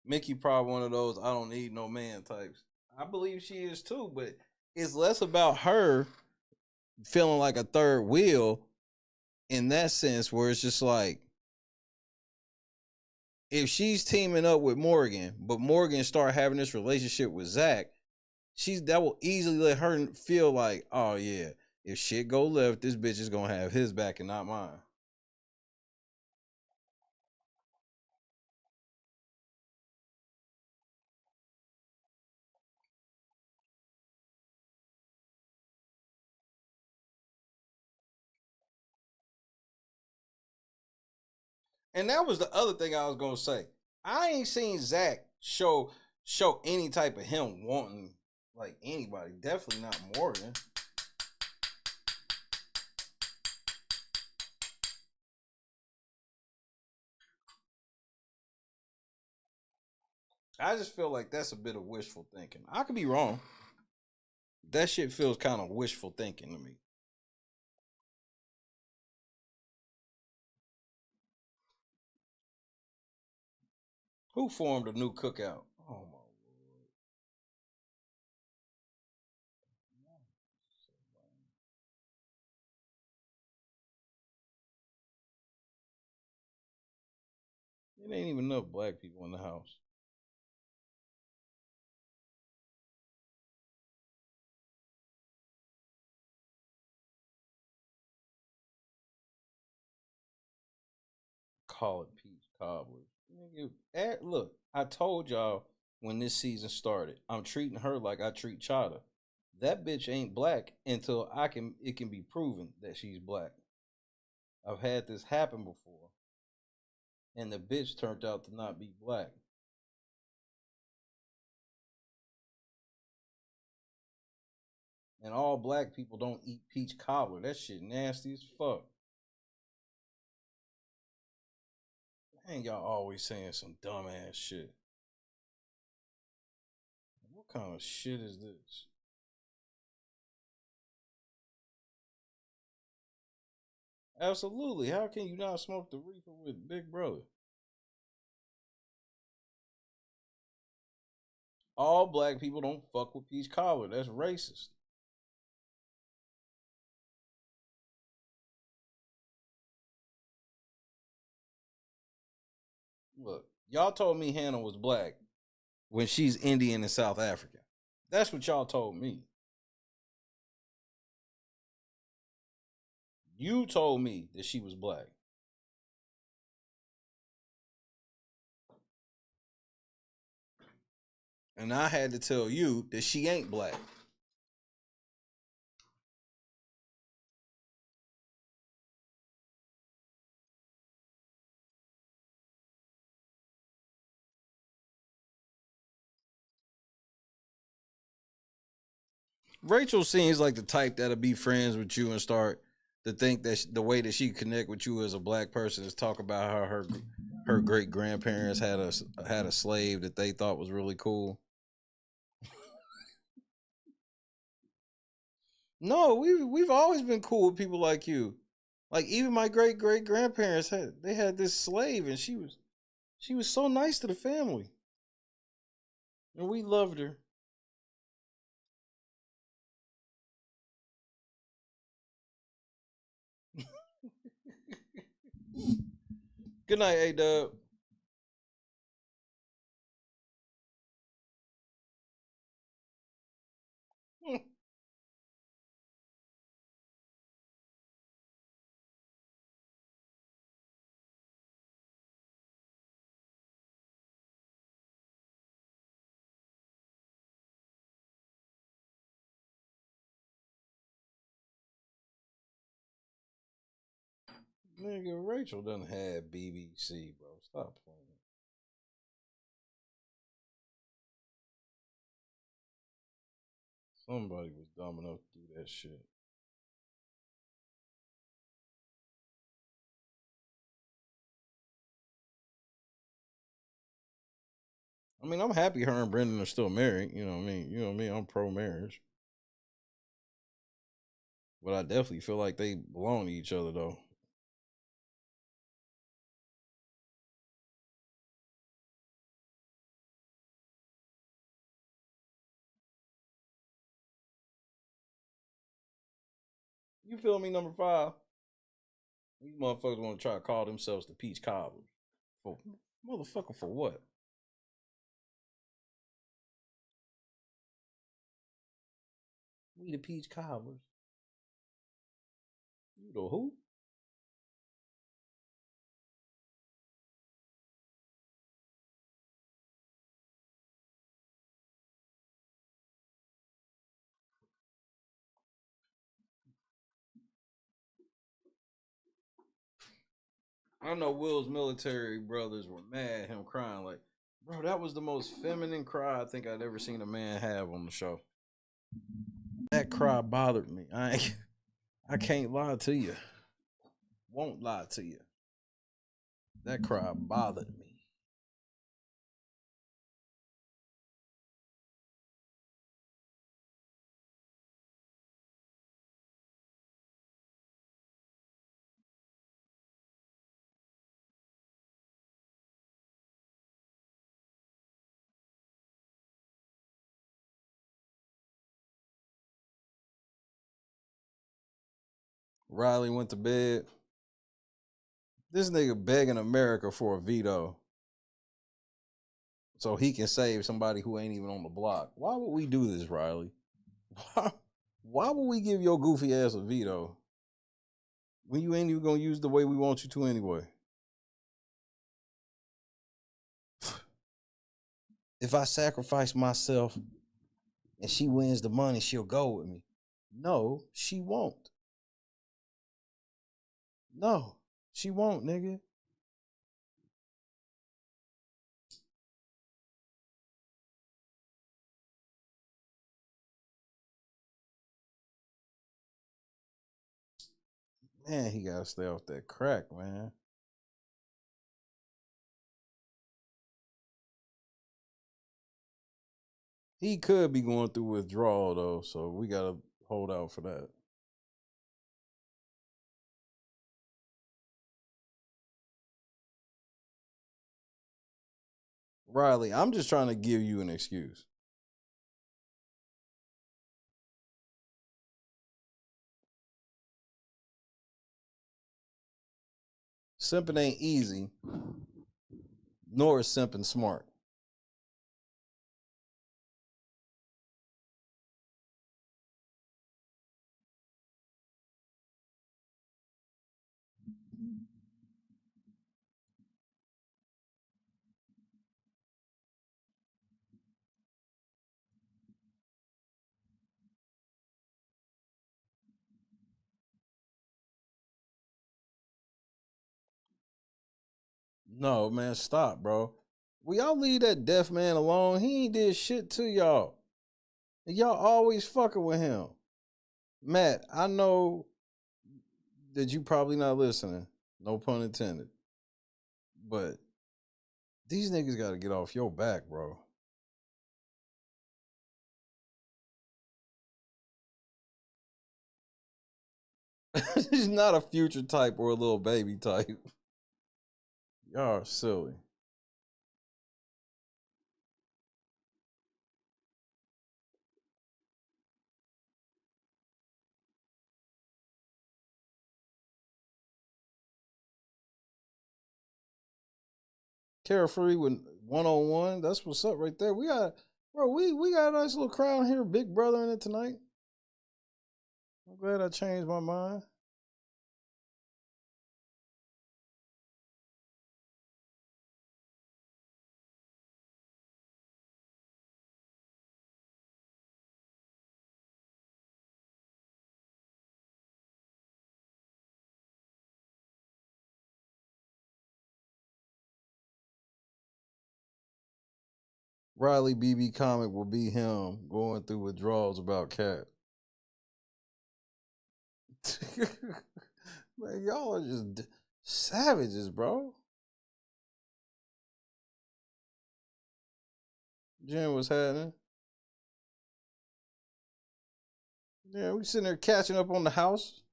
Mickey probably one of those I don't need no man types. I believe she is too, but it's less about her feeling like a third wheel in that sense, where it's just like, if she's teaming up with Morgan, but Morgan start having this relationship with Zach, that will easily let her feel like, oh yeah, if shit go left, this bitch is gonna have his back and not mine. And that was the other thing I was gonna say. I ain't seen Zach show any type of him wanting like anybody. Definitely not Morgan. I just feel like that's a bit of wishful thinking. I could be wrong. That shit feels kind of wishful thinking to me. Who formed a new cookout? Oh my Lord. It ain't even enough black people in the house. Call it peach cobbler. Look, I told y'all when this season started, I'm treating her like I treat Chada. That bitch ain't black until it can be proven that she's black. I've had this happen before, and the bitch turned out to not be black. And all black people don't eat peach cobbler. That shit nasty as fuck. Man, y'all always saying some dumbass shit. What kind of shit is this? Absolutely. How can you not smoke the reefer with Big Brother? All black people don't fuck with peach cobbler. That's racist. Look, y'all told me Hannah was black when she's Indian and South African. That's what y'all told me. You told me that she was black. And I had to tell you that she ain't black. Rachel seems like the type that'll be friends with you and start to think that the way that she connect with you as a black person is talk about how her great grandparents had a slave that they thought was really cool. No, we've always been cool with people like you. Like even my great grandparents had this slave, and she was so nice to the family, and we loved her. Good night, A-Dub. Nigga, Rachel done had BBC, bro. Stop playing. Somebody was dumb enough to do that shit. I mean, I'm happy her and Brendan are still married. You know what I mean? You know what I mean? I'm pro marriage. But I definitely feel like they belong to each other, though. You feel me, number 5? These motherfuckers want to try to call themselves the peach cobblers. For motherfucker, for what? We the peach cobblers. You the who? I know Will's military brothers were mad, him crying like, bro, that was the most feminine cry I think I'd ever seen a man have on the show. That cry bothered me. I can't lie to you. Won't lie to you. That cry bothered me. Rylie went to bed. This nigga begging America for a veto so he can save somebody who ain't even on the block. Why would we do this, Rylie? Why would we give your goofy ass a veto when you ain't even gonna use the way we want you to anyway? If I sacrifice myself and she wins the money, she'll go with me. No, she won't. No, she won't, nigga. Man, he gotta stay off that crack, man. He could be going through withdrawal though, so we gotta hold out for that. Rylie, I'm just trying to give you an excuse. Simping ain't easy, nor is simping smart. No, man, stop, bro. Will y'all leave that deaf man alone? He ain't did shit to y'all. And y'all always fucking with him. Matt, I know that you probably not listening. No pun intended. But these niggas gotta get off your back, bro. He's not a future type or a little baby type. Y'all are silly. Carefree with 101. That's what's up right there. We got a nice little crowd here. Big brother in it tonight. I'm glad I changed my mind. Rylie BB comic will be him going through withdrawals about Cat. Man, y'all are just savages, bro. Jen, what's happening? Yeah, we sitting there catching up on the house.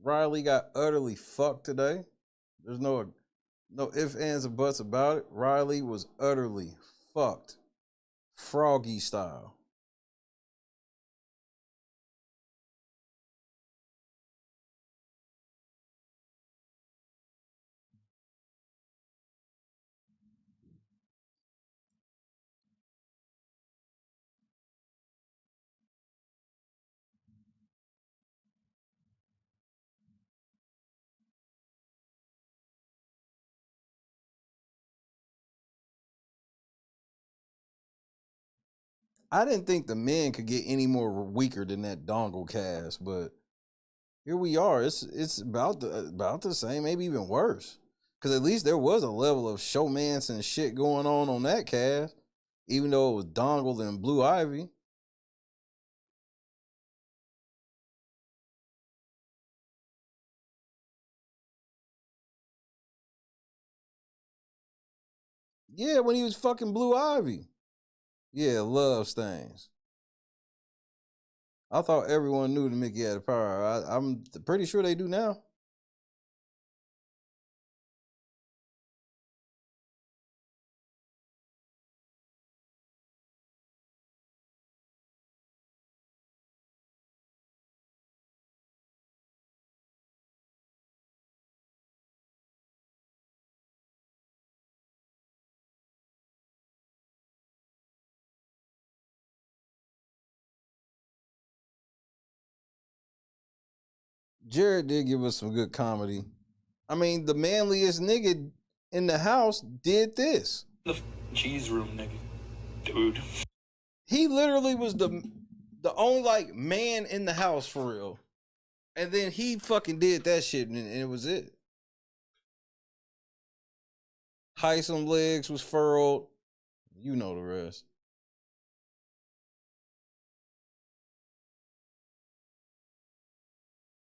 Rylie got utterly fucked today. There's no ifs, ands, or buts about it. Rylie was utterly fucked. Froggy style. I didn't think the men could get any more weaker than that dongle cast, but here we are. It's about the same, maybe even worse. Because at least there was a level of showmance and shit going on that cast, even though it was Dongle and Blue Ivy. Yeah, when he was fucking Blue Ivy. Yeah, love stains. I thought everyone knew that Mickey had the power. I'm pretty sure they do now. Jared did give us some good comedy. I mean, the manliest nigga in the house did this. The cheese room, nigga. Dude. He literally was the only like man in the house for real. And then he fucking did that shit and it was it. Heisem legs was furrowed. You know the rest.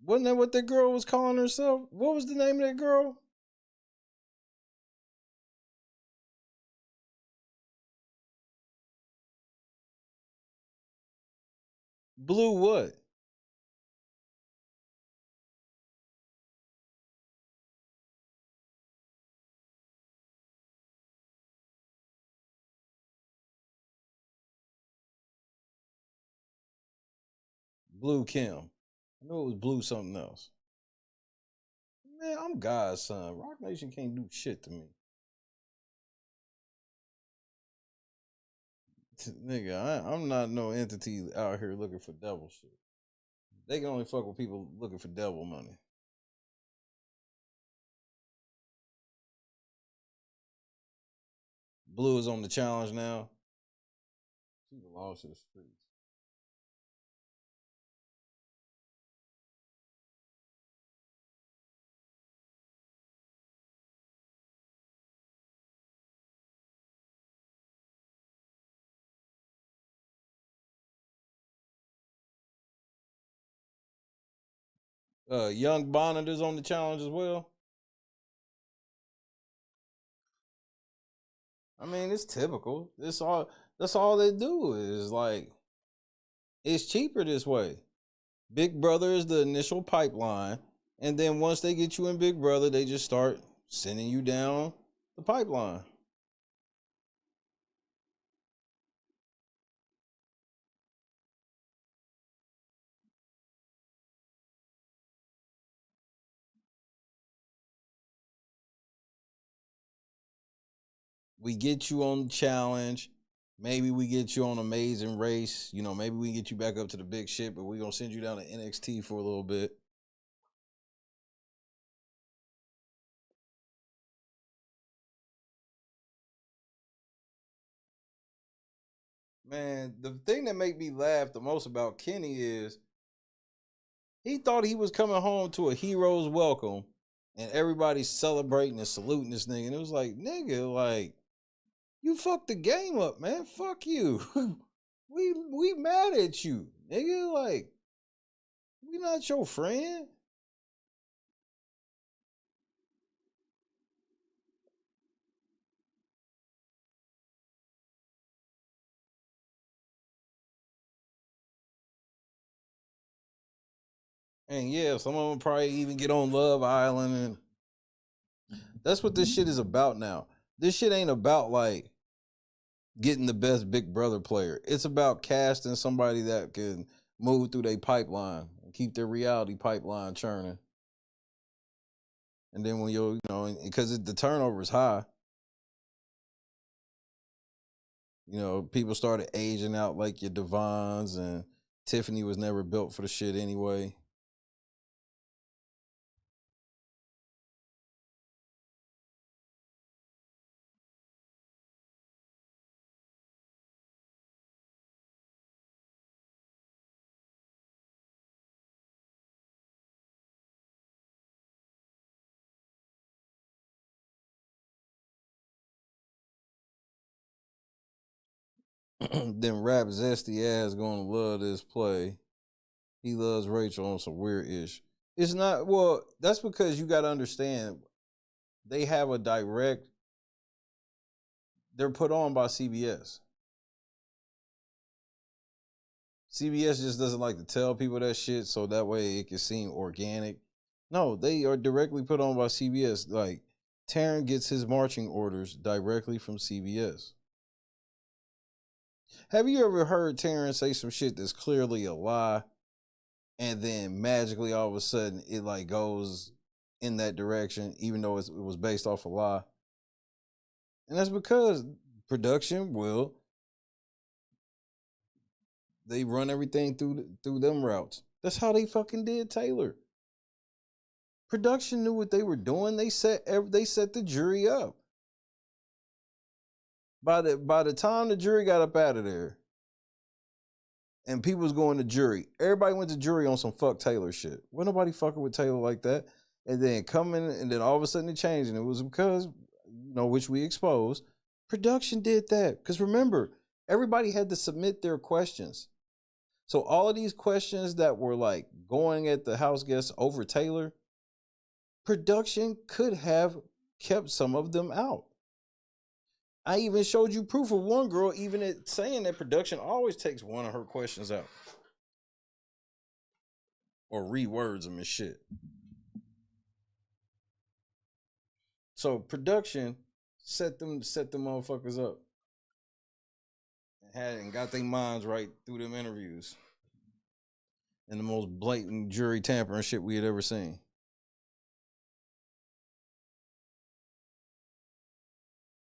Wasn't that what that girl was calling herself? What was the name of that girl? Blue what? Blue Kim. I know it was Blue something else. Man, I'm God's son. Rock Nation can't do shit to me. Nigga, I'm not no entity out here looking for devil shit. They can only fuck with people looking for devil money. Blue is on the challenge now. She belongs to the streets. Young Bonnet is on the challenge as well. I mean, it's typical. That's all they do is like it's cheaper this way. Big Brother is the initial pipeline, and then once they get you in Big Brother, they just start sending you down the pipeline. We get you on the challenge. Maybe we get you on Amazing Race. You know, maybe we get you back up to the big shit, but we're going to send you down to NXT for a little bit. Man, the thing that made me laugh the most about Kenny is he thought he was coming home to a hero's welcome and everybody's celebrating and saluting this nigga. And it was like, nigga, like, you fucked the game up, man. Fuck you. we mad at you, nigga. Like, we not your friend. And yeah, some of them probably even get on Love Island, and that's what this shit is about now. This shit ain't about like getting the best Big Brother player. It's about casting somebody that can move through their pipeline and keep their reality pipeline churning. And then when you know, because the turnover is high, you know, people started aging out like your Devons, and Tiffany was never built for the shit anyway. Then Rap Zesty ass gonna love this play. He loves Rachel on some weird ish. It's not, well, that's because you gotta understand they have a direct, they're put on by CBS. CBS just doesn't like to tell people that shit so that way it can seem organic. No, they are directly put on by CBS. Like, Taryn gets his marching orders directly from CBS. Have you ever heard Taryn say some shit that's clearly a lie, and then magically all of a sudden it like goes in that direction, even though it was based off a lie? And that's because production will, they run everything through them routes. That's how they fucking did Taylor. Production knew what they were doing. They set the jury up. By the time the jury got up out of there and people was going to jury, everybody went to jury on some fuck Taylor shit. Wasn't nobody fucking with Taylor like that. And then and then all of a sudden it changed, and it was because, which we exposed, production did that. Because remember, everybody had to submit their questions. So all of these questions that were like going at the house guests over Taylor, production could have kept some of them out. I even showed you proof of one girl even saying that production always takes one of her questions out. Or rewords them and shit. So production set them motherfuckers up. And got their minds right through them interviews. And the most blatant jury tampering shit we had ever seen.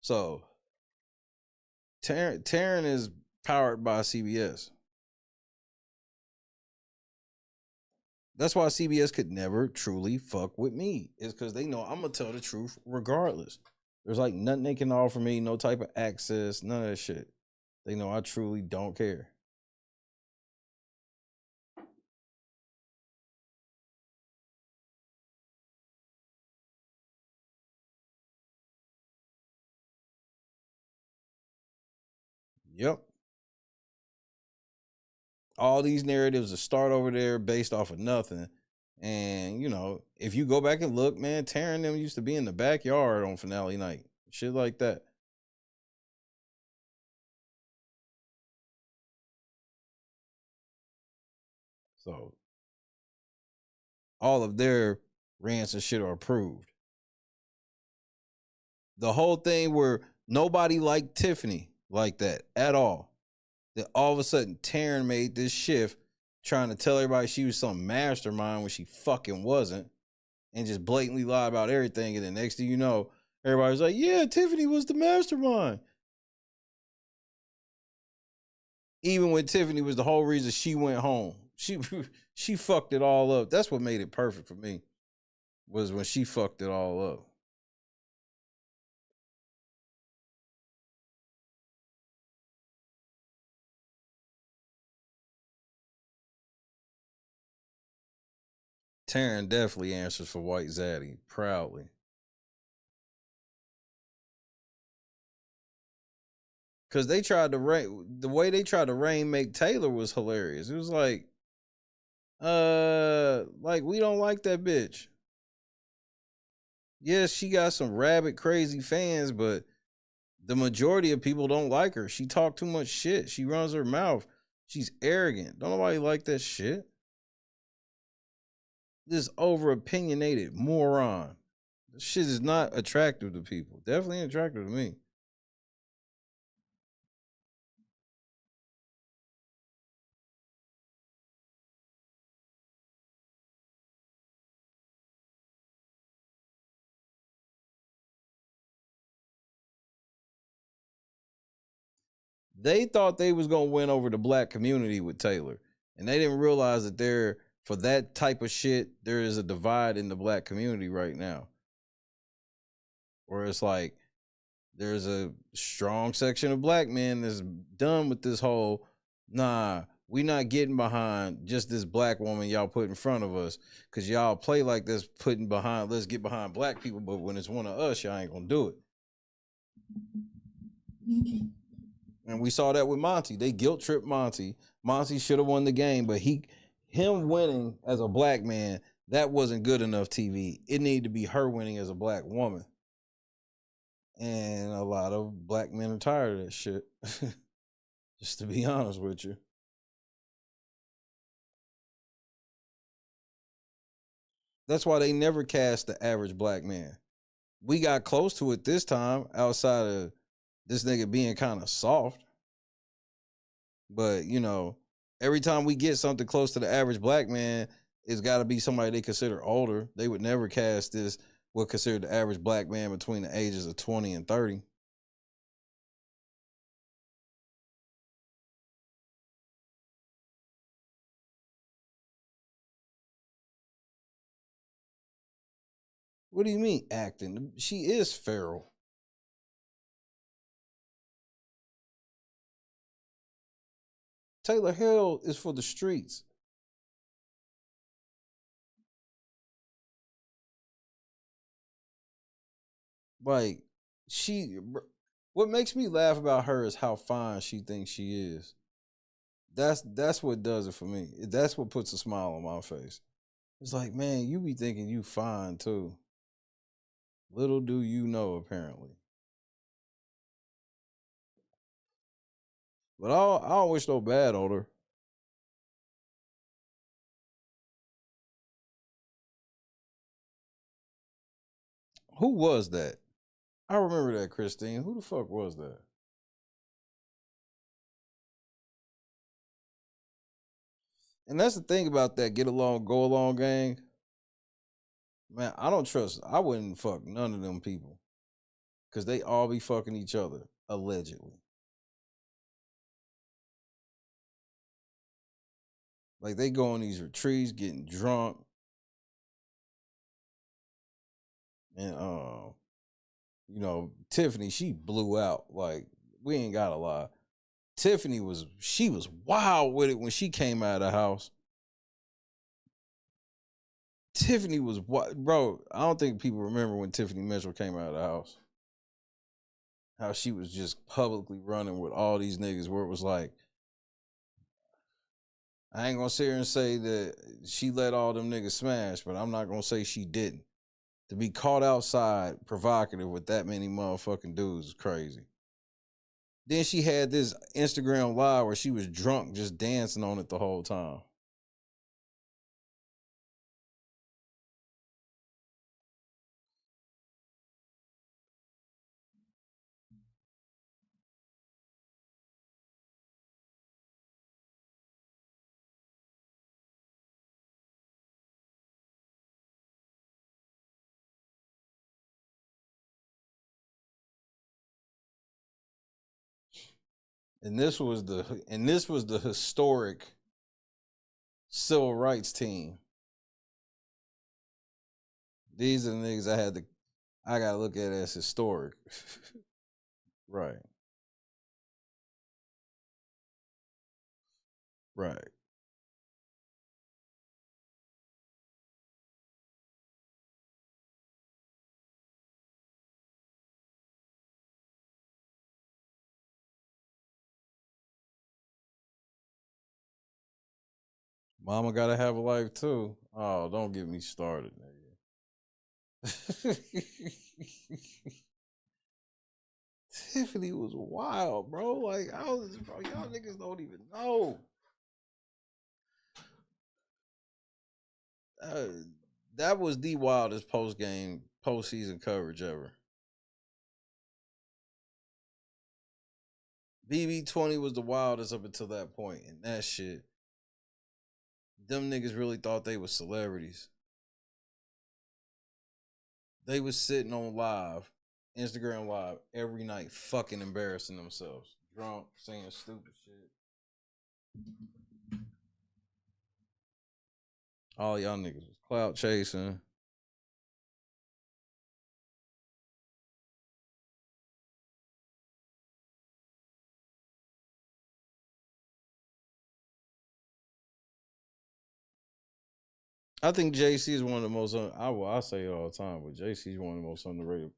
So Taryn is powered by CBS. That's why CBS could never truly fuck with me. It's because they know I'm going to tell the truth regardless. There's like nothing they can offer me, no type of access, none of that shit. They know I truly don't care. Yep. All these narratives are start over there based off of nothing. And, if you go back and look, man, Taryn them used to be in the backyard on finale night. Shit like that. So, all of their rants and shit are approved. The whole thing where nobody liked Tiffany like that at all. Then all of a sudden, Taryn made this shift trying to tell everybody she was some mastermind when she fucking wasn't, and just blatantly lie about everything. And then next thing you know, everybody's like, yeah, Tiffany was the mastermind. Even when Tiffany was the whole reason she went home. She fucked it all up. That's what made it perfect for me, was when she fucked it all up. Taryn definitely answers for White Zaddy proudly. Because they tried to the way they tried to rainmake Taylor was hilarious. It was like we don't like that bitch. Yes, she got some rabid crazy fans, but the majority of people don't like her. She talk too much shit. She runs her mouth. She's arrogant. Don't nobody like that shit. This over opinionated moron. This shit is not attractive to people. Definitely attractive to me. They thought they was going to win over the black community with Taylor. And they didn't realize that for that type of shit, there is a divide in the black community right now. Where it's like, there's a strong section of black men that's done with this whole, nah, we not getting behind just this black woman y'all put in front of us. Because y'all play like this, let's get behind black people. But when it's one of us, y'all ain't going to do it. And we saw that with Monty. They guilt tripped Monty. Monty should have won the game, but him winning as a black man, that wasn't good enough TV. It needed to be her winning as a black woman. And a lot of black men are tired of that shit. Just to be honest with you. That's why they never cast the average black man. We got close to it this time outside of this nigga being kind of soft. But, every time we get something close to the average black man, it's got to be somebody they consider older. They would never cast what considered the average black man between the ages of 20 and 30. What do you mean acting? She is feral. Taylor Hill is for the streets. Like, what makes me laugh about her is how fine she thinks she is. That's what does it for me. That's what puts a smile on my face. It's like, man, you be thinking you fine too. Little do you know, apparently. But I don't wish no bad on her. Who was that? I remember that, Christine. Who the fuck was that? And that's the thing about that get along, go along gang. Man, I wouldn't fuck none of them people. Because they all be fucking each other, allegedly. Like, they go on these retreats, getting drunk. And, Tiffany, she blew out. Like, we ain't got to lie. Tiffany was wild with it when she came out of the house. Tiffany was bro. I don't think people remember when Tiffany Mitchell came out of the house. How she was just publicly running with all these niggas where it was like, I ain't gonna sit here and say that she let all them niggas smash, but I'm not gonna say she didn't. To be caught outside provocative with that many motherfucking dudes is crazy. Then she had this Instagram live where she was drunk just dancing on it the whole time. And this was the historic civil rights team. These are the niggas I gotta look at as historic. Right. Right. Mama gotta have a life too. Oh, don't get me started, nigga. Tiffany was wild, bro. Like, y'all niggas don't even know. That was the wildest postseason coverage ever. BB20 was the wildest up until that point, and that shit. Them niggas really thought they was celebrities. They was sitting on Instagram live every night, fucking embarrassing themselves. Drunk, saying stupid shit. All y'all niggas was clout chasing. I think JC is one of the most, I say it all the time, but JC is one of the most underrated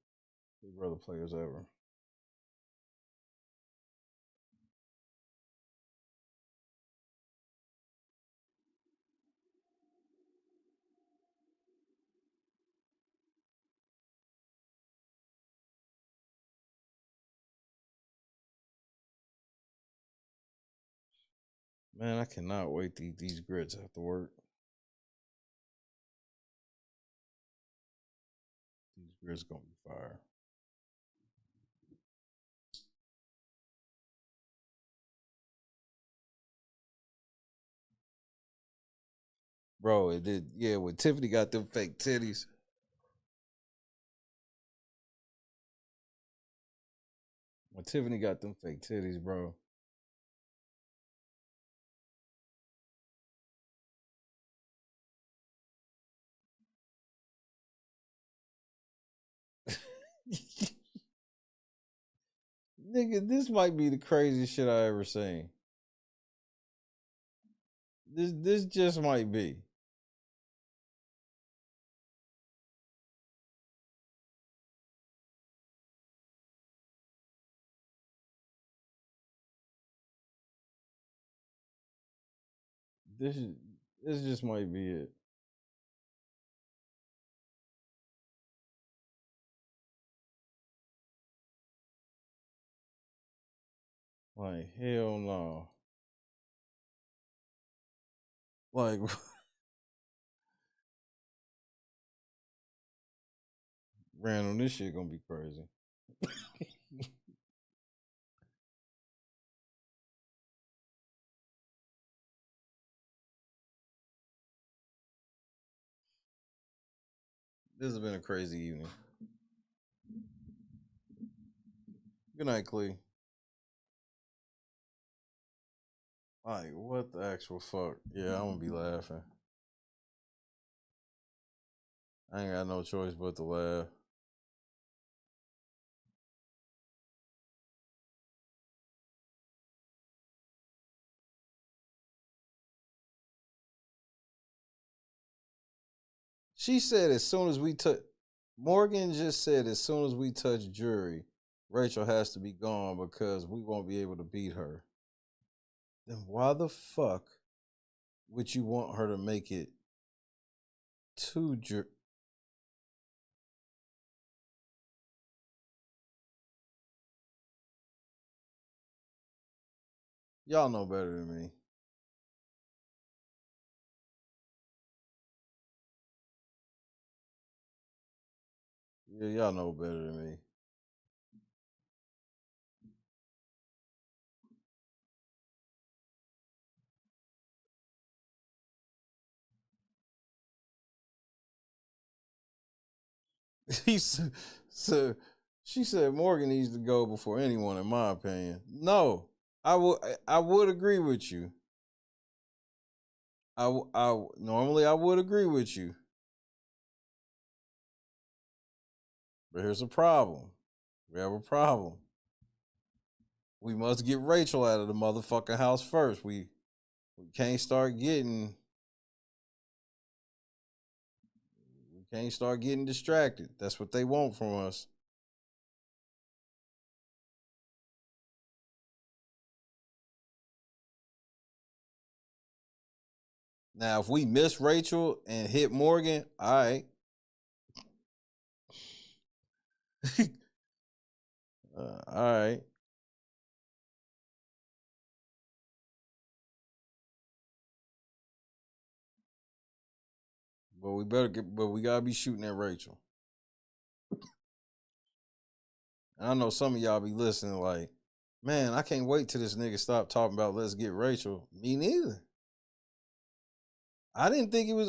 Big Brother players ever. Man, I cannot wait to eat these grits after work. These grits gonna be fire. Bro, it did. Yeah, when Tiffany got them fake titties. When Tiffany got them fake titties, bro. Nigga, this might be the craziest shit I ever seen. This just might be. This just might be it. Like, hell no. Like, random, this shit gonna be crazy. This has been a crazy evening. Good night, Clee. Like, what the actual fuck? Yeah, I'm gonna be laughing. I ain't got no choice but to laugh. She said as soon as we touch, Morgan just said as soon as we touch jury, Rachel has to be gone because we won't be able to beat her. Then why the fuck would you want her to make it to jury? Y'all know better than me. Yeah, y'all know better than me. So she said Morgan needs to go before anyone, in my opinion. No, I would agree with you. Normally I would agree with you. But here's a problem. We have a problem. We must get Rachel out of the motherfucking house first. We can't start getting distracted. That's what they want from us. Now, if we miss Rachel and hit Morgan, all right. All right. But we gotta be shooting at Rachel. And I know some of y'all be listening like, man, I can't wait till this nigga stop talking about let's get Rachel. Me neither. I didn't think I was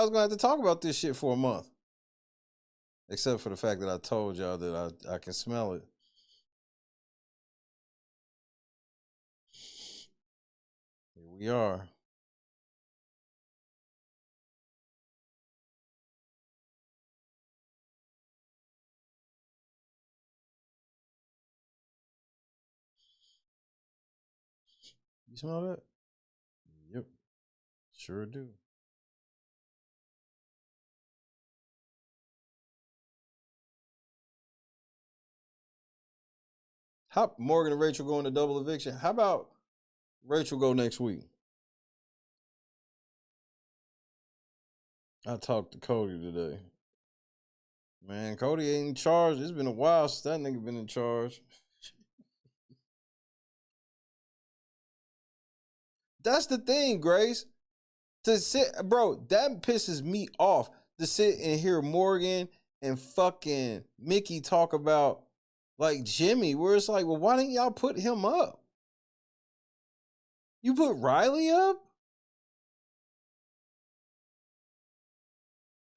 gonna have to talk about this shit for a month. Except for the fact that I told y'all that I can smell it. Here we are. You smell that? Yep. Sure do. How Morgan and Rachel go into double eviction? How about Rachel go next week? I talked to Cody today. Man, Cody ain't in charge. It's been a while since that nigga been in charge. That's the thing, Grace. To sit, bro, that pisses me off to sit and hear Morgan and fucking Mickey talk about like Jimmy, where it's like, well, why didn't y'all put him up? You put Rylie up?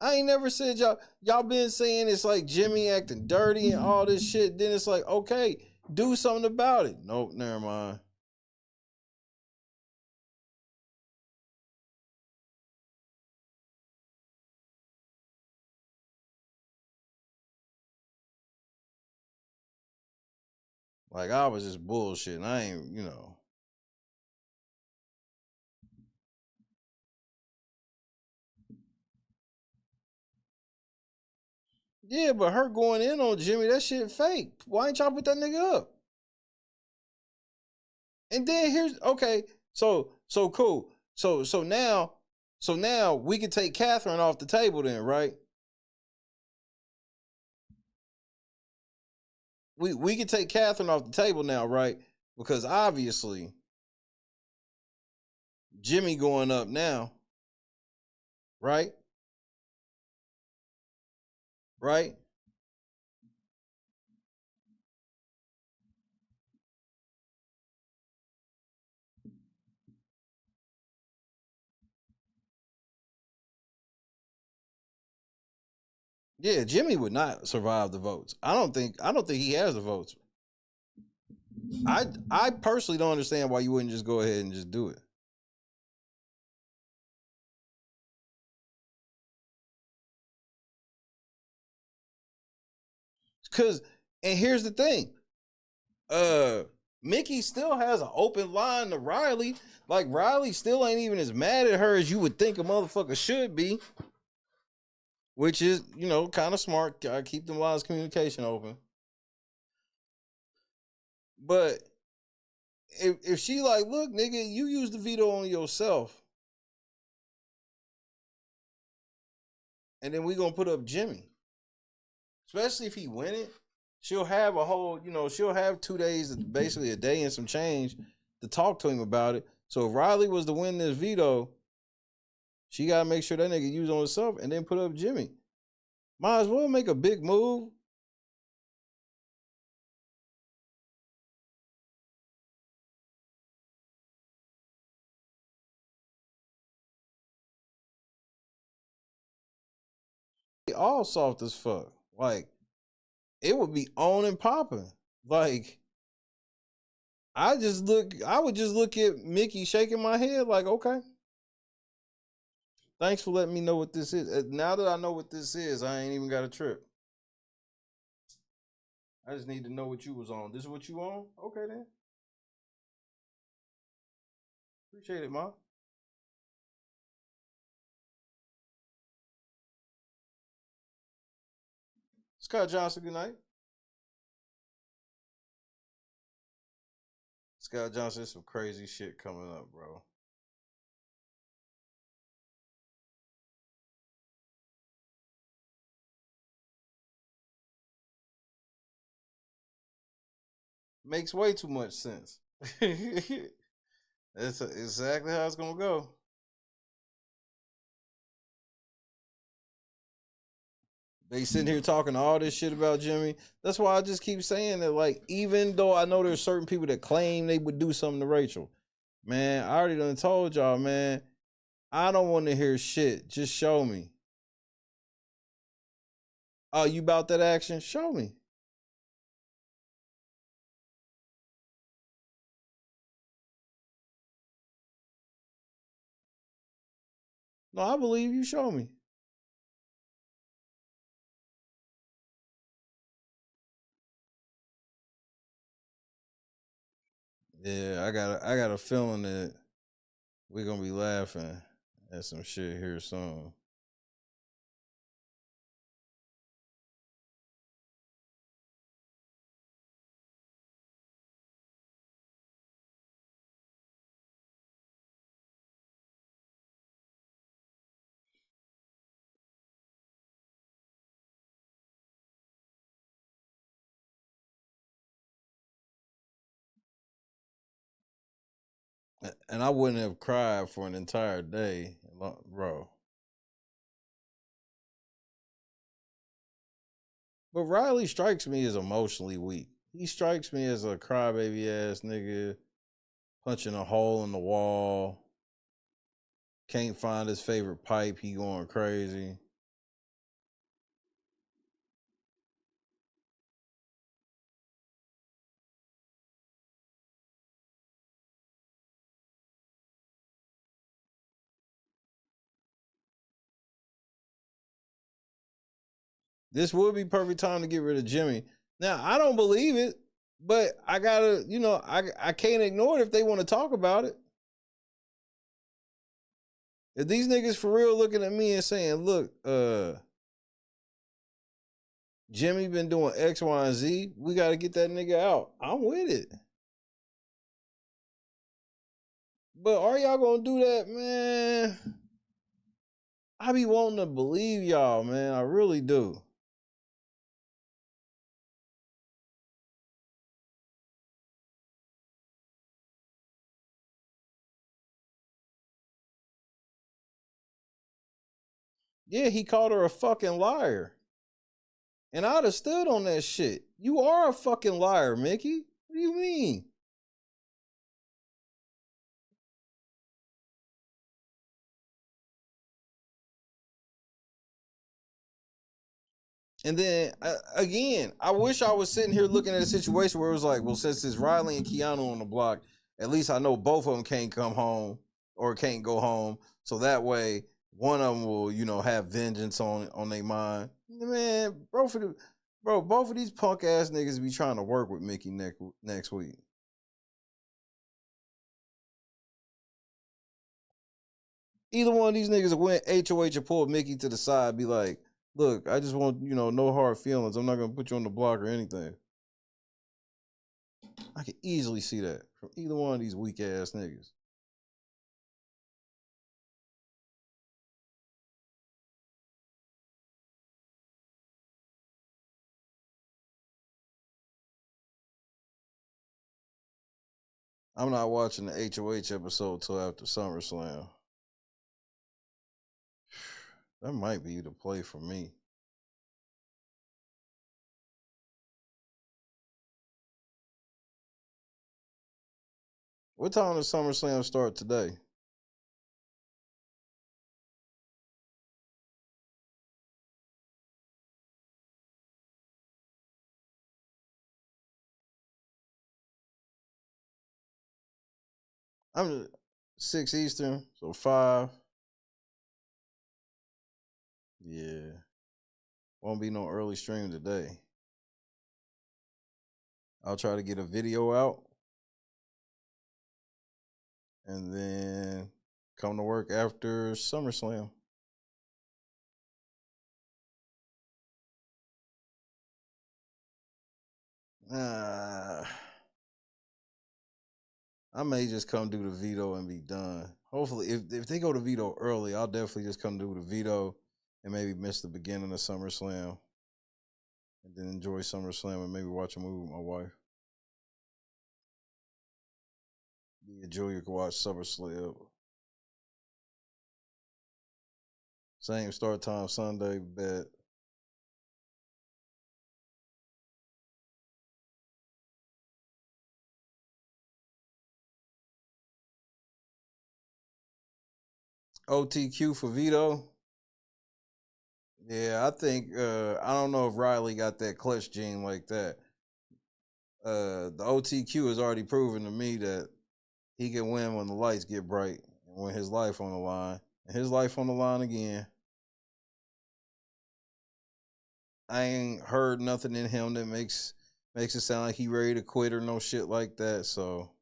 I ain't never said y'all been saying it's like Jimmy acting dirty and all this shit. Then it's like, okay, do something about it. Nope, never mind. Like, I was just bullshitting. I ain't, Yeah, but her going in on Jimmy, that shit fake. Why ain't y'all put that nigga up? And then here's okay, so cool. So now we can take Catherine off the table then, right? We can take Catherine off the table now, right? Because obviously Jimmy going up now, right? Right? Yeah, Jimmy would not survive the votes. I don't think he has the votes. I personally don't understand why you wouldn't just go ahead and just do it. Cause, and here's the thing, Mickey still has an open line to Rylie. Like, Rylie still ain't even as mad at her as you would think a motherfucker should be. Which is, kind of smart. Gotta keep them lines of communication open. But if she like, look, nigga, you use the veto on yourself. And then we gonna put up Jimmy. Especially if he win it. She'll have a whole, she'll have 2 days, basically a day and some change to talk to him about it. So if Rylie was to win this veto, she got to make sure that nigga use on himself and then put up Jimmy. Might as well make a big move. All soft as fuck. Like, it would be on and popping. Like, I would just look at Mickey shaking my head like, okay. Thanks for letting me know what this is. Now that I know what this is, I ain't even got a trip. I just need to know what you was on. This is what you on? Okay then. Appreciate it, Ma. Scott Johnson, good night. Scott Johnson, some crazy shit coming up, bro. Makes way too much sense. That's exactly how it's gonna go. They sitting here talking all this shit about Jimmy. That's why I just keep saying that, like, even though I know there's certain people that claim they would do something to Rachel, man, I already done told y'all, man, I don't want to hear shit. Just show me. Oh, you about that action? Show me. No, I believe you. Show me. Yeah, I got a feeling that we're gonna be laughing at some shit here soon. And I wouldn't have cried for an entire day, bro. But Rylie strikes me as emotionally weak. He strikes me as a crybaby ass nigga, punching a hole in the wall. Can't find his favorite pipe. He going crazy. This would be perfect time to get rid of Jimmy. Now, I don't believe it. But I gotta, I can't ignore it if they want to talk about it. If these niggas for real looking at me and saying, look, Jimmy been doing X, Y, and Z, we gotta get that nigga out. I'm with it. But are y'all gonna do that, man? I be wanting to believe y'all, man. I really do. Yeah, he called her a fucking liar. And I'd have stood on that shit. You are a fucking liar, Mickey. What do you mean? And then, again, I wish I was sitting here looking at a situation where it was like, well, since it's Rylie and Keanu on the block, at least I know both of them can't come home or can't go home. So that way, one of them will, have vengeance on their mind. Man, both of these punk ass niggas be trying to work with Mickey next week. Either one of these niggas went HOH and pulled Mickey to the side, be like, look, I just want, no hard feelings. I'm not going to put you on the block or anything. I can easily see that from either one of these weak ass niggas. I'm not watching the HOH episode till after SummerSlam. That might be the play for me. What time does SummerSlam start today? I'm 6 Eastern, so 5. Yeah. Won't be no early stream today. I'll try to get a video out. And then come to work after SummerSlam. I may just come do the veto and be done. Hopefully, if they go to veto early, I'll definitely just come do the veto and maybe miss the beginning of SummerSlam. And then enjoy SummerSlam and maybe watch a movie with my wife. Yeah, Julia can watch SummerSlam. Same start time Sunday, bet. OTQ for veto. Yeah, I think I don't know if Rylie got that clutch gene like that. The OTQ has already proven to me that he can win when the lights get bright and when his life on the line. And his life on the line again. I ain't heard nothing in him that makes it sound like he ready to quit or no shit like that. So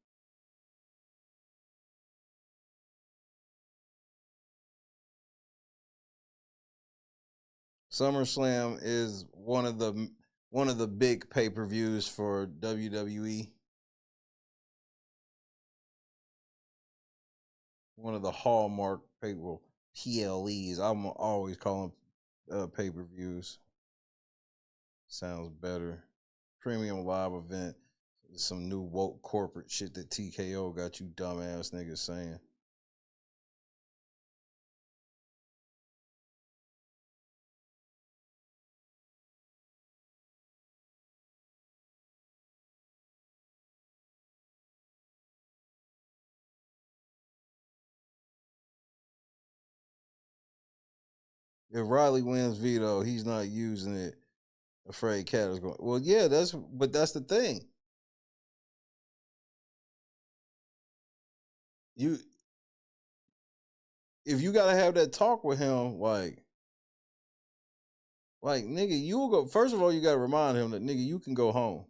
SummerSlam is one of the big pay-per-views for WWE. One of the hallmark PLEs. I'm always calling pay-per-views. Sounds better. Premium live event. Some new woke corporate shit that TKO got you dumbass niggas saying. If Rylie wins veto, he's not using it. Afraid Cat is going. Well, yeah, that's the thing. If you gotta have that talk with him, like nigga, you'll go. First of all, you gotta remind him that nigga, you can go home.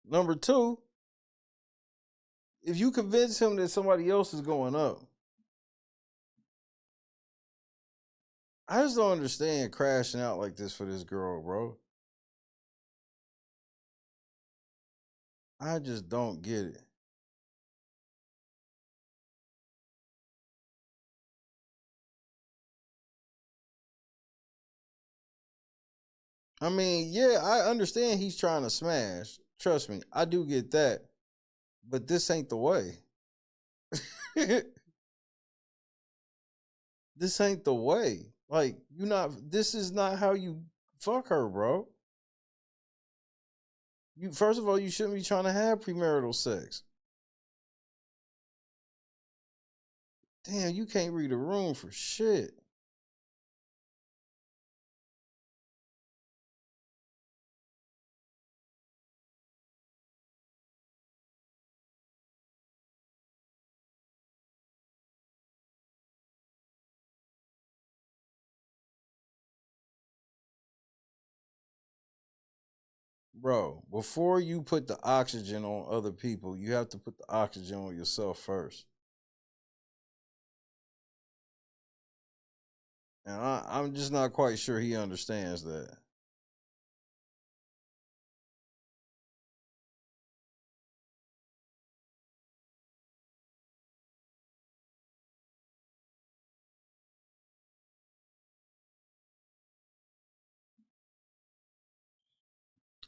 Number two, if you convince him that somebody else is going up, I just don't understand crashing out like this for this girl, bro. I just don't get it. I mean, yeah, I understand he's trying to smash. Trust me, I do get that. But this ain't the way. This ain't the way. Like, this is not how you fuck her, bro. First of all, you shouldn't be trying to have premarital sex. Damn, you can't read a room for shit. Bro, before you put the oxygen on other people, you have to put the oxygen on yourself first. And I'm just not quite sure he understands that.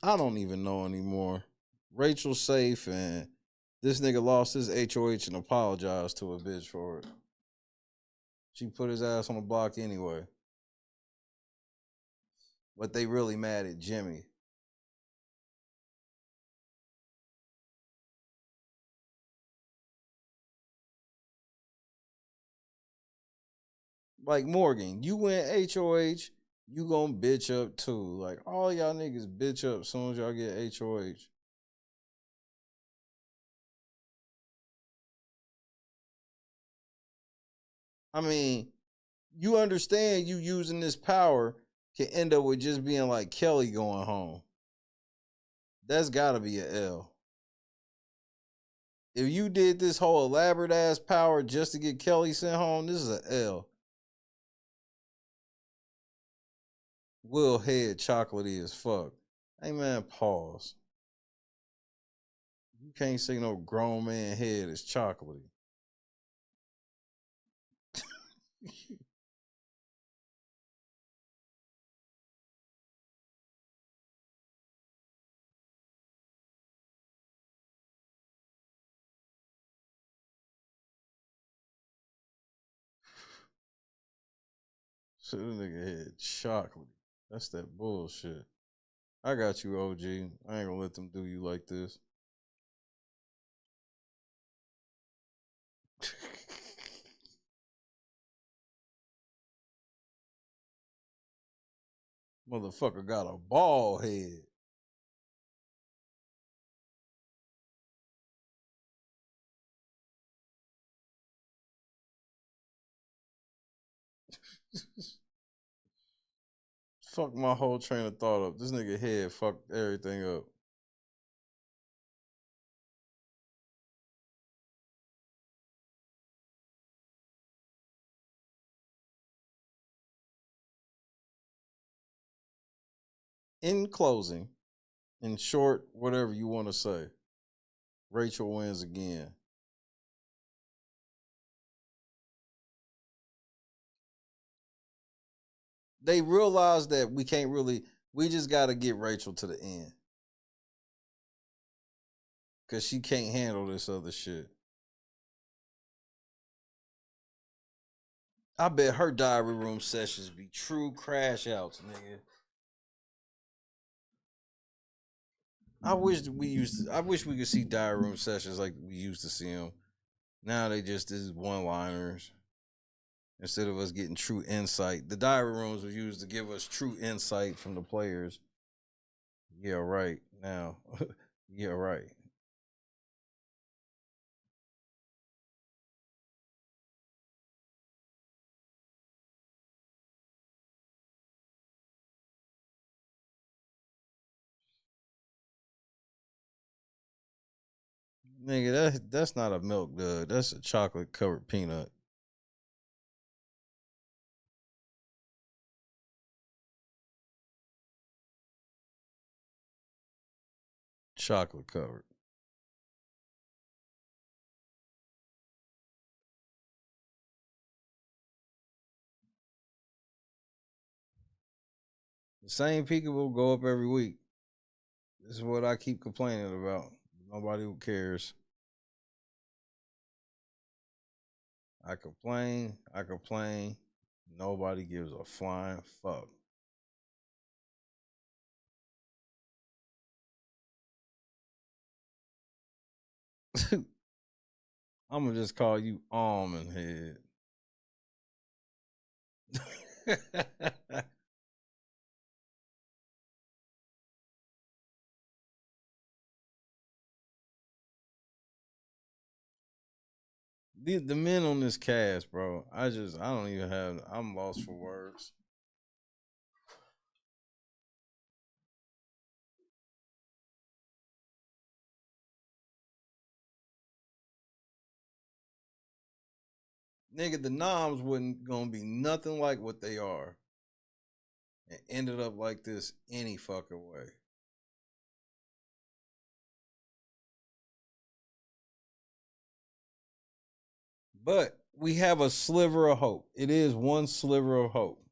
I don't even know anymore. Rachel's safe, and this nigga lost his HOH and apologized to a bitch for it. She put his ass on the block anyway. But they really mad at Jimmy. Like, Morgan, you win HOH, you gonna bitch up too. Like, all y'all niggas bitch up as soon as y'all get HOH. I mean, you understand you using this power can end up with just being like Kelly going home. That's gotta be an L. If you did this whole elaborate ass power just to get Kelly sent home, this is an L. Will head chocolatey as fuck. Hey man, pause. You can't say no grown man head is chocolatey. So this nigga head chocolatey. That's that bullshit. I got you, OG. I ain't gonna let them do you like this. Motherfucker got a bald head. Fuck my whole train of thought up. This nigga head fucked everything up. In closing, in short, whatever you want to say, Rachel wins again. They realize that we just got to get Rachel to the end. Because she can't handle this other shit. I bet her diary room sessions be true crash outs, nigga. I wish we could see diary room sessions like we used to see them. Now they just is one-liners. Instead of us getting true insight. The diary rooms were used to give us true insight from the players. Yeah, right. Now. Yeah, right. Nigga, that's not a milk dud. That's a chocolate covered peanut. Chocolate covered. The same people will go up every week. This is what I keep complaining about. Nobody who cares. I complain. Nobody gives a flying fuck. I'm gonna just call you almond head. The men on this cast, bro. I don't even have. I'm lost for words. Nigga, the noms wasn't gonna be nothing like what they are. And ended up like this any fucking way. But we have a sliver of hope. It is one sliver of hope.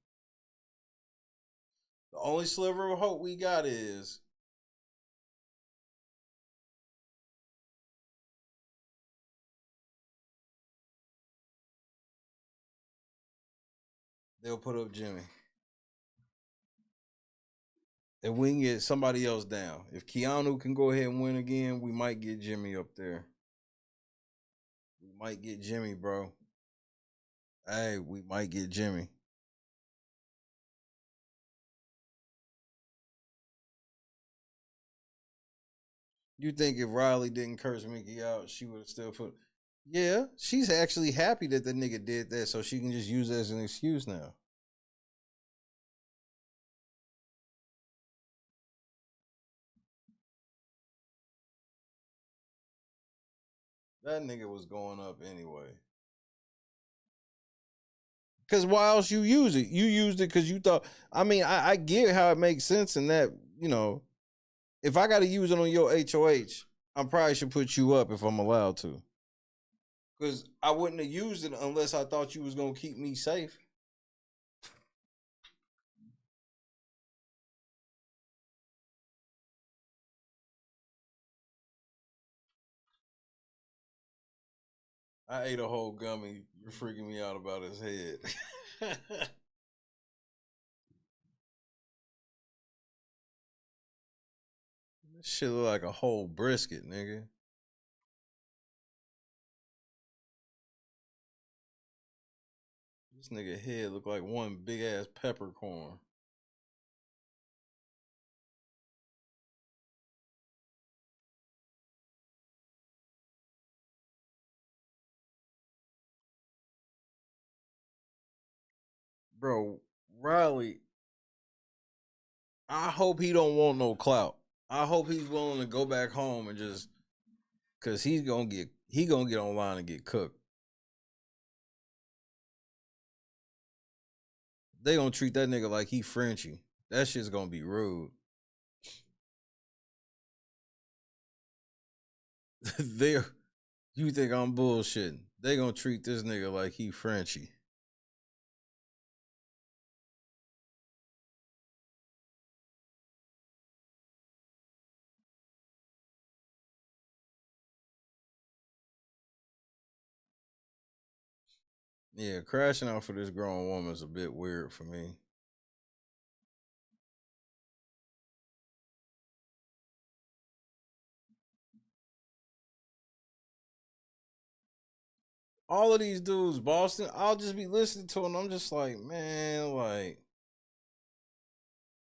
The only sliver of hope we got is they'll put up Jimmy. If we can get somebody else down. If Keanu can go ahead and win again, we might get Jimmy up there. We might get Jimmy, bro. Hey, we might get Jimmy. You think if Rylie didn't curse Mickey out, she would have still put... Yeah, she's actually happy that the nigga did that, so she can just use it as an excuse now. That nigga was going up anyway. Because why else you use it? You used it because you thought... I mean, I get how it makes sense in that, you know, if I got to use it on your HOH, I probably should put you up if I'm allowed to. Because I wouldn't have used it unless I thought you was going to keep me safe. I ate a whole gummy. You're freaking me out about his head. This shit look like a whole brisket, nigga. This nigga head look like one big ass peppercorn. Bro, Rylie, I hope he don't want no clout. I hope he's willing to go back home and just, cause he gonna get online and get cooked. They gonna treat that nigga like he Frenchy. That shit's gonna be rude. You think I'm bullshitting? They gonna treat this nigga like he Frenchy. Yeah, crashing out for this grown woman is a bit weird for me. All of these dudes, Boston, I'll just be listening to them. I'm just like, man, like,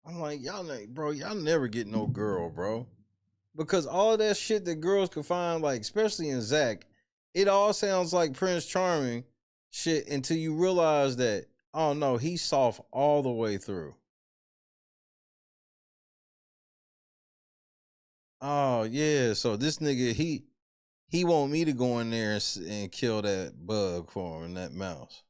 I'm like, y'all never get no girl, bro. Because all of that shit that girls can find, like, especially in Zach, it all sounds like Prince Charming shit until you realize that, oh no, he's soft all the way through. Oh yeah, so this nigga, He want me to go in there and kill that bug for him, that mouse.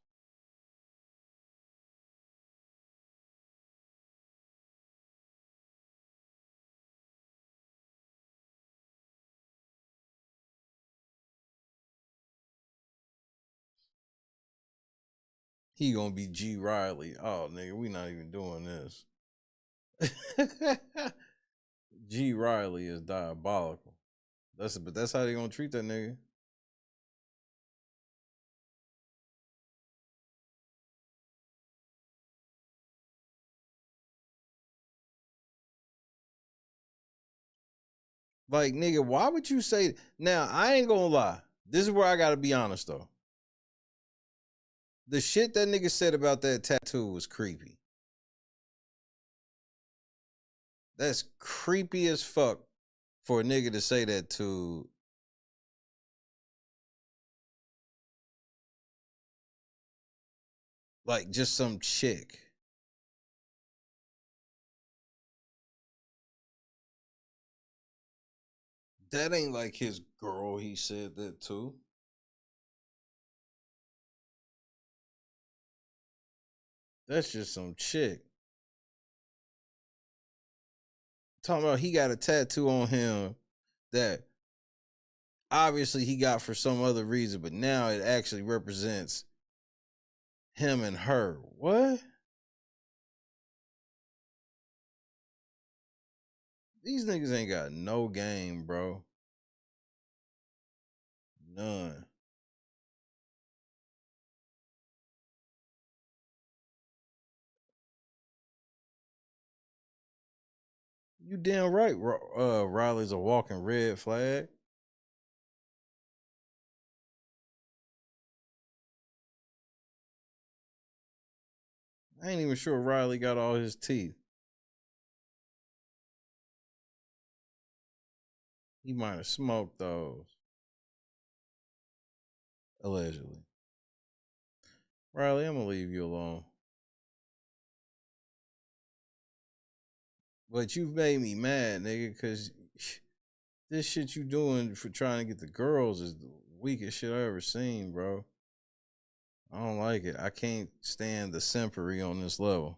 He gonna be G Riley. Oh, nigga, we not even doing this. G Riley is diabolical. But that's how they gonna treat that nigga. Like, nigga, why would you say? Now, I ain't gonna lie. This is where I gotta be honest though. The shit that nigga said about that tattoo was creepy. That's creepy as fuck for a nigga to say that to like just some chick. That ain't like his girl he said that to. That's just some chick. Talking about he got a tattoo on him that obviously he got for some other reason, but now it actually represents him and her. What? These niggas ain't got no game, bro. None. You damn right. Riley's a walking red flag. I ain't even sure Rylie got all his teeth. He might have smoked those. Allegedly. Rylie, I'm gonna leave you alone. But you've made me mad, nigga, because this shit you doing for trying to get the girls is the weakest shit I ever seen, bro. I don't like it. I can't stand the simpery on this level.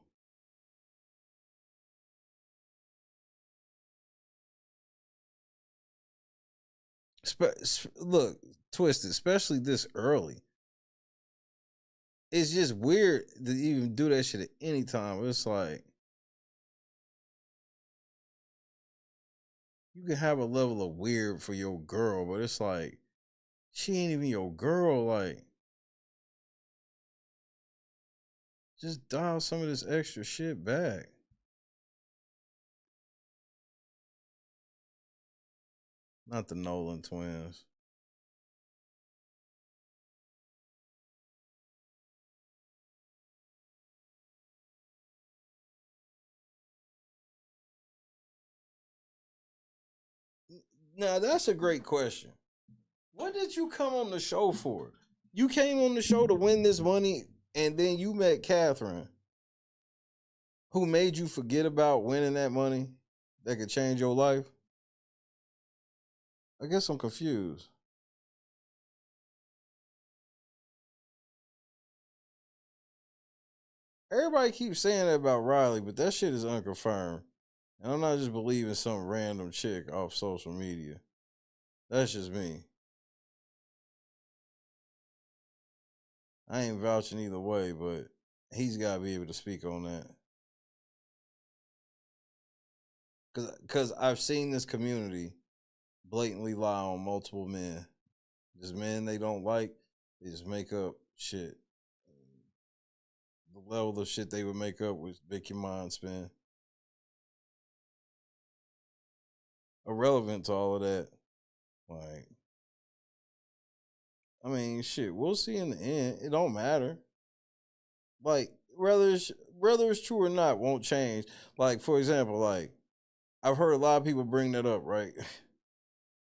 Look, Twisted, especially this early. It's just weird to even do that shit at any time. It's like you can have a level of weird for your girl, but it's like she ain't even your girl. Like, just dial some of this extra shit back. Not the Nolan twins. Now, that's a great question. What did you come on the show for? You came on the show to win this money, and then you met Catherine, who made you forget about winning that money that could change your life? I guess I'm confused. Everybody keeps saying that about Rylie, but that shit is unconfirmed. And I'm not just believing some random chick off social media. That's just me. I ain't vouching either way, but he's got to be able to speak on that. Because I've seen this community blatantly lie on multiple men. Just men they don't like, they just make up shit. The level of shit they would make up would make your mind spin. Irrelevant to all of that. Like, I mean, shit, we'll see in the end. It don't matter. Like, whether it's true or not won't change. Like, for example, like, I've heard a lot of people bring that up, right?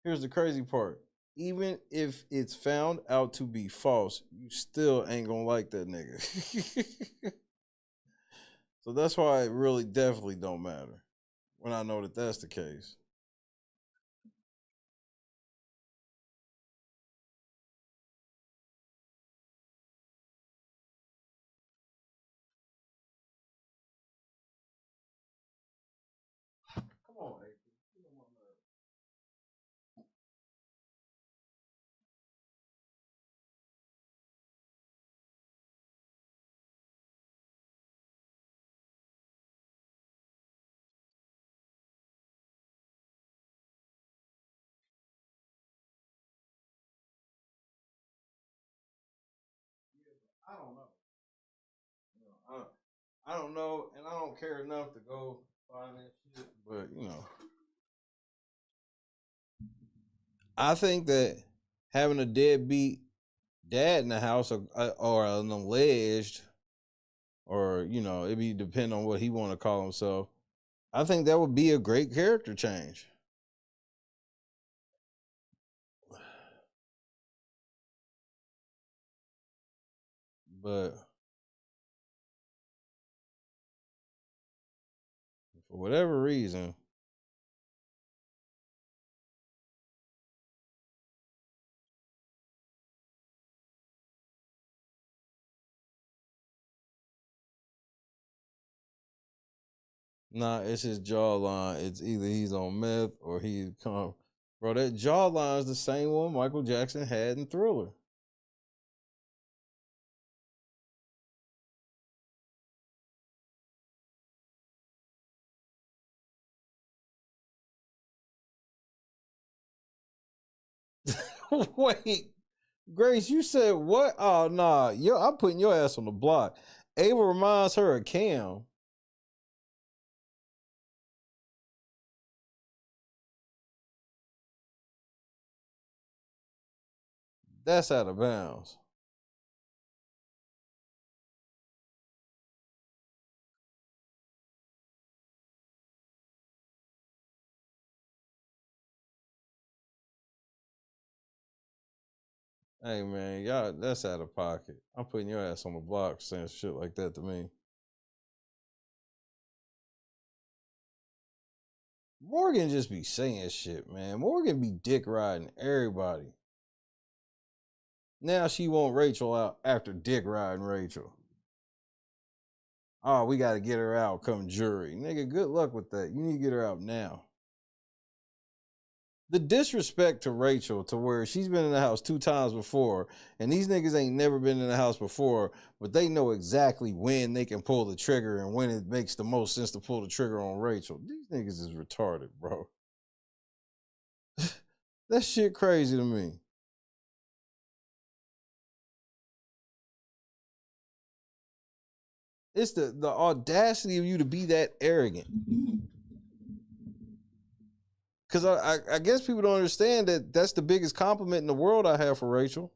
Here's the crazy part. Even if it's found out to be false, you still ain't gonna like that nigga. So that's why it really definitely don't matter when I know that that's the case. I don't know. I don't know, and I don't care enough to go find that shit. But I think that having a deadbeat dad in the house, or an alleged, or it be depending on what he want to call himself. I think that would be a great character change. But for whatever reason, nah, it's his jawline. It's either he's on meth or he come. Bro, that jawline is the same one Michael Jackson had in Thriller. Wait, Grace, you said what? Oh, nah. I'm putting your ass on the block. Ava reminds her of Cam. That's out of bounds. Hey, man, y'all, that's out of pocket. I'm putting your ass on the block saying shit like that to me. Morgan just be saying shit, man. Morgan be dick riding everybody. Now she want Rachel out after dick riding Rachel. Oh, we got to get her out come jury. Nigga, good luck with that. You need to get her out now. The disrespect to Rachel to where she's been in the house 2 times before, and these niggas ain't never been in the house before, but they know exactly when they can pull the trigger and when it makes the most sense to pull the trigger on Rachel. These niggas is retarded, bro. That shit crazy to me. It's the audacity of you to be that arrogant. Because I guess people don't understand that that's the biggest compliment in the world I have for Rachel.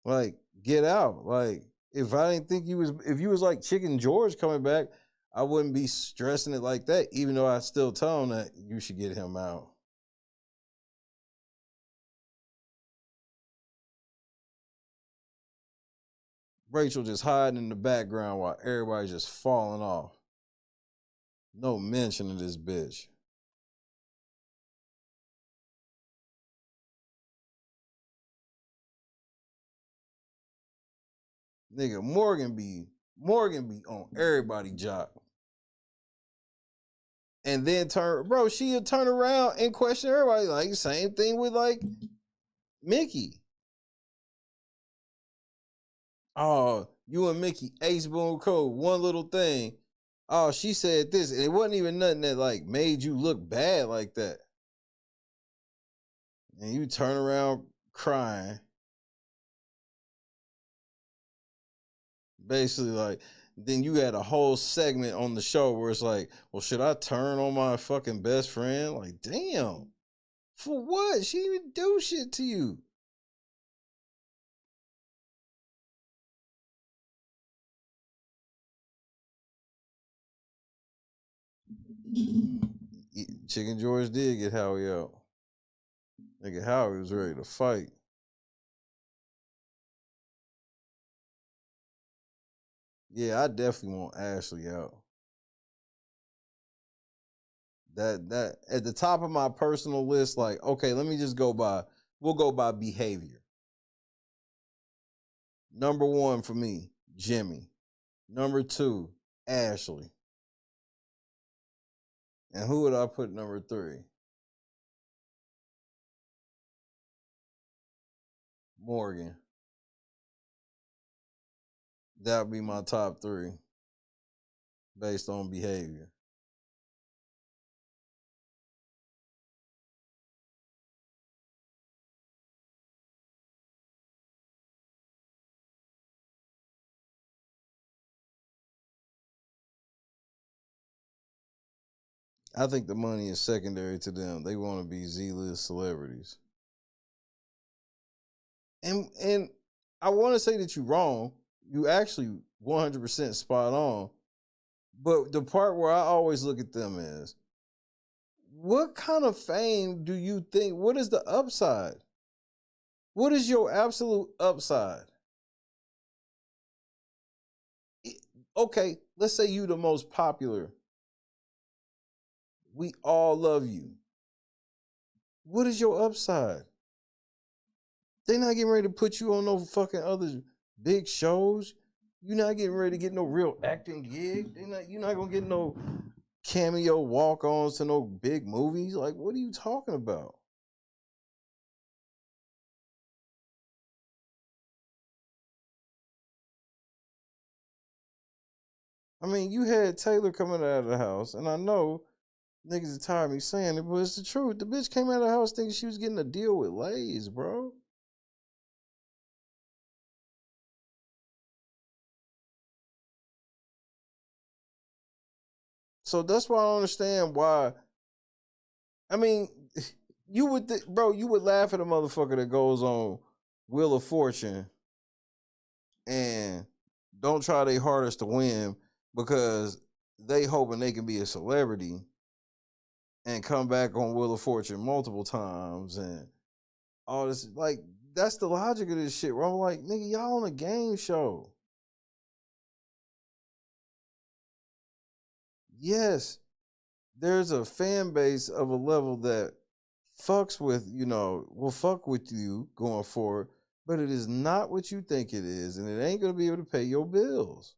Like, get out. Like, if I didn't think if you was like Chicken George coming back, I wouldn't be stressing it like that, even though I still tell him that you should get him out. Rachel just hiding in the background while everybody's just falling off. No mention of this bitch. Nigga, Morgan be on everybody job. And then she'll turn around and question everybody. Like, same thing with like Mickey. Oh, you and Mickey, Ace Boone Code, one little thing. Oh, she said this, and it wasn't even nothing that like made you look bad like that. And you turn around crying. Basically, like, then you had a whole segment on the show where it's like, well, should I turn on my fucking best friend? Like, damn. For what? She didn't even do shit to you. Chicken George did get Howie out. Nigga, Howie was ready to fight. Yeah, I definitely want Ashley out. That at the top of my personal list, like, okay, let me just we'll go by behavior. Number 1 for me, Jimmy. Number 2, Ashley. And who would I put number 3? Morgan. That would be my top 3 based on behavior. I think the money is secondary to them. They want to be Z-list celebrities. And I want to say that you're wrong. You actually 100% spot on. But the part where I always look at them is, what kind of fame do you think? What is the upside? What is your absolute upside? Okay, let's say you the most popular. We all love you. What is your upside? They not getting ready to put you on no fucking other big shows. You're not getting ready to get no real acting gig. You're not gonna get no cameo walk-ons to no big movies. Like, what are you talking about? I mean, you had Taylor coming out of the house, and I know niggas are tired of me saying it, but it's the truth. The bitch came out of the house thinking she was getting a deal with Lay's, bro. So that's why I don't understand why. I mean, you would, you would laugh at a motherfucker that goes on Wheel of Fortune and don't try their hardest to win because they hoping they can be a celebrity and come back on Wheel of Fortune multiple times and all this. Like, that's the logic of this shit, bro. I'm like, nigga, y'all on a game show. Yes, there's a fan base of a level that fucks with, will fuck with you going forward, but it is not what you think it is, and it ain't gonna be able to pay your bills.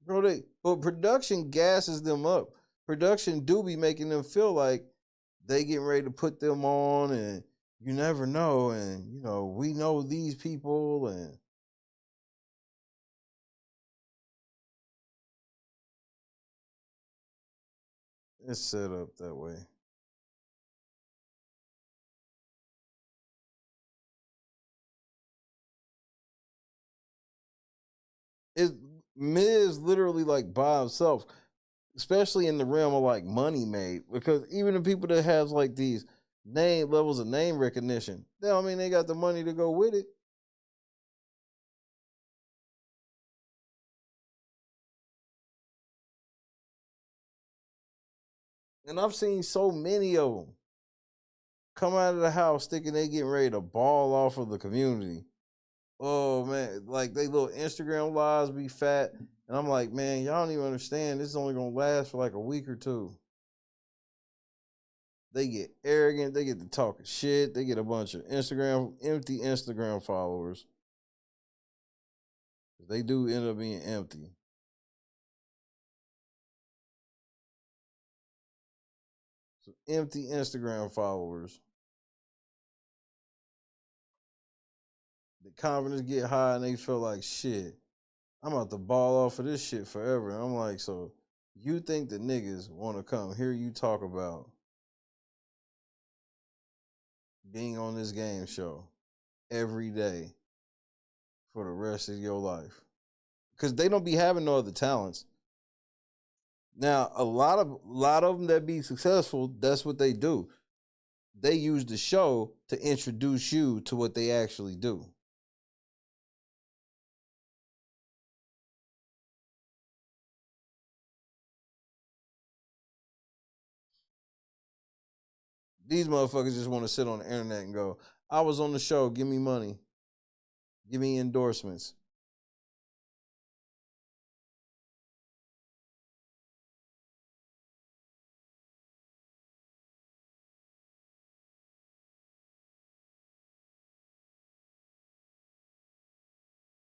Bro, but production gasses them up. Production do be making them feel like they getting ready to put them on, and you never know, and we know these people, and it's set up that way. Miz literally like by himself, especially in the realm of like money made, because even the people that has like these levels of name recognition, that don't mean they got the money to go with it. And I've seen so many of them come out of the house thinking they getting ready to ball off of the community. Oh man, like they little Instagram lives be fat. And I'm like, man, y'all don't even understand. This is only gonna last for like a week or two. They get arrogant, they get to talking shit, they get a bunch of empty Instagram followers. They do end up being empty. So empty Instagram followers. The confidence get high and they feel like, shit, I'm about to ball off of this shit forever. And I'm like, so you think the niggas want to come hear you talk about being on this game show every day for the rest of your life? Because they don't be having no other talents. Now, a lot of them that be successful, that's what they do. They use the show to introduce you to what they actually do. These motherfuckers just want to sit on the internet and go, I was on the show, give me money. Give me endorsements.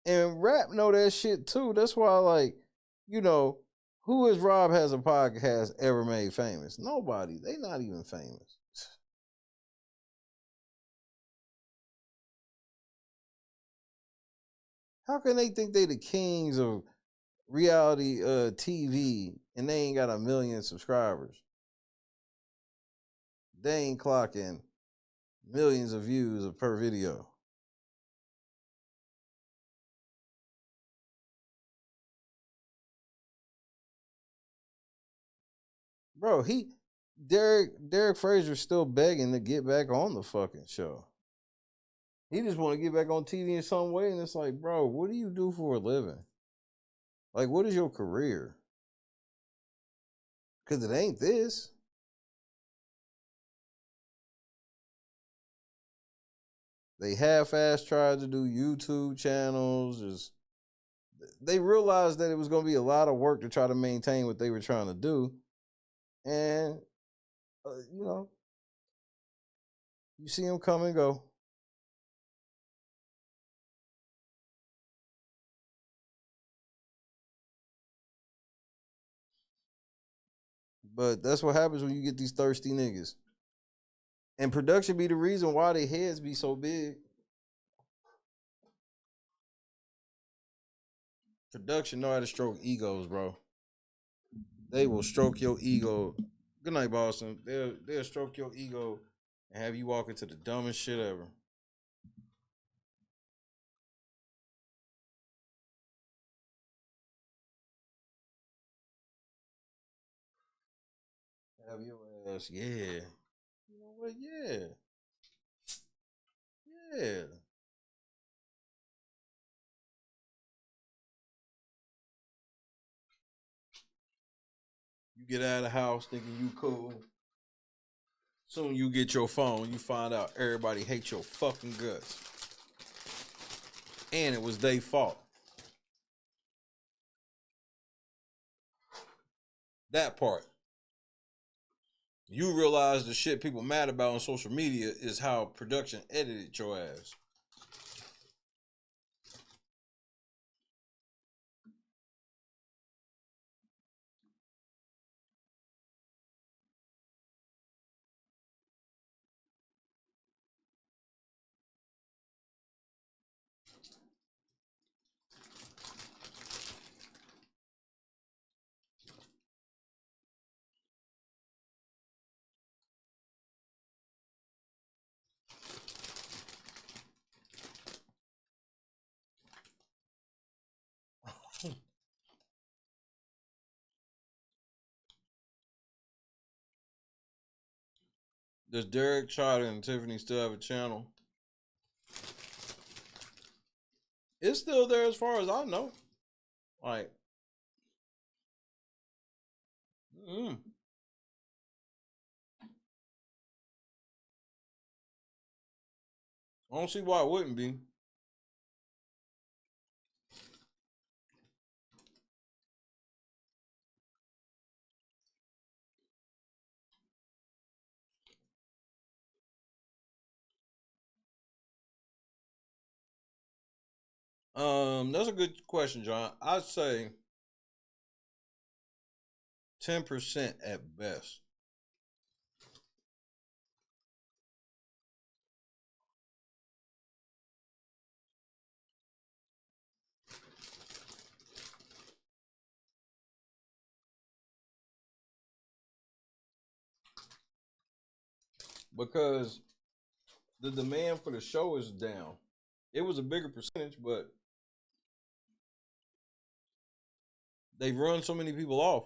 And rap know that shit too. That's why, like, who has Rob Has a Podcast ever made famous? Nobody. They not even famous. How can they think they the kings of reality TV and they ain't got 1 million subscribers? they ain't clocking millions of views per video. Bro, Derek Fraser's still begging to get back on the fucking show. He just want to get back on TV in some way, and it's like, bro, what do you do for a living? Like, what is your career? Because it ain't this. They half-ass tried to do YouTube channels. They realized that it was going to be a lot of work to try to maintain what they were trying to do. And, you see them come and go. But that's what happens when you get these thirsty niggas. And production be the reason why their heads be so big. Production know how to stroke egos, bro. They will stroke your ego. Good night, Boston. They'll stroke your ego and have you walk into the dumbest shit ever. Have your ass, yeah. You know what? Yeah. Yeah. You get out of the house thinking you cool. Soon you get your phone, you find out everybody hates your fucking guts. And it was their fault. That part. You realize the shit people mad about on social media is how production edited your ass. Does Derek, Charlie, and Tiffany still have a channel? It's still there as far as I know. Like, I don't see why it wouldn't be. That's a good question, John. I'd say 10% at best. Because the demand for the show is down. It was a bigger percentage, but they've run so many people off.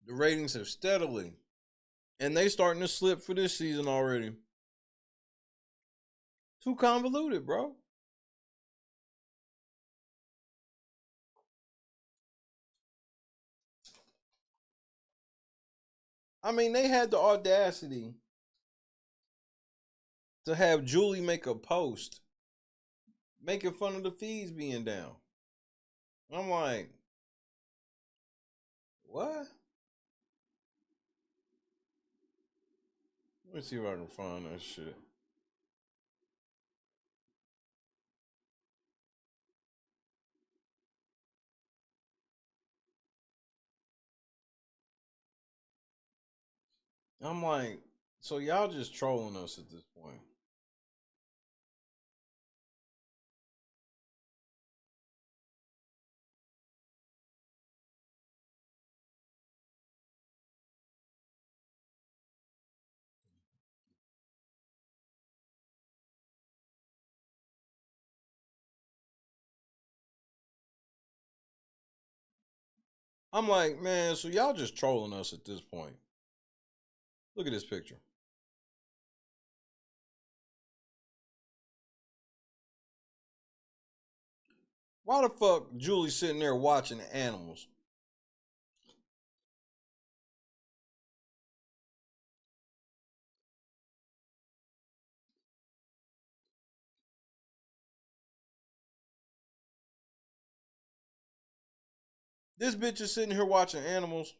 The ratings have steadily, and they starting to slip for this season already. Too convoluted, bro. I mean, they had the audacity to have Julie make a post making fun of the fees being down. I'm like, what? Let me see if I can find that shit. I'm like, so y'all just trolling us at this point. I'm like, man, so y'all just trolling us at this point. Look at this picture. Why the fuck Julie sitting there watching the animals? This bitch is sitting here watching animals.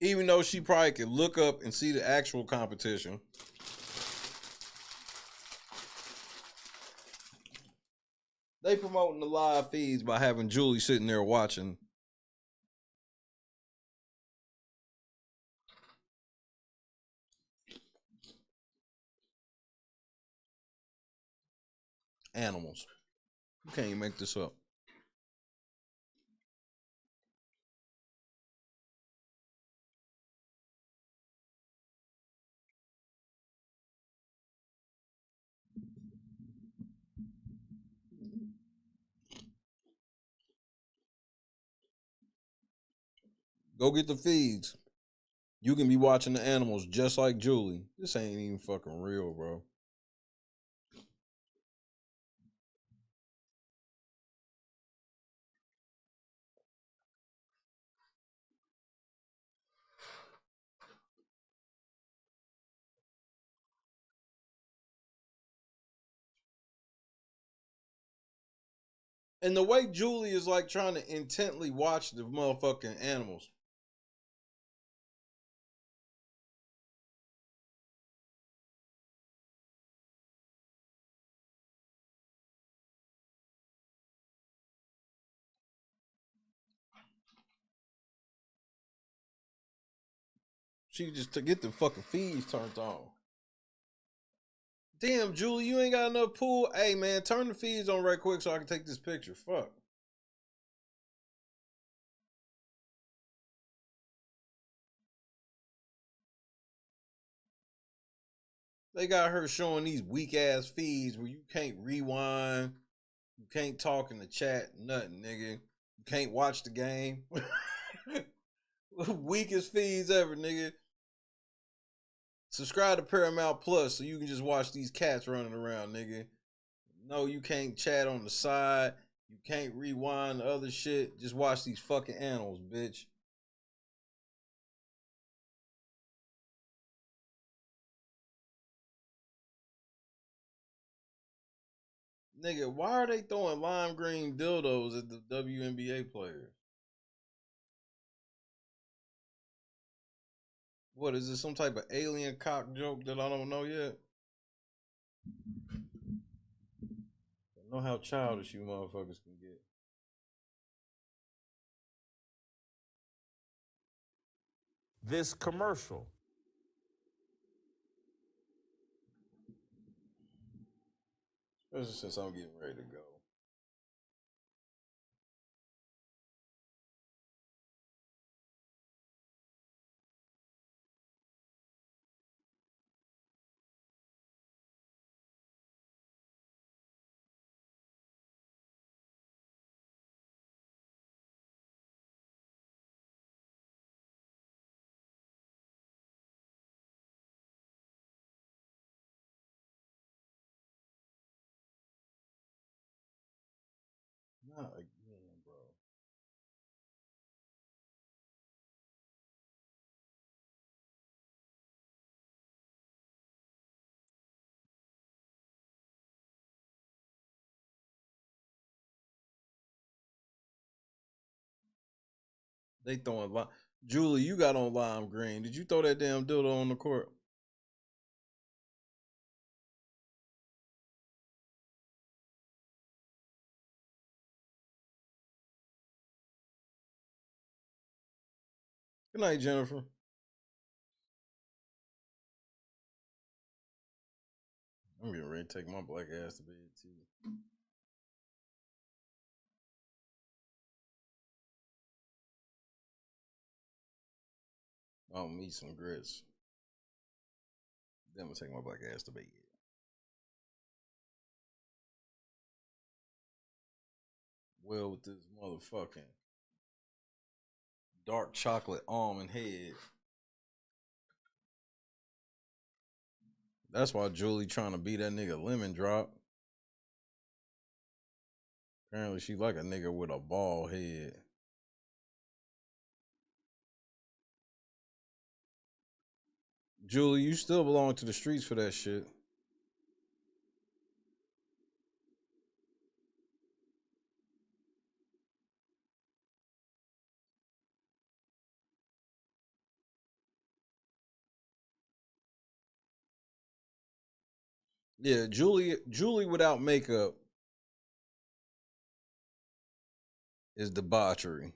Even though she probably could look up and see the actual competition. They promoting the live feeds by having Julie sitting there watching. Animals. You can't even make this up. Go get the feeds. You can be watching the animals just like Julie. This ain't even fucking real, bro. And the way Julie is like trying to intently watch the motherfucking animals. She just to get the fucking feeds turned on. Damn, Julie, you ain't got enough pool. Hey, man, turn the feeds on right quick so I can take this picture. Fuck. They got her showing these weak ass feeds where you can't rewind, you can't talk in the chat, nothing, nigga. You can't watch the game. Weakest feeds ever, nigga. Subscribe to Paramount Plus so you can just watch these cats running around, nigga. No, you can't chat on the side. You can't rewind the other shit. Just watch these fucking animals, bitch. Nigga, why are they throwing lime green dildos at the WNBA players? What is this, some type of alien cock joke that I don't know yet? I know how childish you motherfuckers can get. This commercial. Especially since I'm getting ready to go. Not again, bro. They throwing lime. Julie, you got on lime green. Did you throw that damn dildo on the court? Good night, Jennifer. I'm getting ready to take my black ass to bed too. I'll eat some grits. Then I'm gonna take my black ass to bed. Well, with this motherfucking dark chocolate almond head. That's why Julie trying to be that nigga Lemon Drop. Apparently she like a nigga with a bald head. Julie, you still belong to the streets for that shit. Yeah, Julie without makeup is debauchery.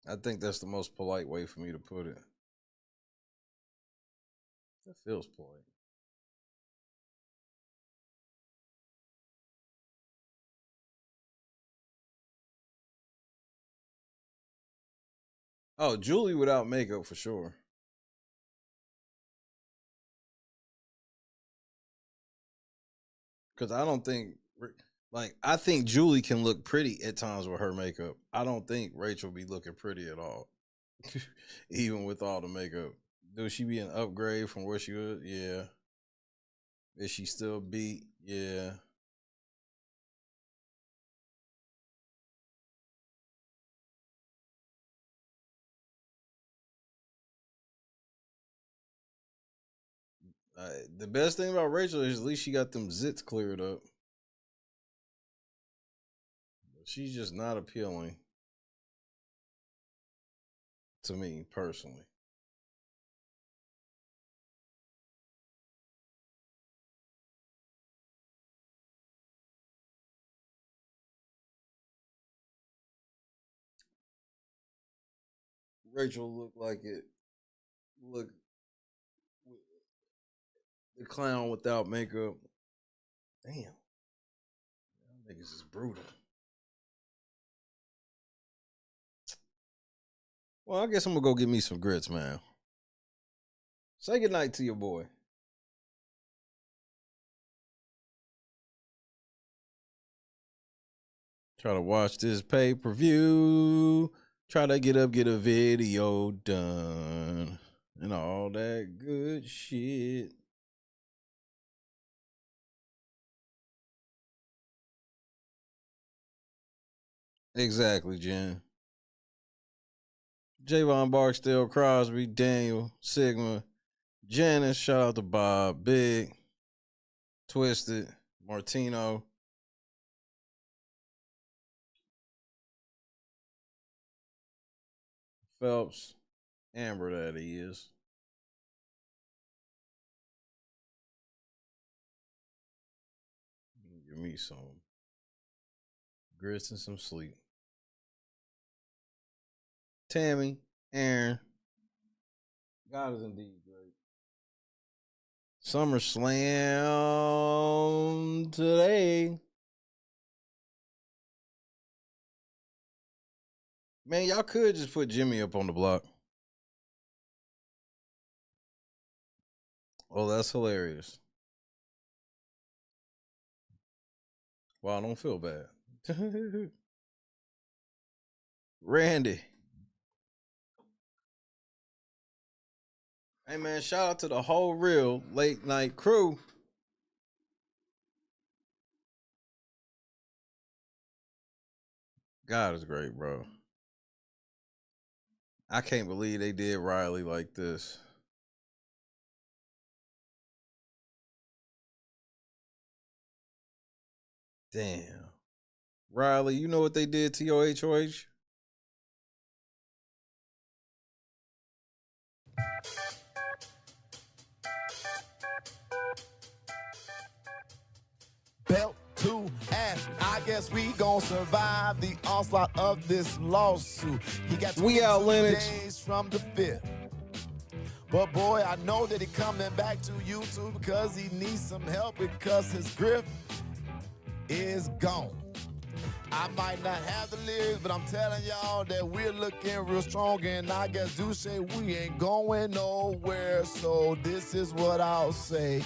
I think that's the most polite way for me to put it. That feels polite. Oh, Julie without makeup for sure. Because I don't think, like, I think Julie can look pretty at times with her makeup. I don't think Rachel be looking pretty at all. Even with all the makeup. Does she be an upgrade from where she was? Yeah. Is she still beat? Yeah. The best thing about Rachel is at least she got them zits cleared up. But she's just not appealing to me personally. Rachel looked like it. Look, the clown without makeup. Damn. Y'all niggas is brutal. Well, I guess I'm gonna go get me some grits, man. Say goodnight to your boy. Try to watch this pay-per-view. Try to get a video done. And all that good shit. Exactly, Jen. Javon Barksdale, Crosby, Daniel, Sigma, Janice, shout out to Bob, Big, Twisted, Martino. Phelps, Amber that he is. Give me some grits and some sleep. Tammy, Aaron. God is indeed great. SummerSlam today. Man, y'all could just put Jimmy up on the block. Oh, that's hilarious. Wow, I don't feel bad. Randy. Hey, man, shout out to the whole real late night crew. God is great, bro. I can't believe they did Rylie like this. Damn. Rylie, you know what they did to your HOH? Belt to ass. I guess we gon' survive the onslaught of this lawsuit. He got 22 days from the 5th. But boy, I know that he coming back to YouTube because he needs some help because his grip is gone. I might not have the lyrics, but I'm telling y'all that we're looking real strong, and I guess do say we ain't going nowhere. So this is what I'll say.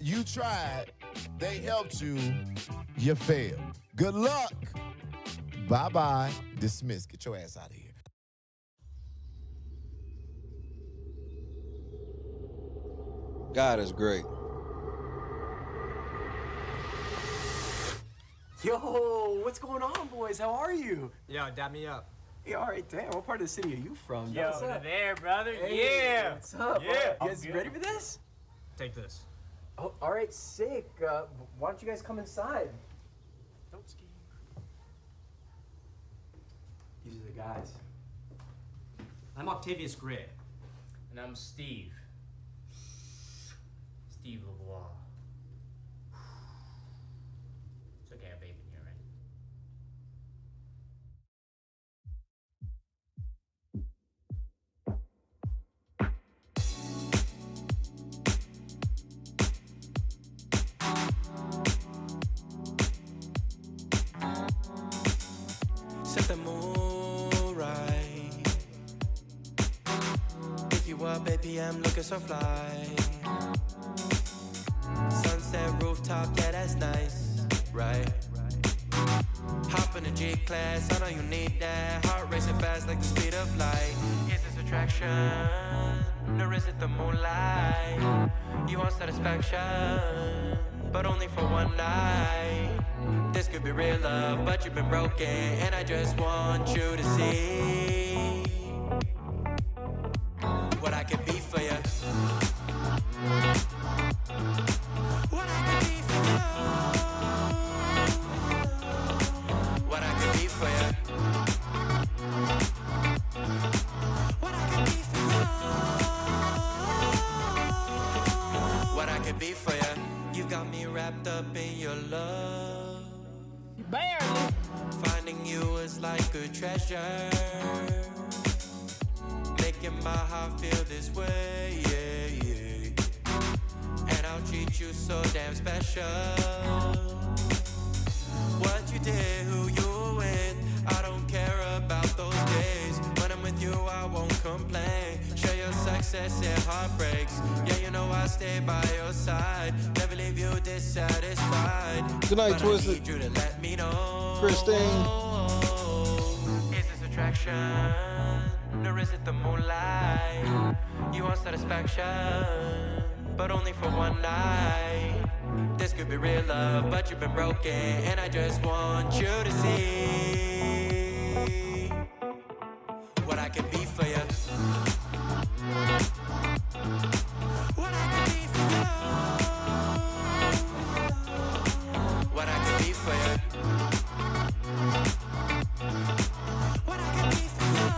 You tried, they helped you, you failed. Good luck. Bye-bye. Dismiss. Get your ass out of here. God is great. Yo, what's going on, boys? How are you? Yo, dab me up. Yeah, all right, damn. What part of the city are you from? Yo, what's up? there, brother. Hey, yeah. What's up? Yeah. You guys ready for this? Take this. Oh, all right, sick. Why don't you guys come inside? Don't ski. These are the guys. I'm Octavius Gray. And I'm Steve. Steve LeVois. It's okay, I have vape in here, right? Set the mood right. Pick you up, baby, I'm looking so fly. Sunset rooftop, yeah, that's nice, right? Hop in the G-Class, I know you need that. Heart racing fast like the speed of light. Is this attraction, or is it the moonlight? You want satisfaction, but only for one night. This could be real love, but you've been broken, and I just want you to see what I can be for you. What I can be for you. What I can be for you. What I can be for you. What I can be for you. You got me wrapped up in your love. Barely. Finding you is like a treasure. Making my heart feel this way, yeah, yeah. And I'll treat you so damn special. What you did, who you were with, I don't care about those days. When I'm with you, I won't complain. Share your success and heartbreaks. Yeah, you know I stay by your side. Never leave you dissatisfied. Good night, But Twisted. I need you to let me know. Christine. Is this attraction, or is it the moonlight? You want satisfaction, but only for one night. This could be real love, but you've been broken, and I just want you to see what I can be for you. What I can be for you. What I can be for you. What I can be for you.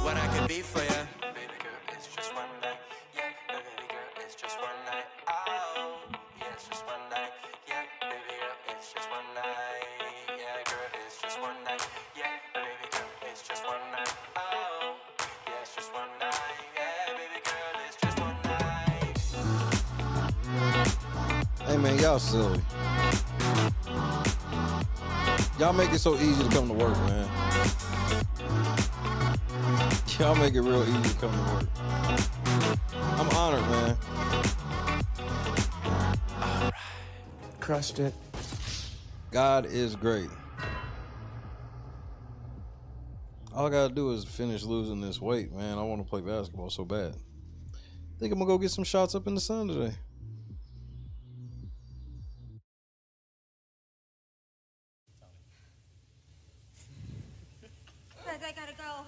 What I can be for you. Baby girl, it's just one night. Yeah, baby girl, it's just one night. Oh, yeah, it's just one night. Yeah, baby girl, it's just one night. Yeah, girl, it's just one night. Yeah, baby girl, it's just one night. Oh, yeah, it's just one night. Yeah, baby girl, it's just one night. Hey man, y'all silly. Y'all make it so easy to come to work, man. Y'all make it real easy to come to work. I'm honored, man. Crushed it. God is great. All I gotta do is finish losing this weight, man. I want to play basketball so bad. I think I'm gonna go get some shots up in the sun today. Guys, I gotta go.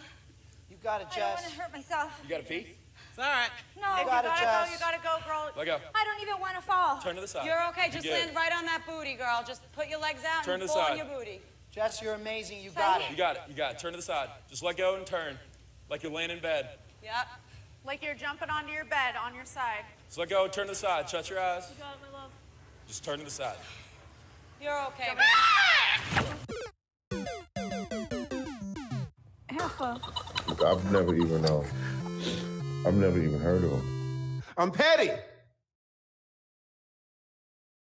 You got it, I don't want Jess. to hurt myself. You got to pee? It's all right. No, You you got gotta it, go. Jess. You gotta go, girl. Let go. I don't even want to fall. Turn to the side. You're okay. Just Good. land right on that booty, girl. Just put your legs out Turn and to the pull on side. your booty. Jess, you're amazing. You Say got it. it. You got it. You got it. Turn to the side. Just let go and turn. Like you're laying in bed. Yep. Like you're jumping onto your bed on your side. Just let go and turn to the side. Shut your eyes. You got it, my love. Just turn to the side. You're okay. I've never even heard of him. I'm petty.